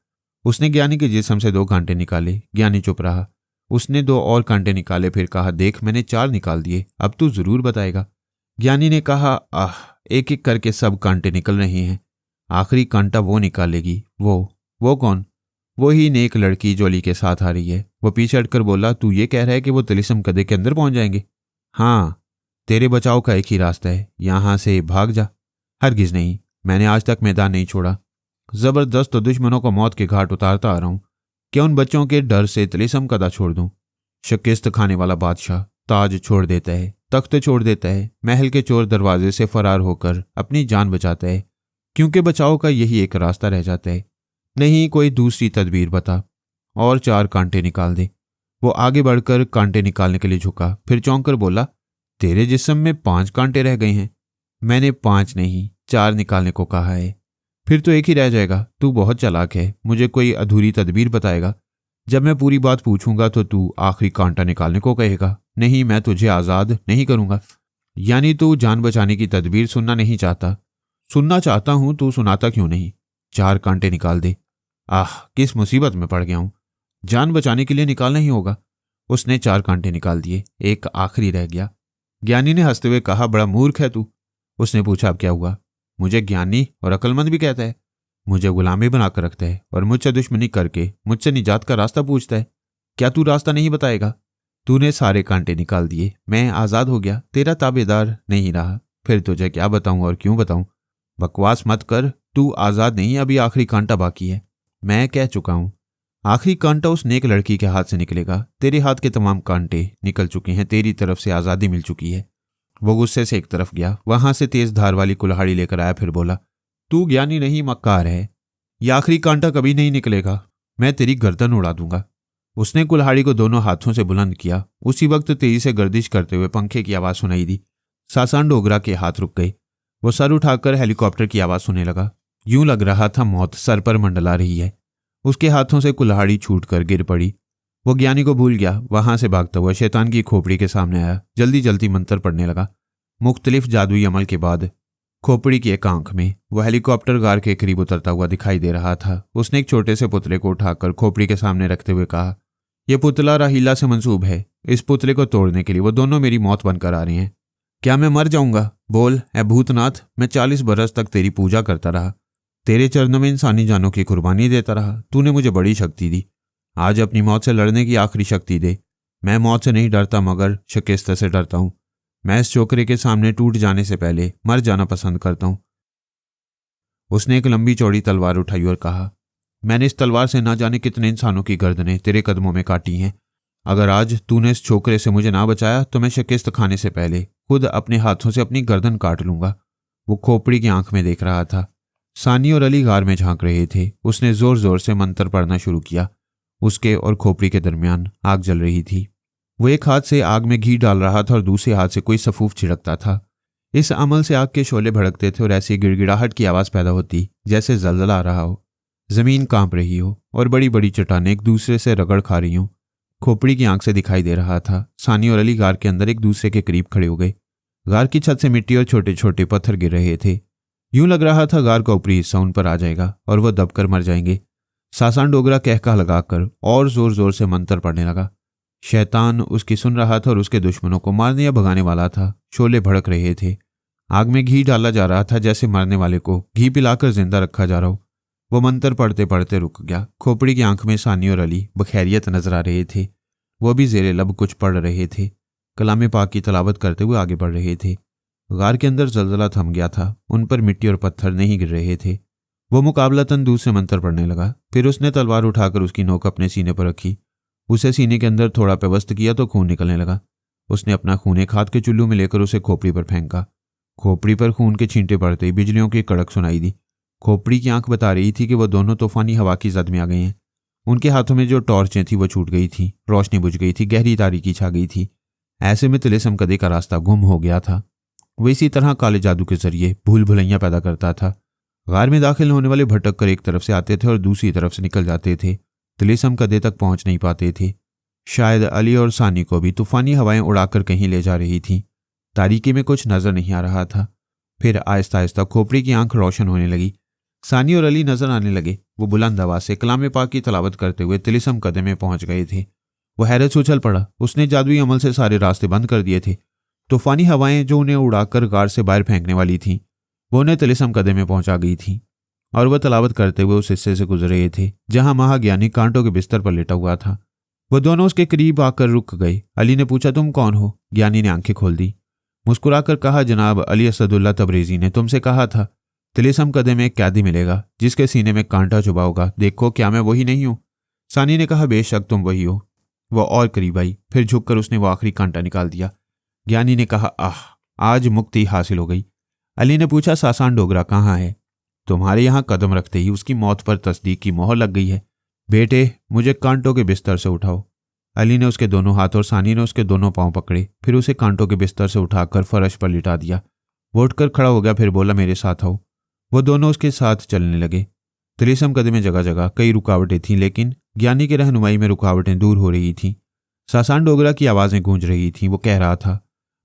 उसने ज्ञानी के जिस्म से 2 कांटे निकाले। ज्ञानी चुप रहा। उसने 2 और कांटे निकाले, फिर कहा, देख मैंने 4 निकाल दिए, अब तू जरूर बताएगा। ज्ञानी ने कहा, आह, एक एक करके सब कांटे निकल रहे हैं, आखिरी कांटा वो निकालेगी। वो कौन? वो ही नेक लड़की जो अली के साथ आ रही है। वो पीछे हटकर बोला, तू ये कह रहा है कि वो तिलिस्म कदे के अंदर पहुंच जाएंगे? हाँ, तेरे बचाव का एक ही रास्ता है, यहां से भाग जा। हरगिज नहीं, मैंने आज तक मैदान नहीं छोड़ा, जबरदस्त दुश्मनों को मौत के घाट उतारता आ रहा हूं। क्या उन बच्चों के डर से तिलिस्म कदा छोड़ दूं? शिकस्त खाने वाला बादशाह ताज छोड़ देता है, तख्त छोड़ देता है, महल के चोर दरवाजे से फरार होकर अपनी जान बचाता है, क्योंकि बचाव का यही एक रास्ता रह जाता है। नहीं, कोई दूसरी तदबीर बता और 4 कांटे निकाल दे। वो आगे बढ़कर कांटे निकालने के लिए झुका, फिर चौंक कर बोला, तेरे जिस्म में 5 कांटे रह गए हैं। मैंने 5 नहीं 4 निकालने को कहा है। फिर तो एक ही रह जाएगा। तू बहुत चालाक है, मुझे कोई अधूरी तदबीर बताएगा। जब मैं पूरी बात पूछूंगा तो तू आखिरी कांटा निकालने को कहेगा। नहीं, मैं तुझे आज़ाद नहीं करूंगा। यानी तू जान बचाने की तदबीर सुनना नहीं चाहता? सुनना चाहता हूं, तू सुनाता क्यों नहीं? 4 कांटे निकाल दे। आह, किस मुसीबत में पड़ गया हूं, जान बचाने के लिए निकालना ही होगा। उसने 4 कांटे निकाल दिए, एक आखिरी रह गया। ज्ञानी ने हंसते हुए कहा, बड़ा मूर्ख है तू। उसने पूछा, अब क्या हुआ? मुझे ज्ञानी और अक्लमंद भी कहता है, मुझे गुलामी बनाकर रखता है और मुझसे दुश्मनी करके मुझसे निजात का रास्ता पूछता है। क्या तू रास्ता नहीं बताएगा? तूने सारे कांटे निकाल दिए, मैं आज़ाद हो गया, तेरा ताबेदार नहीं रहा। फिर तुझे क्या बताऊं और क्यों बताऊं? बकवास मत कर, तू आज़ाद नहीं, अभी आखिरी कांटा बाकी है। मैं कह चुका हूं, आखिरी कांटा उस नेक लड़की के हाथ से निकलेगा। तेरे हाथ के तमाम कांटे निकल चुके हैं, तेरी तरफ से आज़ादी मिल चुकी है। वो गुस्से से एक तरफ गया, वहां से तेज धार वाली कुल्हाड़ी लेकर आया, फिर बोला, तू ज्ञानी नहीं मक्कार है, यह आखिरी कांटा कभी नहीं निकलेगा, मैं तेरी गर्दन उड़ा दूंगा। उसने कुल्हाड़ी को दोनों हाथों से बुलंद किया। उसी वक्त तेजी से गर्दिश करते हुए पंखे की आवाज़ सुनाई दी। सासान डोगरा के हाथ रुक गए। वो सर उठाकर हेलीकॉप्टर की आवाज़ सुनने लगा। यूं लग रहा था मौत सर पर मंडला रही है। उसके हाथों से कुल्हाड़ी छूटकर गिर पड़ी। वो ज्ञानी को भूल गया। वहां से भागता हुआ शैतान की खोपड़ी के सामने आया, जल्दी जल्दी मंत्र पढ़ने लगा। मुख्तलिफ जादुई अमल के बाद खोपड़ी की एक आंख में वो हेलीकॉप्टर गार के करीब उतरता हुआ दिखाई दे रहा था। उसने एक छोटे से पुतले को उठाकर खोपड़ी के सामने रखते हुए कहा, यह पुतला राहीला से मंसूब है। इस पुतले को तोड़ने के लिए वो दोनों मेरी मौत बनकर आ रही हैं। क्या मैं मर जाऊंगा? बोल ए भूतनाथ, मैं 40 बरस तक तेरी पूजा करता रहा, तेरे चरणों में इंसानी जानों की कुर्बानी देता रहा। तूने मुझे बड़ी शक्ति दी, आज अपनी मौत से लड़ने की आखिरी शक्ति दे। मैं मौत से नहीं डरता मगर शिकस्त से डरता हूं। मैं इस छोकरे के सामने टूट जाने से पहले मर जाना पसंद करता हूं। उसने एक लंबी चौड़ी तलवार उठाई और कहा, मैंने इस तलवार से ना जाने कितने इंसानों की गर्दनें तेरे कदमों में काटी हैं। अगर आज तूने इस छोकरे से मुझे ना बचाया तो मैं शिकस्त खाने से पहले खुद अपने हाथों से अपनी गर्दन काट लूंगा। वो खोपड़ी की आंख में देख रहा था। सानी और अली गार में झांक रहे थे। उसने जोर जोर से मंत्र पढ़ना शुरू किया। उसके और खोपड़ी के दरमियान आग जल रही थी। वो एक हाथ से आग में घी डाल रहा था और दूसरे हाथ से कोई सफूफ छिड़कता था। इस अमल से आग के शोले भड़कते थे और ऐसी गिड़गिड़ाहट की आवाज पैदा होती जैसे जलजला आ रहा हो, जमीन कांप रही हो और बड़ी बड़ी चट्टानें एक दूसरे से रगड़ खा रही हों। खोपड़ी की आंख से दिखाई दे रहा था। सानी और अली गार के अंदर एक दूसरे के करीब खड़े हो गए। गार की छत से मिट्टी और छोटे छोटे पत्थर गिर रहे थे। यूं लग रहा था गार का ऊपरी हिस्सा उन पर आ जाएगा और वह दबकर मर जाएंगे। सासान डोगरा कहका लगाकर और जोर जोर से मंत्र पढ़ने लगा। शैतान उसकी सुन रहा था और उसके दुश्मनों को मारने या भगाने वाला था। शोले भड़क रहे थे। आग में घी डाला जा रहा था जैसे मरने वाले को घी पिलाकर जिंदा रखा जा रहा हो। वो मंत्र पढ़ते पढ़ते रुक गया। खोपड़ी की आंख में सानी और अली बखैरियत नजर आ रहे थे। वो भी जेरे लब कुछ पढ़ रहे थे। कलाम पाक की तलावत करते हुए आगे बढ़ रहे थे। गार के अंदर जलजला थम गया था। उन पर मिट्टी और पत्थर नहीं गिर रहे थे। वो मुकाबलतन दूसरे मंत्र पढ़ने लगा। फिर उसने तलवार उठाकर उसकी नोक अपने सीने पर रखी। उसे सीने के अंदर थोड़ा पेवस्त किया तो खून निकलने लगा। उसने अपना खून एक हाथ के चुल्लू में लेकर उसे खोपड़ी पर फेंका। खोपड़ी पर खून के छींटे पड़ते ही बिजलियों की कड़क सुनाई दी। खोपड़ी की आंख बता रही थी कि वो दोनों तूफानी हवा की जद में आ गए हैं। उनके हाथों में जो टॉर्चें थी वो छूट गई थी। रोशनी बुझ गई थी। गहरी तारीकी छा गई थी। ऐसे में तिलिस्म कदे का रास्ता गुम हो गया था। वो इसी तरह काले जादू के जरिए भूल भुलैया पैदा करता था। गार में दाखिल होने वाले भटक कर एक तरफ से आते थे और दूसरी तरफ से निकल जाते थे। तिलिस्म कदे तक पहुंच नहीं पाते थे। शायद अली और सानी को भी तूफानी हवाएं उड़ाकर कहीं ले जा रही थी। तारीकी में कुछ नजर नहीं आ रहा था। फिर आहिस्ता आहिस्ता खोपड़ी की आंख रोशन होने लगी। सानी और अली नजर आने लगे। वो बुलंद आवाज से कलाम पाक की तलावत करते हुए तिलिस्म कदे में पहुंच गए थे। वो हैरत से उछल पड़ा। उसने जादुई अमल से सारे रास्ते बंद कर दिए थे। तूफानी हवाएं जो उन्हें उड़ाकर गार से बाहर फेंकने वाली थीं वो उन्हें तिलिस्म कदे में पहुंचा गई थीं और वह तलावत करते हुए उस हिस्से से गुजर रहे थे जहां महाज्ञानी कांटों के बिस्तर पर लेटा हुआ था। वो दोनों उसके करीब आकर रुक गए। अली ने पूछा, तुम कौन हो? ज्ञानी ने आंखें खोल दी। मुस्कुराकर कहा, जनाब अली असदुल्ला तबरेजी ने तुमसे कहा था तिलिस्म कदे में एक कैदी मिलेगा जिसके सीने में कांटा चुभा होगा। देखो क्या मैं वही नहीं हूं? सानी ने कहा, बेशक तुम वही हो। वह और करीब आई। फिर झुककर उसने वो आखिरी कांटा निकाल दिया। ज्ञानी ने कहा, आह, आज मुक्ति हासिल हो गई। अली ने पूछा, सासान डोगरा कहाँ है? तुम्हारे यहां कदम रखते ही उसकी मौत पर तस्दीक की मोहर लग गई है। बेटे, मुझे कांटों के बिस्तर से उठाओ। अली ने उसके दोनों हाथ और सानी ने उसके दोनों पांव पकड़े। फिर उसे कांटों के बिस्तर से उठाकर फर्श पर लिटा दिया। वो उठकर खड़ा हो गया। फिर बोला, मेरे साथ आओ। वो दोनों उसके साथ चलने लगे। तिलिस्म कदे में जगह जगह कई रुकावटें थीं, लेकिन ज्ञानी की रहनुमाई में रुकावटें दूर हो रही थीं। सासान डोगरा की आवाजें गूंज रही थीं। वो कह रहा था,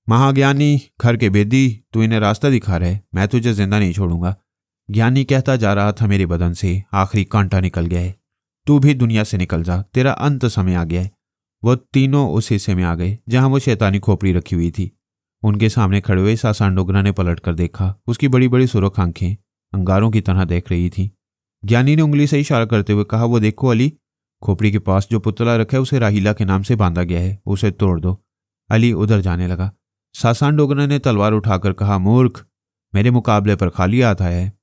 महाज्ञानी खर के बेदी, तू इन्हें रास्ता दिखा रहा है, मैं तुझे जिंदा नहीं छोड़ूंगा। ज्ञानी कहता जा रहा था, मेरे बदन से आखिरी कांटा निकल गया है। तू भी दुनिया से निकल जा, तेरा अंत समय आ गया है। वो तीनों उस हिस्से में आ गए जहां वो शैतानी खोपड़ी रखी हुई थी। उनके सामने खड़े हुए सासान डोगरा ने पलट कर देखा। उसकी बड़ी बड़ी सुरख आंखें अंगारों की तरह देख रही थी। ज्ञानी ने उंगली से इशारा करते हुए कहा, वो देखो अली, खोपड़ी के पास जो पुतला रखा है उसे राहीला के नाम से बांधा गया है, उसे तोड़ दो। अली उधर जाने लगा। सासान डोगरा ने तलवार उठाकर कहा, मूर्ख, मेरे मुकाबले पर खाली हाथ आया है।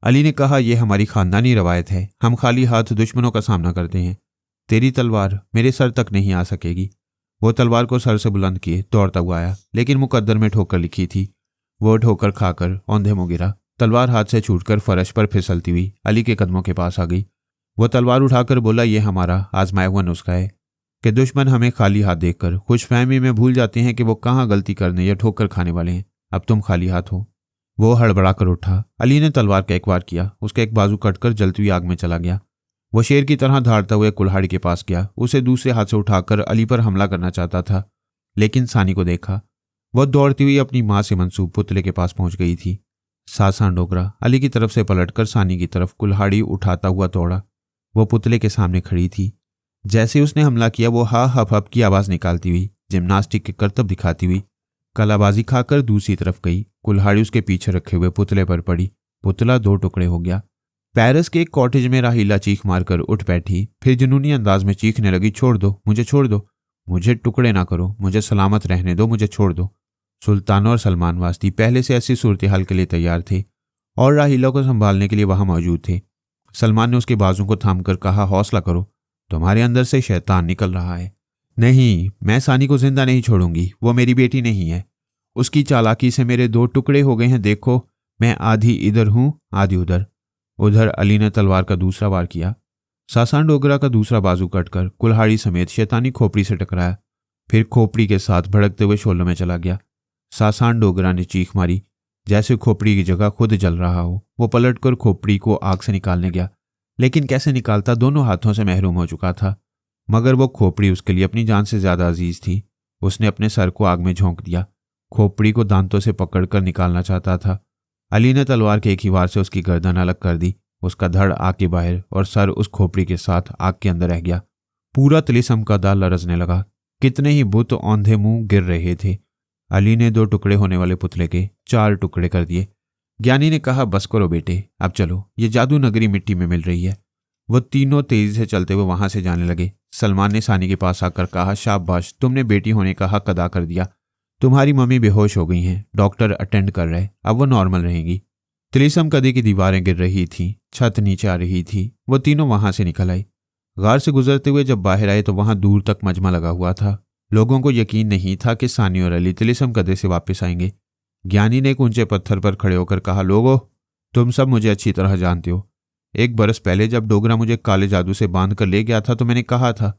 अली ने कहा, यह हमारी खानदानी रवायत है, हम खाली हाथ दुश्मनों का सामना करते हैं। तेरी तलवार मेरे सर तक नहीं आ सकेगी। वो तलवार को सर से बुलंद किए दौड़ता हुआ आया, लेकिन मुकद्दर में ठोकर लिखी थी। वो ठोकर खाकर औंधे मुंह गिरा। तलवार हाथ से छूटकर फर्श पर फिसलती हुई अली के कदमों के पास आ गई। वो तलवार उठाकर बोला, यह हमारा आजमाया हुआ नुस्खा है कि दुश्मन हमें खाली हाथ देखकर खुशफहमी में भूल जाते हैं कि वो कहाँ गलती करने या ठोकर खाने वाले हैं। अब तुम खाली हाथ हो। वो हड़बड़ाकर उठा। अली ने तलवार का एक वार किया। उसका एक बाजू कटकर जलती हुई आग में चला गया। वो शेर की तरह धाड़ता हुए कुल्हाड़ी के पास गया। उसे दूसरे हाथ से उठाकर अली पर हमला करना चाहता था, लेकिन सानी को देखा। वह दौड़ती हुई अपनी मां से मंसूब पुतले के पास पहुंच गई थी। सासान डोगरा अली की तरफ से पलटकर सानी की तरफ कुल्हाड़ी उठाता हुआ दौड़ा। वो पुतले के सामने खड़ी थी। जैसे उसने हमला किया वो हा हप हप की आवाज निकालती हुई, जिम्नास्टिक के करतब दिखाती हुई कलाबाजी खाकर दूसरी तरफ गई। कुल्हाड़ी उसके पीछे रखे हुए पुतले पर पड़ी। पुतला 2 टुकड़े हो गया। पेरिस के एक कॉटेज में राहीला चीख मारकर उठ बैठी, फिर जुनूनी अंदाज में चीखने लगी, छोड़ दो, मुझे छोड़ दो, मुझे टुकड़े ना करो, मुझे सलामत रहने दो, मुझे छोड़ दो। सुल्तान और सलमान वास्ती पहले से ऐसी सूरत हाल के लिए तैयार थे और राहीला को संभालने के लिए वहां मौजूद थे। सलमान ने उसके बाजू को थामकर कहा, हौसला करो, तुम्हारे अंदर से शैतान निकल रहा है। नहीं, मैं सानी को जिंदा नहीं छोड़ूंगी, वो मेरी बेटी नहीं है। उसकी चालाकी से मेरे 2 टुकड़े हो गए हैं। देखो, मैं आधी इधर हूं, आधी उधर। उधर अली ने तलवार का दूसरा वार किया। सासान डोगरा का दूसरा बाजू कटकर कुल्हाड़ी समेत शैतानी खोपड़ी से टकराया, फिर खोपड़ी के साथ भड़कते हुए शोलों में चला गया। सासान डोगरा ने चीख मारी, जैसे खोपड़ी की जगह खुद जल रहा हो। वो पलटकर खोपड़ी को आग से निकालने गया, लेकिन कैसे निकालता, दोनों हाथों से महरूम हो चुका था। मगर वो खोपड़ी उसके लिए अपनी जान से ज्यादा अजीज थी। उसने अपने सर को आग में झोंक दिया, खोपड़ी को दांतों से पकड़कर निकालना चाहता था। अली ने तलवार के एक ही वार से उसकी गर्दन अलग कर दी। उसका धड़ आग के बाहर और सर उस खोपड़ी के साथ आग के अंदर रह गया। पूरा तिलिस्म का दाल लरजने लगा। कितने ही बुत औंधे मुंह गिर रहे थे। अली ने 2 टुकड़े होने वाले पुतले के 4 टुकड़े कर दिए। ज्ञानी ने कहा, बस करो बेटे, अब चलो, ये जादू नगरी मिट्टी में मिल रही है। वो तीनों तेजी से चलते हुए वहां से जाने लगे। सलमान ने सानी के पास आकर कहा, शाबाश, तुमने बेटी होने का हक अदा कर दिया। तुम्हारी मम्मी बेहोश हो गई हैं, डॉक्टर अटेंड कर रहे, अब वो नॉर्मल रहेंगी। तिलिस्म कदी की दीवारें गिर रही थीं, छत नीचे आ रही थी। वो तीनों वहां से निकल आए। गार से गुजरते हुए जब बाहर आए तो वहां दूर तक मजमा लगा हुआ था। लोगों को यकीन नहीं था कि सानी और अली तिलिस्म कदे से वापस आएंगे। ज्ञानी ने एक ऊंचे पत्थर पर खड़े होकर कहा, लोगों, तुम सब मुझे अच्छी तरह जानते हो। 1 बरस पहले जब डोगरा मुझे काले जादू से बांध कर ले गया था तो मैंने कहा था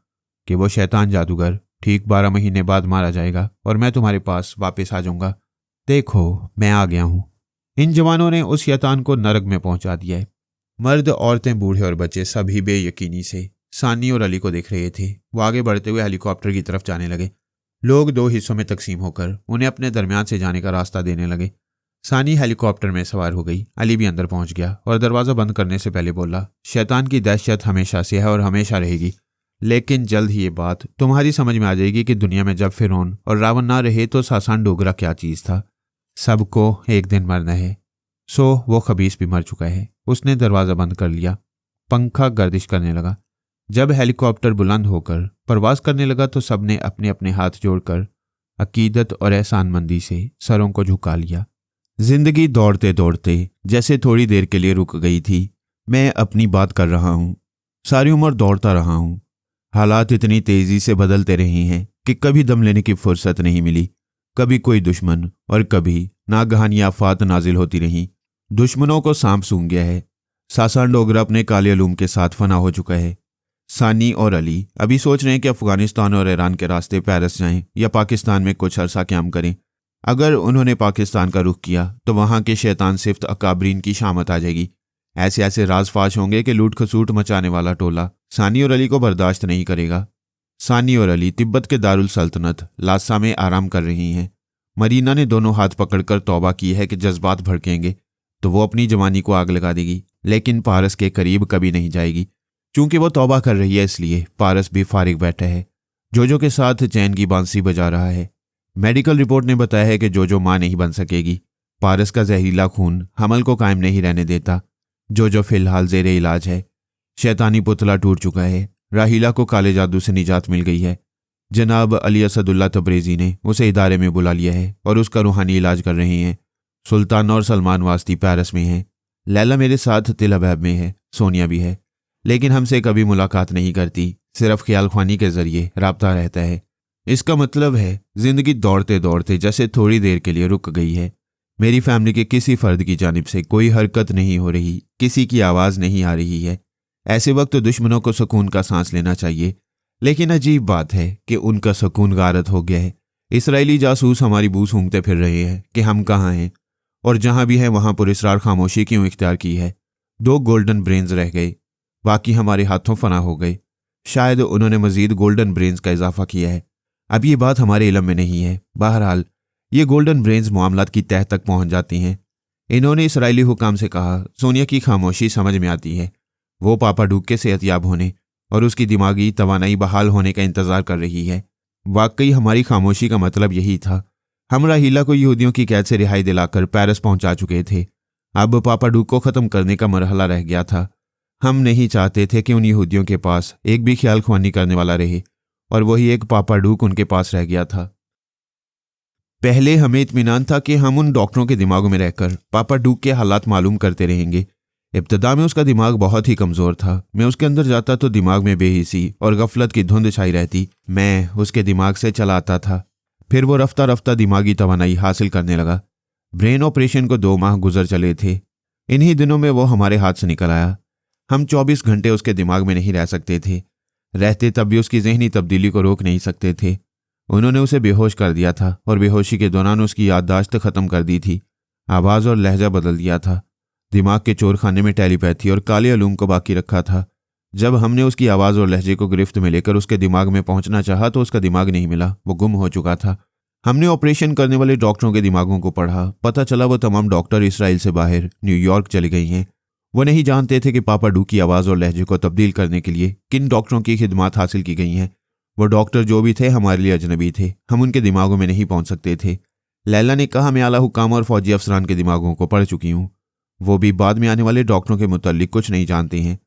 कि वो शैतान जादूगर ठीक 12 महीने बाद मारा जाएगा और मैं तुम्हारे पास वापस आ जाऊंगा। देखो, मैं आ गया हूं। इन जवानों ने उस शैतान को नरक में पहुंचा दिया है। मर्द, औरतें, बूढ़े और बच्चे सभी बेयकीनी से सानी और अली को देख रहे थे। वो आगे बढ़ते हुए हेलीकॉप्टर की तरफ जाने लगे। लोग 2 हिस्सों में तकसीम होकर उन्हें अपने दरमियान से जाने का रास्ता देने लगे। सानी हेलीकॉप्टर में सवार हो गई। अली भी अंदर पहुंच गया और दरवाजा बंद करने से पहले बोला, शैतान की दहशत हमेशा से है और हमेशा रहेगी, लेकिन जल्द ही ये बात तुम्हारी समझ में आ जाएगी कि दुनिया में जब फिरौन और रावण ना रहे तो सासान डोगरा क्या चीज था। सबको एक दिन मरना है, सो वो खबीस भी मर चुका है। उसने दरवाजा बंद कर लिया। पंखा गर्दिश करने लगा। जब हेलीकॉप्टर बुलंद होकर परवाज करने लगा तो सबने अपने अपने हाथ जोड़कर अकीदत और एहसानमंदी से सरों को झुका लिया। जिंदगी दौड़ते दौड़ते जैसे थोड़ी देर के लिए रुक गई थी। मैं अपनी बात कर रहा हूं, सारी उम्र दौड़ता रहा हूं। हालात इतनी तेजी से बदलते रहे हैं कि कभी दम लेने की फुर्सत नहीं मिली। कभी कोई दुश्मन और कभी नागहानी आफात नाजिल होती रहीं। दुश्मनों को सांप सूंघ गया है। सासान डोगरा अपने काले अलूम के साथ फना हो चुका है। सानी और अली अभी सोच रहे हैं कि अफगानिस्तान और ईरान के रास्ते पेरिस जाएं या पाकिस्तान में कुछ अरसा क्याम करें। अगर उन्होंने पाकिस्तान का रुख किया तो वहां के शैतान सिफ्त अकाबरीन की शामत आ जाएगी। ऐसे ऐसे राज फाश होंगे कि लूट खसूट मचाने वाला टोला सानी और अली को बर्दाश्त नहीं करेगा। सानी और अली तिब्बत के दारुल सल्तनत लासा में आराम कर रही हैं। मरीना ने दोनों हाथ पकड़कर तौबा की है कि जज्बात भड़केंगे तो वो अपनी जवानी को आग लगा देगी, लेकिन पारस के करीब कभी नहीं जाएगी। चूंकि वो तौबा कर रही है इसलिए पारस भी फारिग बैठा है। जोजो के साथ चैन की बांसुरी बजा रहा है। मेडिकल रिपोर्ट ने बताया है कि जोजो मां नहीं बन सकेगी। पारस का जहरीला खून हमल को कायम नहीं रहने देता। जोजो फिलहाल जेरे इलाज है। शैतानी पुतला टूट चुका है। राहीला को काले जादू से निजात मिल गई है। जनाब अली असदुल्ला तबरेजी ने उसे इदारे में बुला लिया है और उसका रूहानी इलाज कर रहे हैं। सुल्तान और सलमान वास्ती पेरिस में हैं। लैला मेरे साथ तिल अबैब में है। सोनिया भी है, लेकिन हमसे कभी मुलाकात नहीं करती। सिर्फ ख्याल ख्वानी के जरिए राब्ता रहता है। इसका मतलब है जिंदगी दौड़ते दौड़ते जैसे थोड़ी देर के लिए रुक गई है। मेरी फैमिली के किसी फर्द की जानिब से कोई हरकत नहीं हो रही, किसी की आवाज़ नहीं आ रही है। ऐसे वक्त दुश्मनों को सुकून का सांस लेना चाहिए, लेकिन अजीब बात है कि उनका सुकून गारत हो गया है। इसराइली जासूस हमारी बू सूंघते फिर रहे हैं कि हम कहाँ हैं, और जहाँ भी हैं वहाँ पुरस्रार खामोशी क्यों इख्तियार की है। 2 गोल्डन ब्रेन्स रह गए, बाकी हमारे हाथों फना हो गए। शायद उन्होंने मजीद गोल्डन ब्रेन्स का इजाफा किया है। अब ये बात हमारे इल्म में नहीं है। बहरहाल ये गोल्डन ब्रेन्स मामलात की तह तक पहुंच जाती हैं। इन्होंने इसराइली हुकाम से कहा। सोनिया की खामोशी समझ में आती है। वो पापा डूक के सेहतयाब होने और उसकी दिमागी तवानाई बहाल होने का इंतजार कर रही है। वाकई हमारी खामोशी का मतलब यही था। हम राहीला को यहूदियों की कैद से रिहाई दिलाकर पेरिस पहुंचा चुके थे। अब पापा डूक को खत्म करने का मरहला रह गया था। हम नहीं चाहते थे कि उन यहूदियों के पास एक भी ख्याल ख्वानी करने वाला रहे, और वही एक पापा डूक उनके पास रह गया था। पहले हमें इत्मीनान था कि हम उन डॉक्टरों के दिमागों में रहकर पापा डूक के हालात मालूम करते रहेंगे। इब्तदा में उसका दिमाग बहुत ही कमज़ोर था। मैं उसके अंदर जाता तो दिमाग में बेहिसी और गफलत की धुंध छाई रहती। मैं उसके दिमाग से चलाता था। फिर वो रफ्ता रफ्ता दिमागी तवानाई हासिल करने लगा। ब्रेन ऑपरेशन को 2 माह गुजर चले थे। इन्हीं दिनों में वो हमारे हाथ से निकल आया। हम 24 घंटे उसके दिमाग में नहीं रह सकते थे। रहते तब भी उसकी जहनी तब्दीली को रोक नहीं सकते थे। उन्होंने उसे बेहोश कर दिया था और बेहोशी के दौरान उसकी याददाश्त ख़त्म कर दी थी। आवाज़ और लहजा बदल दिया था। दिमाग के चोरखाने में टेलीपैथी और काले अलूम को बाकी रखा था। जब हमने उसकी आवाज़ और लहजे को गिरफ्त में लेकर उसके दिमाग में पहुंचना चाहा तो उसका दिमाग नहीं मिला। वो गुम हो चुका था। हमने ऑपरेशन करने वाले डॉक्टरों के दिमागों को पढ़ा। पता चला वो तमाम डॉक्टर इसराइल से बाहर न्यूयॉर्क चली गई हैं। वो नहीं जानते थे कि पापा डूक की आवाज़ और लहजे को तब्दील करने के लिए किन डॉक्टरों की खिदमात हासिल की गई हैं। वो डॉक्टर जो भी थे हमारे लिए अजनबी थे। हम उनके दिमागों में नहीं पहुंच सकते थे। लैला ने कहा, मैं आला हुकाम और फौजी अफसरान के दिमागों को पढ़ चुकी हूँ। वो भी बाद में आने वाले डॉक्टरों के मुताल्लिक कुछ नहीं जानते हैं।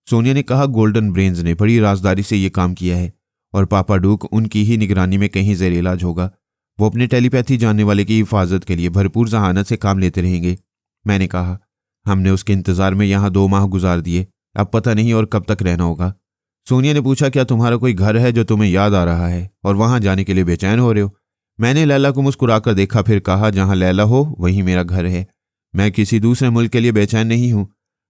सोनिया ने कहा, गोल्डन ब्रेन्स ने बड़ी राजदारी से ये काम किया है और पापा डूक उनकी ही निगरानी में कहीं ज़ेर इलाज होगा। वो अपने टेलीपैथी जानने वाले की हिफाजत के लिए भरपूर जहानत से काम लेते रहेंगे। मैंने कहा, हमने उसके इंतज़ार में यहाँ 2 माह गुजार दिए। अब पता नहीं और कब तक रहना होगा। सोनिया ने पूछा, क्या तुम्हारा कोई घर है जो तुम्हें याद आ रहा है और वहाँ जाने के लिए बेचैन हो रहे हो? मैंने लैला को मुस्कुराकर देखा, फिर कहा, जहाँ लैला हो वहीं मेरा घर है। मैं किसी दूसरे मुल्क के लिए बेचैन नहीं हूँ।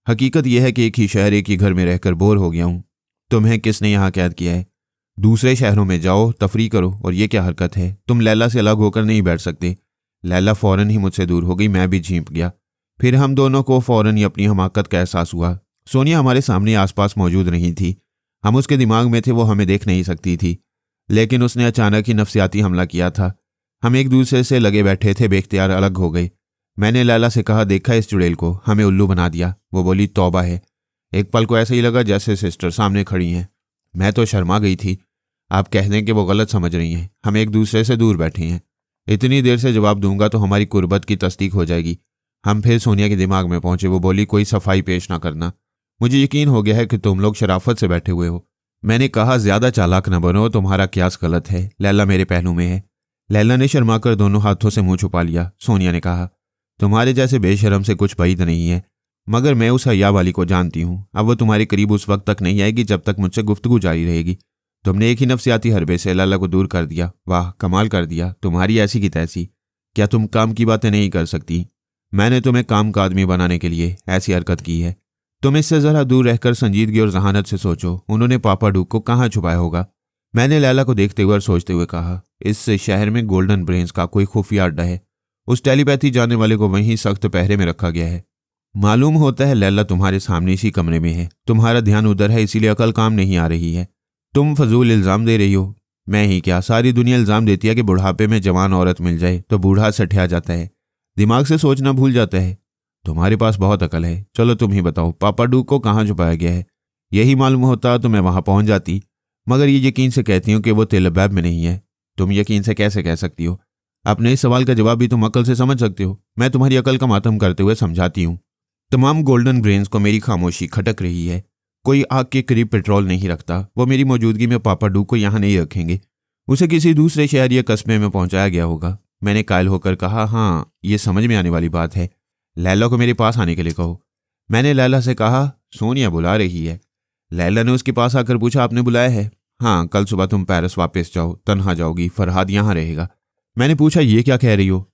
हकीकत यह है कि एक ही शहर एक ही घर में रहकर बोर हो गया हूँ। तुम्हें किसने यहाँ कैद किया है? दूसरे शहरों में जाओ, तफरी करो। और ये क्या हरकत है? तुम लैला से अलग होकर नहीं बैठ सकते। लैला फौरन ही मुझसे दूर हो गई। मैं भी झींप गया। फिर हम दोनों को फौरन ही अपनी हमाकत का एहसास हुआ। सोनिया हमारे सामने आसपास मौजूद नहीं थी। हम उसके दिमाग में थे। वो हमें देख नहीं सकती थी, लेकिन उसने अचानक ही नफ्सियाती हमला किया था। हम एक दूसरे से लगे बैठे थे, बेख्तियार अलग हो गए। मैंने लैला से कहा, देखा इस चुड़ैल को, हमें उल्लू बना दिया। वो बोली, तौबा है। एक पल को ऐसा ही लगा जैसे सिस्टर सामने खड़ी हैं। मैं तो शर्मा गई थी। आप कह दें कि वो गलत समझ रही हैं। हम एक दूसरे से दूर बैठे हैं। इतनी देर से जवाब दूंगा तो हमारी कुर्बत की तस्दीक हो जाएगी। हम फिर सोनिया के दिमाग में पहुंचे। वो बोली, कोई सफाई पेश ना करना। मुझे यकीन हो गया है कि तुम लोग शराफत से बैठे हुए हो। मैंने कहा, ज्यादा चालाक न बनो, तुम्हारा क्यास गलत है। लैला मेरे पहलू में है। लैला ने शर्माकर दोनों हाथों से मुंह छुपा लिया। सोनिया ने कहा, तुम्हारे जैसे बेशरम से कुछ बैद नहीं है, मगर मैं उस हया वाली को जानती हूँ। अब वो तुम्हारे करीब उस वक्त तक नहीं आएगी जब तक मुझसे गुफ्तगू जारी रहेगी। तुमने एक ही नफ्सियाती हरबे से लैला को दूर कर दिया। वाह, कमाल कर दिया। तुम्हारी ऐसी की तैसी। क्या तुम काम की बातें नहीं कर सकती? मैंने तुम्हें काम का आदमी बनाने के लिए ऐसी हरकत की है। तुम इससे ज़रा दूर रहकर संजीदगी और जहानत से सोचो, उन्होंने पापा डूक को कहाँ छुपाया होगा? मैंने लैला को देखते हुए और सोचते हुए कहा, इस शहर में गोल्डन ब्रेन्स का कोई खुफिया अड्डा है। उस टेलीपैथी जानने वाले को वहीं सख्त पहरे में रखा गया है। मालूम होता है लैला तुम्हारे सामने इसी कमरे में है। तुम्हारा ध्यान उधर है, इसीलिए अकल काम नहीं आ रही है। तुम फजूल इल्ज़ाम दे रही हो। मैं ही क्या, सारी दुनिया इल्ज़ाम देती है कि बुढ़ापे में जवान औरत मिल जाए तो बूढ़ा सठिया जाता है, दिमाग से सोचना भूल जाता है। तुम्हारे पास बहुत अकल है। चलो तुम ही बताओ, पापा डूक को कहाँ छुपाया गया है? यही मालूम होता तो मैं वहां पहुंच जाती, मगर ये यकीन से कहती हूँ कि वो तेल अबैब में नहीं है। तुम यकीन से कैसे कह सकती हो? अपने इस सवाल का जवाब भी तुम अकल से समझ सकते हो। मैं तुम्हारी अकल का मातम करते हुए समझाती हूँ। तमाम गोल्डन ब्रेन्स को मेरी खामोशी खटक रही है। कोई आग के करीब पेट्रोल नहीं रखता। वो मेरी मौजूदगी में पापा डूक को यहाँ नहीं रखेंगे। उसे किसी दूसरे शहर या कस्बे में पहुंचाया गया होगा। मैंने कायल होकर कहा, हाँ, ये समझ में आने वाली बात है। लैला को मेरे पास आने के लिए कहो। मैंने लैला से कहा, सोनिया बुला रही है। लैला ने उसके पास आकर पूछा, आपने बुलाया है? हाँ, कल सुबह तुम पेरिस वापस जाओ, तन्हा जाओगी, फरहाद यहाँ रहेगा। मैंने पूछा, ये क्या कह रही हो?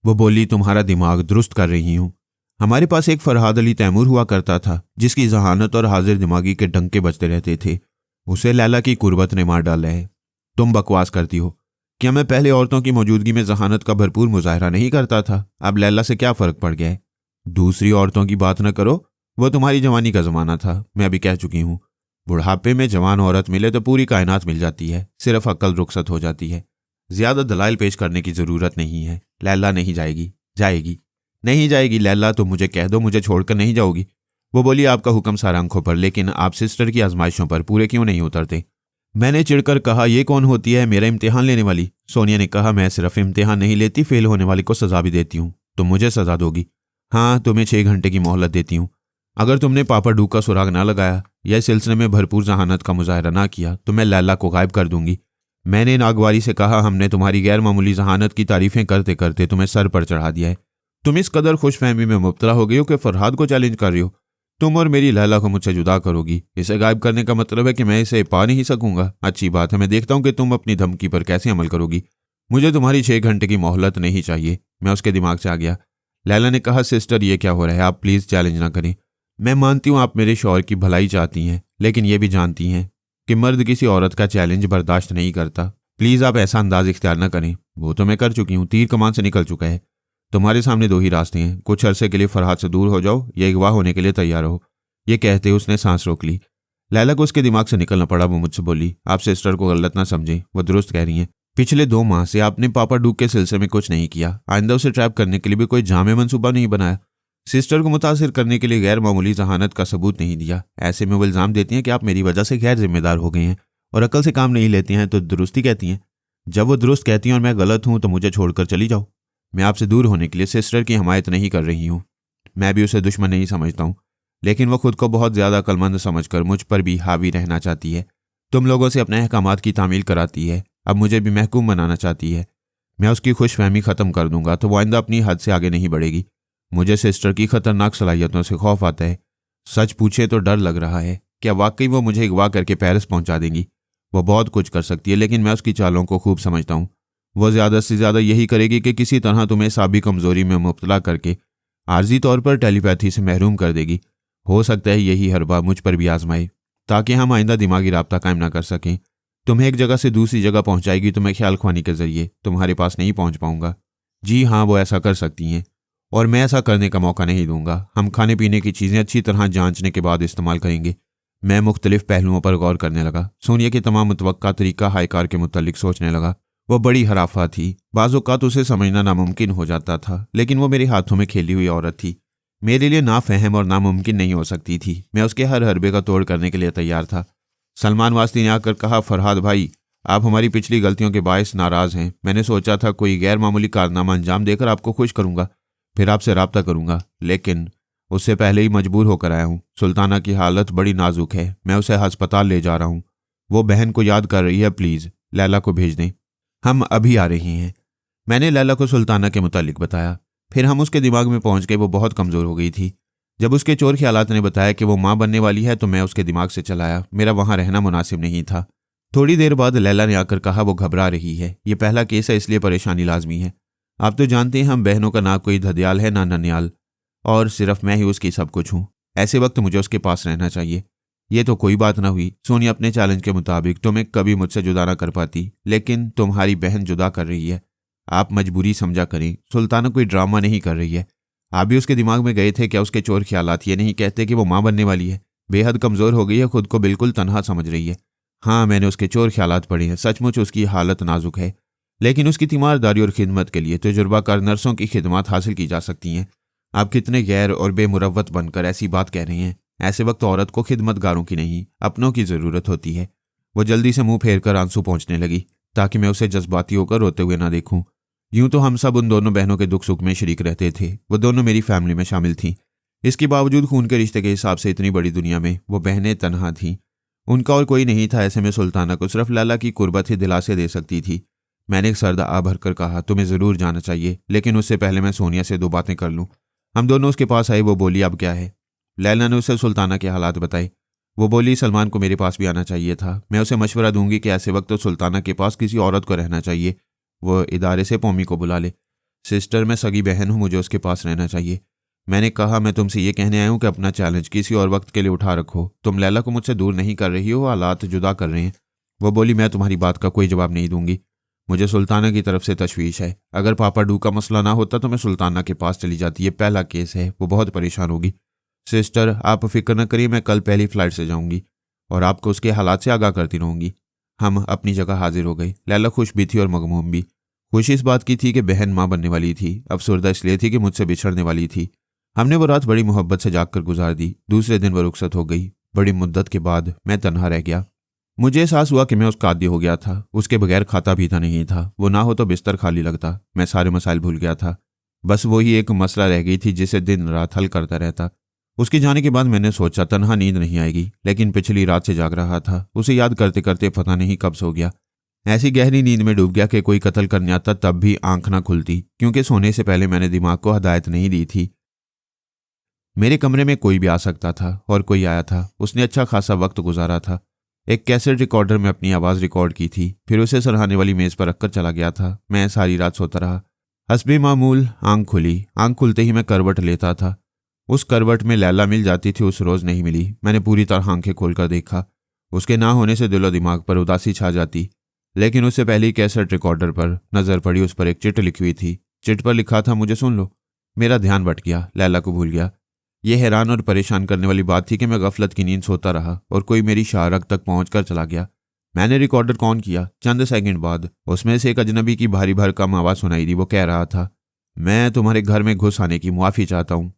वो बोली, तुम्हारा दिमाग दुरुस्त कर रही हूँ। हमारे पास एक फरहाद अली तैमूर हुआ करता था, जिसकी जहानत और हाजिर दिमागी के डंके बजते रहते थे। उसे लैला की कुर्बत ने मार डाला है। तुम बकवास करती हो। क्या मैं पहले औरतों की मौजूदगी में जहानत का भरपूर मुजाहरा नहीं करता था? अब लैला से क्या फ़र्क पड़ गया है? दूसरी औरतों की बात न करो, वो तुम्हारी जवानी का ज़माना था। मैं अभी कह चुकी हूँ, बुढ़ापे में जवान औरत मिले तो पूरी कायनात मिल जाती है, सिर्फ अक्ल रुखसत हो जाती है। ज़्यादा दलाइल पेश करने की ज़रूरत नहीं है। लैला नहीं जाएगी। जाएगी। नहीं जाएगी लैला, तो मुझे कह दो, मुझे छोड़कर नहीं जाओगी। वो बोली, आपका हुक्म सारा आंखों पर, लेकिन आप सिस्टर की आजमाइशों पर पूरे क्यों नहीं उतरते? मैंने चिढ़कर कहा, ये कौन होती है मेरा इम्तिहान लेने वाली? सोनिया ने कहा, मैं सिर्फ इम्तिहान नहीं लेती, फेल होने वाले को सजा भी देती हूँ। तुम मुझे सजा दोगी? हाँ, तुम्हें 6 घंटे की मोहलत देती हूँ। अगर तुमने पापा डू का सुराग ना लगाया या इस सिलसिले में भरपूर जहानत का मुजाहरा ना किया तो मैं लैला को गायब कर दूंगी। मैंने नागवारी से कहा, हमने तुम्हारी गैर मामूली जहानत की तारीफें करते करते तुम्हें सर पर चढ़ा दिया है। तुम इस कदर खुशफहमी में मुब्तला हो गई हो कि फरहाद को चैलेंज कर रही हो। तुम और मेरी लैला को मुझसे जुदा करोगी। इसे गायब करने का मतलब है कि मैं इसे पा नहीं सकूंगा। अच्छी बात है, मैं देखता हूं कि तुम अपनी धमकी पर कैसे अमल करोगी। मुझे तुम्हारी 6 घंटे की मोहलत नहीं चाहिए। मैं उसके दिमाग से आ गया। लैला ने कहा, सिस्टर ये क्या हो रहा है, आप प्लीज़ चैलेंज ना करें। मैं मानती हूँ आप मेरे शौहर की भलाई चाहती हैं, लेकिन ये भी जानती हैं कि मर्द किसी औरत का चैलेंज बर्दाश्त नहीं करता। प्लीज़ आप ऐसा अंदाज इख्तियार ना करें। वो तो मैं कर चुकी हूँ, तीर कमान से निकल चुका है। तुम्हारे सामने 2 ही रास्ते हैं, कुछ अरसे के लिए फरहाद से दूर हो जाओ या अगवा होने के लिए तैयार हो। ये कहते उसने सांस रोक ली। लैला को उसके दिमाग से निकलना पड़ा। वो मुझसे बोली, आप सिस्टर को गलत ना समझें, वो दुरुस्त कह रही हैं। पिछले 2 माह से आपने पापा डूक के सिलसिले में कुछ नहीं किया। आइंदा उसे ट्रैप करने के लिए भी कोई जामे मंसूबा नहीं बनाया। सिस्टर को मुतासिर करने के लिए गैर मामूली जहानत का सबूत नहीं दिया। ऐसे में वो इल्ज़ाम देती हैं कि आप मेरी वजह से गैर जिम्मेदार हो गए हैं और अकल से काम नहीं लेती हैं, तो दुरुस्ती कहती हैं। जब वो दुरुस्त कहती हैं और मैं गलत हूं तो मुझे छोड़कर चली जाओ। मैं आपसे दूर होने के लिए सिस्टर की हमायत नहीं कर रही हूँ। मैं भी उसे दुश्मन नहीं समझता हूँ, लेकिन वो खुद को बहुत ज़्यादा अक्लमंद समझकर मुझ पर भी हावी रहना चाहती है। तुम लोगों से अपने अहकामात की तामील कराती है, अब मुझे भी महकूम बनाना चाहती है। मैं उसकी खुशफहमी ख़त्म कर दूंगा तो वो आइंदा अपनी हद से आगे नहीं बढ़ेगी। मुझे सिस्टर की खतरनाक सलाहियतों से खौफ आता है। सच पूछे तो डर लग रहा है, क्या वाकई वो मुझे अगवा करके पेरिस पहुंचा देंगी? वो बहुत कुछ कर सकती है, लेकिन मैं उसकी चालों को खूब समझता हूँ। वो ज़्यादा से ज़्यादा यही करेगी कि किसी तरह तुम्हें साबिक कमज़ोरी में मुब्तला करके आर्जी तौर पर टेलीपैथी से महरूम कर देगी। हो सकता है यही हरबा मुझ पर भी आजमाए, ताकि हम आइंदा दिमागी राब्ता कायम ना कर सकें। तुम्हें एक जगह से दूसरी जगह पहुंचाएगी तो मैं ख्याल ख्वानी के जरिए तुम्हारे पास नहीं पहुंच पाऊंगा। जी हाँ, वो ऐसा कर सकती हैं और मैं ऐसा करने का मौका नहीं दूंगा। हम खाने पीने की चीज़ें अच्छी तरह जांचने के बाद इस्तेमाल करेंगे। मैं मुख्तलिफ पहलुओं पर गौर करने लगा। सोनिया के तमाम मुतवक्का तरीका हाईकार के मुतल्लिक सोचने लगा। वह बड़ी हराफा थी। बाज़-औक़ात उसे समझना नामुमकिन हो जाता था, लेकिन वो मेरे हाथों में खेली हुई औरत थी। मेरे लिए नाफहम और नामुमकिन नहीं हो सकती थी। मैं उसके हर हरबे का तोड़ करने के लिए तैयार था। सलमान वास्ती ने आकर कहा, फरहाद भाई, आप हमारी पिछली गलतियों के बायस नाराज़ हैं। मैंने सोचा था कोई गैर मामूली कारनामा अंजाम देकर आपको खुश करूंगा, फिर आपसे रब्ता करूंगा, लेकिन उससे पहले ही मजबूर होकर आया हूँ। सुल्ताना की हालत बड़ी नाजुक है, मैं उसे अस्पताल ले जा रहा हूँ। वो बहन को याद कर रही है, प्लीज़ लैला को भेज दें, हम अभी आ रही हैं। मैंने लैला को सुल्ताना के मुतालिक बताया। फिर हम उसके दिमाग में पहुंच गए। वो बहुत कमज़ोर हो गई थी। जब उसके चोर ख्यालात ने बताया कि वो माँ बनने वाली है तो मैं उसके दिमाग से चलाया। मेरा वहाँ रहना मुनासिब नहीं था। थोड़ी देर बाद लैला ने आकर कहा, वो घबरा रही है, ये पहला केस है इसलिए परेशानी लाजमी है। आप तो जानते हैं हम बहनों का ना कोई धदियाल है ना ननियाल, और सिर्फ मैं ही उसकी सब कुछ हूँ। ऐसे वक्त मुझे उसके पास रहना चाहिए। ये तो कोई बात ना हुई। सोनिया अपने चैलेंज के मुताबिक तुम्हें कभी मुझसे जुदा ना कर पाती, लेकिन तुम्हारी बहन जुदा कर रही है। आप मजबूरी समझा करें। सुल्ताना कोई ड्रामा नहीं कर रही है। आप भी उसके दिमाग में गए थे क्या? उसके चोर ख्यालात ये नहीं कहते कि वो माँ बनने वाली है, बेहद कमज़ोर हो गई है, खुद को बिल्कुल तनहा समझ रही है। हाँ, मैंने उसके चोर ख्यालात पढ़े हैं। सचमुच उसकी हालत नाजुक है, लेकिन उसकी तीमारदारी और खिदमत के लिए तजुर्बाकार नर्सों की खिदमत हासिल की जा सकती हैं। आप कितने गैर और बेमुरव्वत बनकर ऐसी बात कह रहे हैं। ऐसे वक्त औरत को खिदमतगारों की नहीं, अपनों की ज़रूरत होती है। वो जल्दी से मुंह फेर कर आंसू पहुँचने लगी, ताकि मैं उसे जज्बाती होकर रोते हुए ना देखूं। यूं तो हम सब उन दोनों बहनों के दुख सुख में शरीक रहते थे। वो दोनों मेरी फैमिली में शामिल थीं। इसके बावजूद खून के रिश्ते के हिसाब से इतनी बड़ी दुनिया में वो बहनें तनहा थीं। उनका और कोई नहीं था। ऐसे में सुल्ताना को सिर्फ लैला की कुर्बत ही दिलासे दे सकती थी। मैंने एक सर्द आ भर कर कहा, तुम्हें ज़रूर जाना चाहिए, लेकिन उससे पहले मैं सोनिया से 2 बातें कर लूँ। हम दोनों उसके पास आए। वो बोली, अब क्या है? लैला ने उसे सुल्ताना के हालात बताए। वो बोली, सलमान को मेरे पास भी आना चाहिए था। मैं उसे मशवरा दूंगी कि ऐसे वक्त तो सुल्ताना के पास किसी औरत को रहना चाहिए। वो इदारे से पौमी को बुला ले। सिस्टर, मैं सगी बहन हूँ, मुझे उसके पास रहना चाहिए। मैंने कहा, मैं तुमसे ये कहने आया हूँ कि अपना चैलेंज किसी और वक्त के लिए उठा रखो। तुम लैला को मुझसे दूर नहीं कर रही हो, हालात जुदा कर रहे हैं। वो बोली, मैं तुम्हारी बात का कोई जवाब नहीं दूंगी। मुझे सुल्ताना की तरफ से तशवीश है। अगर पापा डू का मसला ना होता तो मैं सुल्ताना के पास चली जाती। ये पहला केस है, वो बहुत परेशान होगी। सिस्टर, आप फिक्र न करिए, मैं कल पहली फ़्लाइट से जाऊंगी और आपको उसके हालात से आगाह करती रहूंगी। हम अपनी जगह हाजिर हो गई। लैला खुश भी थी और मगमूम भी। खुशी इस बात की थी कि बहन माँ बनने वाली थी, अफसरदा इसलिए थी कि मुझसे बिछड़ने वाली थी। हमने वो रात बड़ी मोहब्बत से जागकर गुजार दी। दूसरे दिन वो रुखसत हो गई। बड़ी मुद्दत के बाद मैं तन्हा रह गया। मुझे एहसास हुआ कि मैं उसका आदी हो गया था। उसके बगैर खाता पीता नहीं था। वो ना हो तो बिस्तर खाली लगता। मैं सारे मसाइल भूल गया था। बस वही एक मसला रह गई थी जिसे दिन रात हल करता रहता। उसके जाने के बाद मैंने सोचा तन्हा नींद नहीं आएगी, लेकिन पिछली रात से जाग रहा था। उसे याद करते करते पता नहीं कब सो गया। ऐसी गहरी नींद में डूब गया कि कोई कत्ल करने आता तब भी आंख ना खुलती, क्योंकि सोने से पहले मैंने दिमाग को हदायत नहीं दी थी। मेरे कमरे में कोई भी आ सकता था और कोई आया था। उसने अच्छा खासा वक्त गुजारा था। एक कैसेट रिकॉर्डर में अपनी आवाज़ रिकॉर्ड की थी, फिर उसे सराहने वाली मेज़ पर रखकर चला गया था। मैं सारी रात सोता रहा। हस्बे मामूल आंख खुली। आंख खुलते ही मैं करवट लेता था। उस करवट में लैला मिल जाती थी, उस रोज़ नहीं मिली। मैंने पूरी तरह आंखें खोलकर देखा। उसके ना होने से दिलो दिमाग पर उदासी छा जाती, लेकिन उससे पहले ही कैसेट रिकॉर्डर पर नज़र पड़ी। उस पर एक चिट लिखी हुई थी। चिट पर लिखा था, मुझे सुन लो। मेरा ध्यान भट गया, लैला को भूल गया। यह हैरान और परेशान करने वाली बात थी कि मैं गफलत की नींद सोता रहा और कोई मेरी शाहरग तक पहुंचकर चला गया। मैंने रिकॉर्डर ऑन किया। चंद सेकंड बाद उसमें से एक अजनबी की भारी भरकम आवाज़ सुनाई दी। वो कह रहा था, मैं तुम्हारे घर में घुस आने की मुआफ़ी चाहता हूँ।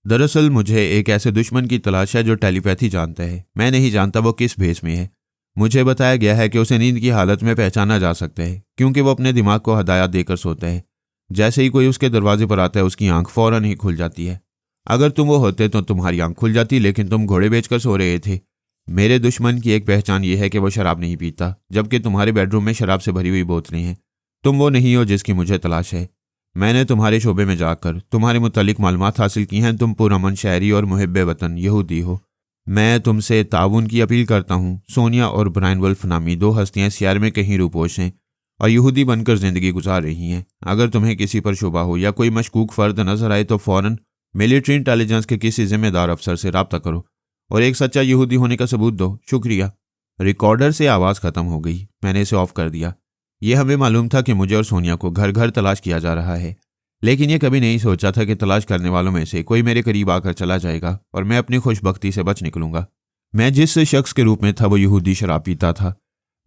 दरअसल मुझे एक ऐसे दुश्मन की तलाश है जो टेलीपैथी जानता है। मैं नहीं जानता वो किस भेष में है। मुझे बताया गया है कि उसे नींद की हालत में पहचाना जा सकता है, क्योंकि वो अपने दिमाग को हदायत देकर सोता है। जैसे ही कोई उसके दरवाजे पर आता है उसकी आंख फौरन ही खुल जाती है। अगर तुम वो होते तो तुम्हारी आंख खुल जाती, लेकिन तुम घोड़े बेचकर सो रहे थे। मेरे दुश्मन की एक पहचान यह है कि वो शराब नहीं पीता, जबकि तुम्हारे बेडरूम में शराब से भरी हुई बोतलें हैं। तुम वो नहीं हो जिसकी मुझे तलाश है। मैंने तुम्हारे शोबे में जाकर तुम्हारे मुतालिक मालूमात हासिल की हैं। तुम पुरअमन शहरी और मुहिब्बे वतन यहूदी हो। मैं तुमसे ताउन की अपील करता हूँ। सोनिया और ब्रायन वुल्फ नामी दो हस्तियाँ शहर में कहीं रूपोश हैं और यहूदी बनकर जिंदगी गुजार रही हैं। अगर तुम्हें किसी पर शुबा हो या कोई मशकूक फर्द नजर आए तो फौरन मिलिट्री इंटेलिजेंस के किसी जिम्मेदार अफसर से रब्ता करो और एक सच्चा यहूदी होने का सबूत दो। शुक्रिया। रिकॉर्डर से आवाज़ खत्म हो गई। मैंने इसे ऑफ कर दिया। यह हमें मालूम था कि मुझे और सोनिया को घर घर तलाश किया जा रहा है, लेकिन यह कभी नहीं सोचा था कि तलाश करने वालों में से कोई मेरे करीब आकर चला जाएगा और मैं अपनी खुशबख्ती से बच निकलूंगा। मैं जिस शख्स के रूप में था वो यहूदी शराब पीता था।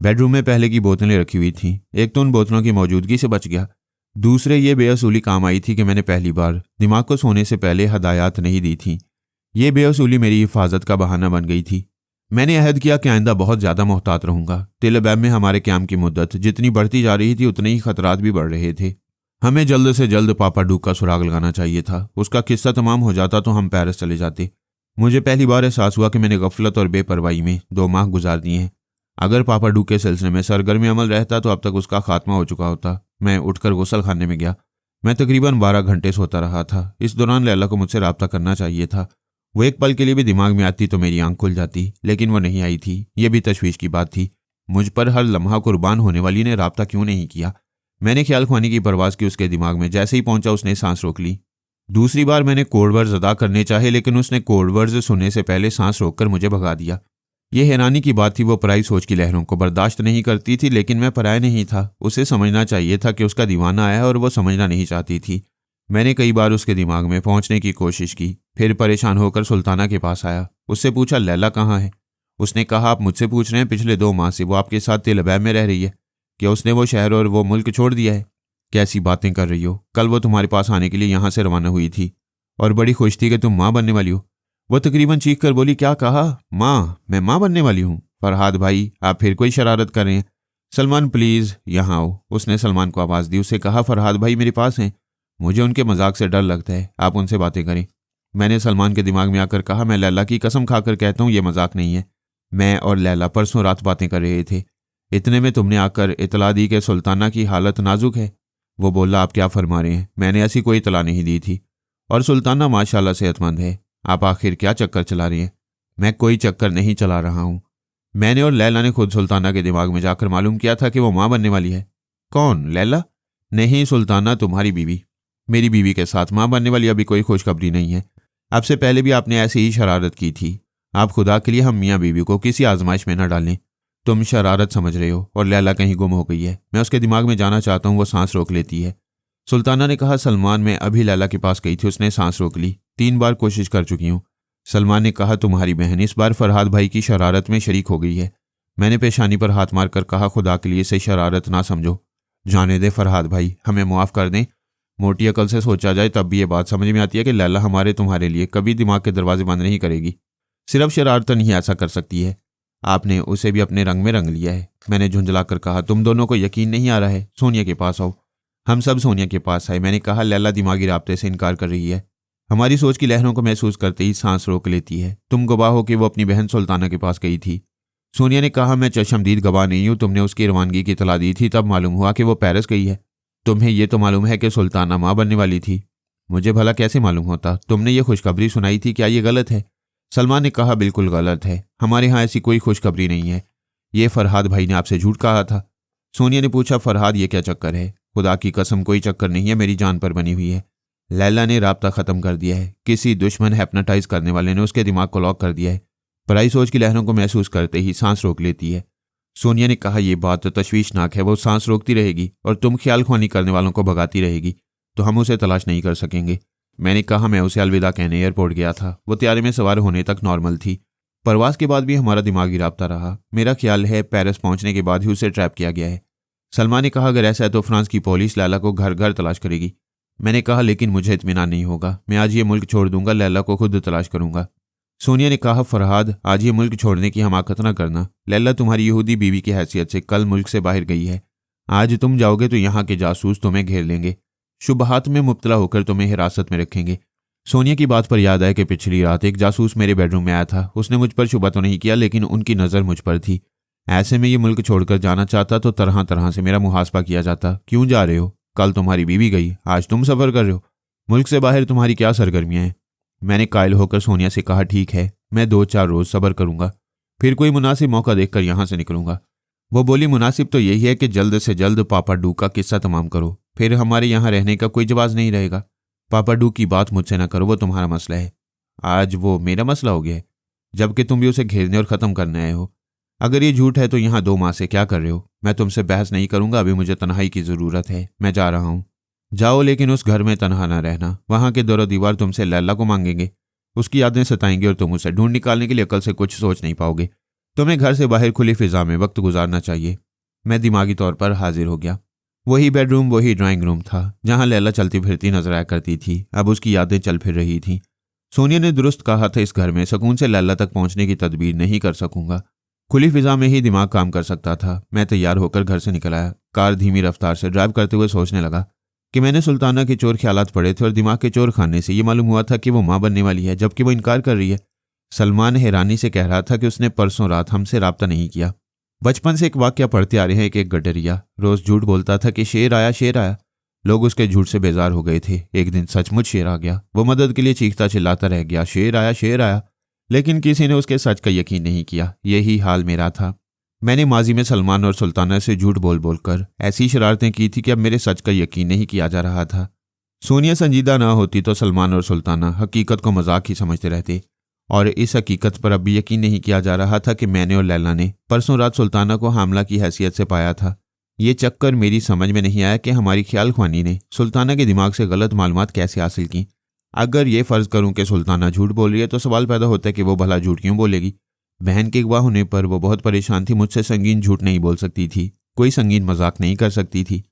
बेडरूम में पहले की बोतलें रखी हुई थीं। एक तो उन बोतलों की मौजूदगी से बच गया। दूसरे ये बेअसूली काम आई थी कि मैंने पहली बार दिमाग को सोने से पहले हदायत नहीं दी थी। ये बेअसूली मेरी हिफाजत का बहाना बन गई थी। मैंने अहद किया कि आइंदा बहुत ज़्यादा मोहतात रहूंगा। तिल अबैब में हमारे क्याम की मुद्दत जितनी बढ़ती जा रही थी उतने ही खतरात भी बढ़ रहे थे। हमें जल्द से जल्द पापा डूक का सुराग लगाना चाहिए था। उसका किस्सा तमाम हो जाता तो हम पेरिस चले जाते। मुझे पहली बार एहसास हुआ कि मैंने गफलत और बेपरवाही में 2 माह गुजार दिए हैं। अगर पापा डूक के सिलसिले में सरगर्मी अमल रहता तो अब तक उसका खात्मा हो चुका होता। मैं उठकर गुसल खाने में गया। मैं तकरीबन 12 घंटे सोता रहा था। इस दौरान लैला को मुझसे रब्ता करना चाहिए था। वो एक पल के लिए भी दिमाग में आती तो मेरी आंख खुल जाती, लेकिन वो नहीं आई थी। यह भी तशवीश की बात थी। मुझ पर हर लम्हा कुर्बान होने वाली ने रब्ता क्यों नहीं किया। मैंने ख्याल खुआनी की परवाज़ की उसके दिमाग में। जैसे ही पहुंचा उसने सांस रोक ली। दूसरी बार मैंने कोडवर्ड्स अदा करने चाहे, लेकिन उसने कोडवर्ड्स सुनने से पहले सांस रोककर मुझे भगा दिया। यह हैरानी की बात थी। वो पराई सोच की लहरों को बर्दाश्त नहीं करती थी, लेकिन मैं पराया नहीं था। उसे समझना चाहिए था कि उसका दीवाना आया और वो समझना नहीं चाहती थी। मैंने कई बार उसके दिमाग में पहुंचने की कोशिश की, फिर परेशान होकर सुल्ताना के पास आया। उससे पूछा, लैला कहाँ है? उसने कहा, आप मुझसे पूछ रहे हैं? पिछले 2 माह से वो आपके साथ तिल अबैब में रह रही है। क्या उसने वो शहर और वो मुल्क छोड़ दिया है? कैसी बातें कर रही हो? कल वो तुम्हारे पास आने के लिए यहाँ से रवाना हुई थी और बड़ी खुश थी कि तुम माँ बनने वाली हो। वो तकरीबन चीख कर बोली, क्या कहा? माँ? मैं माँ बनने वाली हूँ? फरहाद भाई, आप फिर कोई शरारत कर रहे हैं। सलमान प्लीज़ यहाँ आओ। उसने सलमान को आवाज़ दी। उसे कहा, फरहाद भाई मेरे पास हैं। मुझे उनके मजाक से डर लगता है, आप उनसे बातें करें। मैंने सलमान के दिमाग में आकर कहा, मैं लैला की कसम खाकर कहता हूँ ये मजाक नहीं है। मैं और लैला परसों रात बातें कर रहे थे। इतने में तुमने आकर इतला दी कि सुल्ताना की हालत नाजुक है। वो बोला, आप क्या फरमा रहे हैं? मैंने ऐसी कोई इतला नहीं दी थी और सुल्ताना माशाल्लाह सेहतमंद है। आप आखिर क्या चक्कर चला रही हैं? मैं कोई चक्कर नहीं चला रहा हूँ। मैंने और लैला ने खुद सुल्ताना के दिमाग में जाकर मालूम किया था कि वो माँ बनने वाली है। कौन? लैला? नहीं, सुल्ताना तुम्हारी बीवी। मेरी बीवी के साथ माँ बनने वाली अभी कोई खुशखबरी नहीं है। आपसे पहले भी आपने ऐसी ही शरारत की थी। आप खुदा के लिए हम मियाँ बीवी को किसी आजमाइश में न डालें। तुम शरारत समझ रहे हो और लैला कहीं गुम हो गई है। मैं उसके दिमाग में जाना चाहता हूँ। वो सांस रोक लेती है। सुल्ताना ने कहा, सलमान मैं अभी लैला के पास गई थी, उसने सांस रोक ली। 3 बार कोशिश कर चुकी हूँ। सलमान ने कहा, तुम्हारी बहन इस बार फरहाद भाई की शरारत में शरीक हो गई है। मैंने पेशानी पर हाथ मारकर कहा, खुदा के लिए इसे शरारत ना समझो। जाने दे फरहाद भाई, हमें मुआफ़ कर दें। मोटी अकल से सोचा जाए तब भी ये बात समझ में आती है कि लैला हमारे तुम्हारे लिए कभी दिमाग के दरवाजे बंद नहीं करेगी। सिर्फ शरारतन ही ऐसा कर सकती है। आपने उसे भी अपने रंग में रंग लिया है। मैंने झुंझलाकर कहा, तुम दोनों को यकीन नहीं आ रहा है? सोनिया के पास आओ। हम सब सोनिया के पास आए। मैंने कहा, लैला दिमागी राब्ते से इनकार कर रही है। हमारी सोच की लहरों को महसूस करते ही सांस रोक लेती है। तुम गवाह हो कि वो अपनी बहन सुल्ताना के पास गई थी। सोनिया ने कहा, मैं चशमदीद गवाह नहीं हूं। तुमने उसकी रवानगी की इतला दी थी, तब मालूम हुआ कि वो पेरिस गई है। तुम्हें यह तो मालूम है कि सुल्ताना माँ बनने वाली थी। मुझे भला कैसे मालूम होता? तुमने ये खुशखबरी सुनाई थी, क्या ये गलत है? सलमान ने कहा, बिल्कुल गलत है। हमारे यहाँ ऐसी कोई खुशखबरी नहीं है। ये फरहाद भाई ने आपसे झूठ कहा था। सोनिया ने पूछा, फरहाद ये क्या चक्कर है? खुदा की कसम कोई चक्कर नहीं है, मेरी जान पर बनी हुई है। लैला ने राब्ता खत्म कर दिया है। किसी दुश्मन हिप्नोटाइज करने वाले ने उसके दिमाग को लॉक कर दिया है। पराई सोच की लहरों को महसूस करते ही सांस रोक लेती है। सोनिया ने कहा, यह बात तो तशवीशनाक है। वो सांस रोकती रहेगी और तुम ख्याल ख्वानी करने वालों को भगाती रहेगी तो हम उसे तलाश नहीं कर सकेंगे। मैंने कहा, मैं उसे अलविदा कहने एयरपोर्ट गया था। वो त्यारे में सवार होने तक नॉर्मल थी। परवास के बाद भी हमारा दिमागी राब्ता रहा। मेरा ख्याल है पेरिस पहुंचने के बाद ही उसे ट्रैप किया गया है। सलमान ने कहा, अगर ऐसा है तो फ्रांस की पुलिस लैला को घर घर तलाश करेगी। मैंने कहा, लेकिन मुझे इत्मीनान नहीं होगा। मैं आज ये मुल्क छोड़ दूंगा, लैला को खुद तलाश करूंगा। सोनिया ने कहा, फरहाद आज ये मुल्क छोड़ने की हमाकत न करना। लैला तुम्हारी यहूदी बीवी की हैसियत से कल मुल्क से बाहर गई है। आज तुम जाओगे तो यहाँ के जासूस तुम्हें घेर लेंगे, शुबहात में मुब्तला होकर तुम्हें हिरासत में रखेंगे। सोनिया की बात पर याद आया कि पिछली रात एक जासूस मेरे बेडरूम में आया था। उसने मुझ पर शुबा तो नहीं किया, लेकिन उनकी नज़र मुझ पर थी। ऐसे में ये मुल्क छोड़कर जाना चाहता तो तरह तरह से मेरा मुहासबा किया जाता। क्यों जा रहे हो? कल तुम्हारी बीवी गई, आज तुम सफ़र कर रहे हो। मुल्क से बाहर तुम्हारी क्या सरगर्मियाँ हैं? मैंने कायल होकर सोनिया से कहा, ठीक है, मैं 2-4 रोज़ सब्र करूंगा, फिर कोई मुनासिब मौका देखकर यहाँ से निकलूंगा। वो बोली, मुनासिब तो यही है कि जल्द से जल्द पापा डू का किस्सा तमाम करो, फिर हमारे यहाँ रहने का कोई जवाब नहीं रहेगा। पापा डू की बात मुझसे ना करो, वो तुम्हारा मसला है। आज वो मेरा मसला हो गया है, जबकि तुम भी उसे घेरने और ख़त्म करने आए हो। अगर ये झूठ है तो यहाँ 2 माह से क्या कर रहे हो? मैं तुमसे बहस नहीं करूंगा, अभी मुझे तन्हाई की ज़रूरत है। मैं जा रहा हूँ। जाओ, लेकिन उस घर में तनहा ना रहना। वहाँ के दरो दीवार तुमसे लैला को मांगेंगे, उसकी यादें सताएंगी और तुम उसे ढूंढ निकालने के लिए अकल से कुछ सोच नहीं पाओगे। तुम्हें घर से बाहर खुली फिजा में वक्त गुजारना चाहिए। मैं दिमागी तौर पर हाजिर हो गया। वही बेडरूम, वही ड्राइंग रूम था जहां लैला चलती फिरती नजर आया करती थी। अब उसकी यादें चल फिर रही थीं। सोनिया ने दुरुस्त कहा था, इस घर में सुकून से लैला तक पहुंचने की तदबीर नहीं कर सकूंगा। खुली फिजा में ही दिमाग काम कर सकता था। मैं तैयार होकर घर से निकल आया। कार धीमी रफ्तार से ड्राइव करते हुए सोचने लगा कि मैंने सुल्ताना के चोर ख्यालात पढ़े थे और दिमाग के चोर खाने से ये मालूम हुआ था कि वो माँ बनने वाली है, जबकि वो इनकार कर रही है। सलमान हैरानी से कह रहा था कि उसने परसों रात हमसे राब्ता नहीं किया। बचपन से एक वाक्या पढ़ते आ रहे हैं कि एक गडरिया रोज झूठ बोलता था कि शेर आया, शेर आया। लोग उसके झूठ से बेजार हो गए थे। एक दिन सचमुच शेर आ गया। वो मदद के लिए चीखता चिल्लाता रह गया, शेर आया, शेर आया। लेकिन किसी ने उसके सच का यकीन नहीं किया। यही हाल मेरा था। मैंने माजी में सलमान और सुल्ताना से झूठ बोल बोलकर ऐसी शरारतें की थी कि अब मेरे सच का यकीन नहीं किया जा रहा था। सोनिया संजीदा ना होती तो सलमान और सुल्ताना हकीकत को मजाक ही समझते रहते, और इस हकीकत पर अब भी यकीन नहीं किया जा रहा था कि मैंने और लैला ने परसों रात सुल्ताना को हामला की हैसियत से पाया था। ये चक्कर मेरी समझ में नहीं आया कि हमारी ख्याल ख्वानी ने सुल्ताना के दिमाग से गलत मालूमात कैसे हासिल की। अगर ये फ़र्ज़ करूं कि सुल्ताना झूठ बोल रही है तो सवाल पैदा होता है कि वो भला झूठ क्यों बोलेगी। बहन के गवाह होने पर वो बहुत परेशान थी। मुझसे संगीन झूठ नहीं बोल सकती थी, कोई संगीन मजाक नहीं कर सकती थी।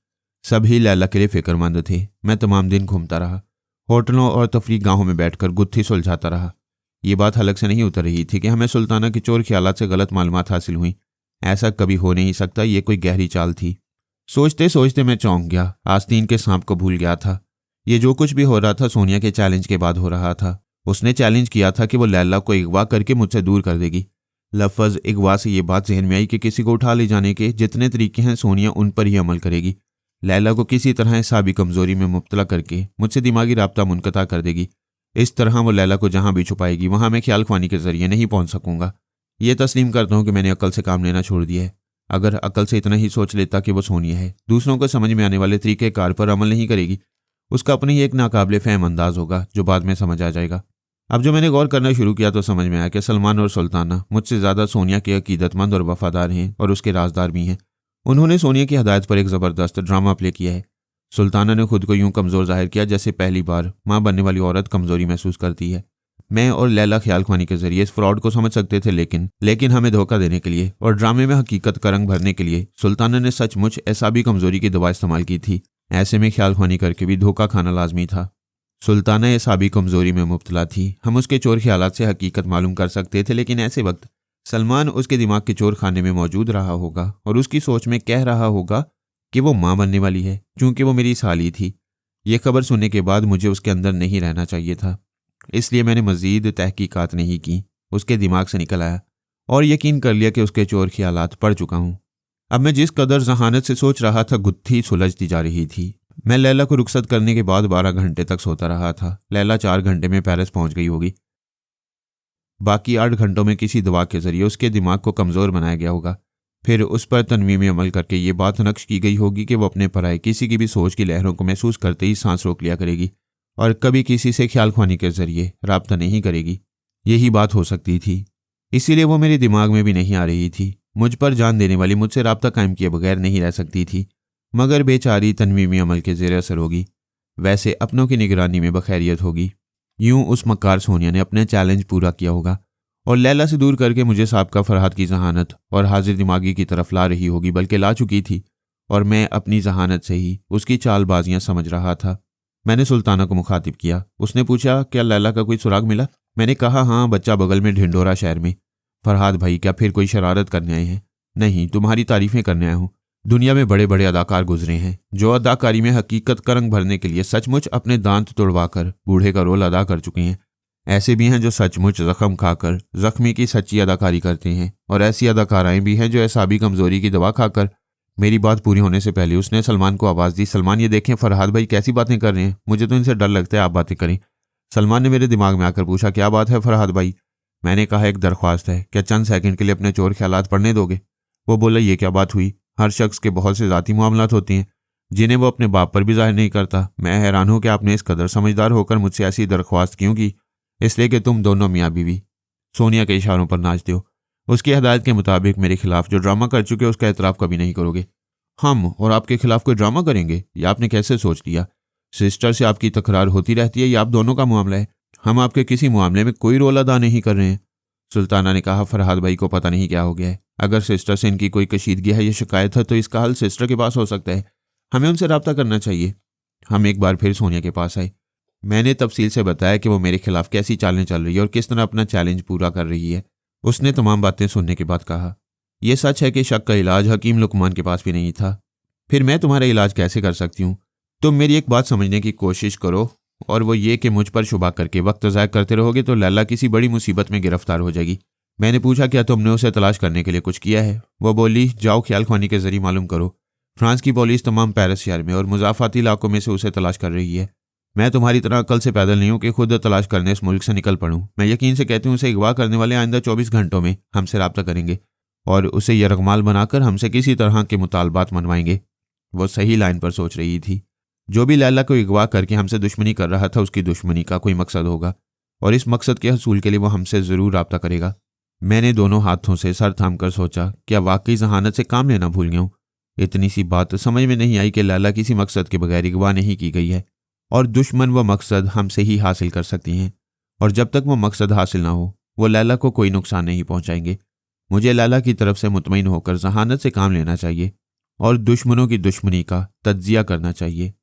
सभी लैला के लिए फिक्रमंद थे। मैं तमाम दिन घूमता रहा, होटलों और तफरीह गाहों में बैठकर गुत्थी सुलझाता रहा। ये बात हलक से नहीं उतर रही थी कि हमें सुल्ताना की चोर ख्यालात से गलत मालूमात हासिल हुई। ऐसा कभी हो नहीं सकता, ये कोई गहरी चाल थी। सोचते सोचते मैं चौंक गया। आस्तीन के सांप को भूल गया था। ये जो कुछ भी हो रहा था सोनिया के चैलेंज के बाद हो रहा था। उसने चैलेंज किया था कि वो लैला को अगवा करके मुझसे दूर कर देगी। लफ्ज़ अगवा से ये बात जहन में आई कि किसी को उठा ले जाने के जितने तरीके हैं सोनिया उन पर ही अमल करेगी। लैला को किसी तरह हिसाबी कमजोरी में मुब्तला करके मुझसे दिमागी राब्ता मुनक़ता कर देगी। इस तरह वो लैला को जहां भी छुपाएगी वहां मैं ख्याल ख्वानी के जरिए नहीं पहुंच सकूंगा। ये तस्लीम करता हूं कि मैंने अकल से काम लेना छोड़ दिया है। अगर अकल से इतना ही सोच लेता कि वो सोनिया है, दूसरों को समझ में आने वाले तरीके कार पर अमल नहीं करेगी, उसका अपनी एक नाकाबिले फ़हम अंदाज होगा जो बाद में समझ आ जाएगा। अब जो मैंने गौर करना शुरू किया तो समझ में आया कि सलमान और सुल्ताना मुझसे ज़्यादा सोनिया के अकीदतमंद और वफादार हैं और उसके राजदार भी हैं। उन्होंने सोनिया की हदायत पर एक ज़बरदस्त ड्रामा प्ले किया है। सुल्ताना ने खुद को यूं कमज़ोर जाहिर किया जैसे पहली बार माँ बनने वाली औरत कमज़ोरी महसूस करती है। मैं और लैला ख्याल ख्वानी के जरिए इस फ्रॉड को समझ सकते थे, लेकिन हमें धोखा देने के लिए और ड्रामे में हकीकत का रंग भरने के लिए सुल्ताना ने सचमुच एसाबी कमजोरी की दवा इस्तेमाल की थी। ऐसे में ख्याल ख्वानी करके भी धोखा खाना लाजमी था। सुल्ताना एसाबी कमजोरी में मुब्तला थी। हम उसके चोर ख्यालात से हकीकत मालूम कर सकते थे, लेकिन ऐसे वक्त सलमान उसके दिमाग के चोर खाने में मौजूद रहा होगा और उसकी सोच में कह रहा होगा कि वो मां बनने वाली है, क्योंकि वो मेरी साली थी। ये खबर सुनने के बाद मुझे उसके अंदर नहीं रहना चाहिए था, इसलिए मैंने मजीद तहकीकात नहीं की। उसके दिमाग से निकल आया और यकीन कर लिया कि उसके चोर ख्यालात पढ़ चुका हूं। अब मैं जिस कदर जहानत से सोच रहा था, गुत्थी सुलझती जा रही थी। मैं लैला को रुखसत करने के बाद 12 घंटे तक सोता रहा था। लैला 4 घंटे में पेरिस पहुंच गई होगी। बाकी 8 घंटों में किसी दवा के जरिए उसके दिमाग को कमज़ोर बनाया गया होगा। फिर उस पर तनवीम अमल करके ये बात नक्श की गई होगी कि वो अपने पराए किसी की भी सोच की लहरों को महसूस करते ही सांस रोक लिया करेगी और कभी किसी से ख्याल ख्वानी के जरिए राब्ता नहीं करेगी। यही बात हो सकती थी, इसीलिए वो मेरे दिमाग में भी नहीं आ रही थी। मुझ पर जान देने वाली मुझसे राब्ता कायम किए बगैर नहीं रह सकती थी, मगर बेचारी तनवीमी अमल के ज़ेर असर होगी, वैसे अपनों की निगरानी में बखैरियत होगी। यूं उस मक्कार सोनिया ने अपने चैलेंज पूरा किया होगा और लैला से दूर करके मुझे साबका फरहाद की जहानत और हाजिर दिमागी की तरफ ला रही होगी, बल्कि ला चुकी थी और मैं अपनी जहानत से ही उसकी चालबाजियां समझ रहा था। मैंने सुल्ताना को मुखातिब किया। उसने पूछा, क्या लैला का कोई सुराग मिला? मैंने कहा, हाँ, बच्चा बगल में ढिंडोरा शहर में। फरहाद भाई, क्या फिर कोई शरारत करने आए हैं? नहीं, तुम्हारी तारीफें करने आया हूँ। दुनिया में बड़े बड़े अदाकार गुजरे हैं जो अदाकारी में हकीकत का रंग भरने के लिए सचमुच अपने दांत तोड़वाकर बूढ़े का रोल अदा कर चुके हैं। ऐसे भी हैं जो सचमुच जख्म खाकर जख्मी की सच्ची अदाकारी करते हैं, और ऐसी अदाकाराएं भी हैं जो एसाबी कमजोरी की दवा खाकर। मेरी बात पूरी होने से पहले उसने सलमान को आवाज़ दी, सलमान, ये देखें फरहाद भाई कैसी बातें कर रहे हैं, मुझे तो इनसे डर लगता है, आप बातें करें। सलमान ने मेरे दिमाग में आकर पूछा, क्या बात है फरहाद भाई? मैंने कहा, एक दरख्वास्त है, क्या चंद सेकंड के लिए अपने चोर ख्यालात पढ़ने दोगे? वो बोला, ये क्या बात हुई? हर शख्स के बहुत से ज़ाती मामलात होते हैं जिन्हें वो अपने बाप पर भी जाहिर नहीं करता। मैं हैरान हूं कि आपने इस कदर समझदार होकर मुझसे ऐसी दरख्वास्त क्यों की? इसलिए कि तुम दोनों मियाँ बीवी सोनिया के इशारों पर नाचते हो। उसकी हदायत के मुताबिक मेरे खिलाफ जो ड्रामा कर चुके उसका एतराफ़ कभी नहीं करोगे। हम और आपके खिलाफ कोई ड्रामा करेंगे? यह आपने कैसे सोच लिया? सिस्टर से आपकी तकरार होती रहती है, यह आप दोनों का मामला है। हम आपके किसी मामले में कोई रोल अदा नहीं कर रहे हैं। सुल्ताना ने कहा, फरहाद भाई को पता नहीं क्या हो गया है। अगर सिस्टर से इनकी कोई कशीदगी है या शिकायत है तो इसका हल सिस्टर के पास हो सकता है। हमें उनसे रब्ता करना चाहिए। हम एक बार फिर सोनिया के पास आए। मैंने तफसील से बताया कि वो मेरे खिलाफ कैसी चालें चल रही है और किस तरह अपना चैलेंज पूरा कर रही है। उसने तमाम बातें सुनने के बाद कहा, यह सच है कि शक का इलाज हकीम लुकमान के पास भी नहीं था। फिर मैं तुम्हारा इलाज कैसे कर सकती हूँ? तुम मेरी एक बात समझने की कोशिश करो, और वो ये कि मुझ पर शुबा करके वक्त ज़ाया करते रहोगे तो लैला किसी बड़ी मुसीबत में गिरफ्तार हो जाएगी। मैंने पूछा, क्या तुमने उसे तलाश करने के लिए कुछ किया है? वो बोली, जाओ ख्याल ख्वानी के जरिए मालूम करो। फ्रांस की पुलिस तमाम पेरिस शहर में और मुजाफाती इलाकों में से उसे तलाश कर रही है। मैं तुम्हारी तरह अकल से पैदल नहीं हूँ कि खुद तलाश करने इस मुल्क से निकल पड़ूँ। मैं यकीन से कहती हूँ उसे अगवा करने वाले आइंदा 24 घंटों में हमसे रब्ता करेंगे और उसे यरगमाल बनाकर हमसे किसी तरह के मुतालबात मनवाएंगे। वो सही लाइन पर सोच रही थी। जो भी लैला को अगवा करके हमसे दुश्मनी कर रहा था, उसकी दुश्मनी का कोई मकसद होगा और इस मकसद के हसूल के लिए वो हमसे ज़रूर रब्ता करेगा। मैंने दोनों हाथों से सर थाम कर सोचा, क्या वाकई जहानत से काम लेना भूल गया हूँ? इतनी सी बात समझ में नहीं आई कि लैला किसी मकसद के बगैर अगवा नहीं की गई है और दुश्मन वो मकसद हमसे ही हासिल कर सकती हैं, और जब तक वो मकसद हासिल ना हो वो लैला को कोई नुकसान नहीं पहुंचाएंगे। मुझे लैला की तरफ से मुतमईन होकर जहानत से काम लेना चाहिए और दुश्मनों की दुश्मनी का तज्जिया करना चाहिए।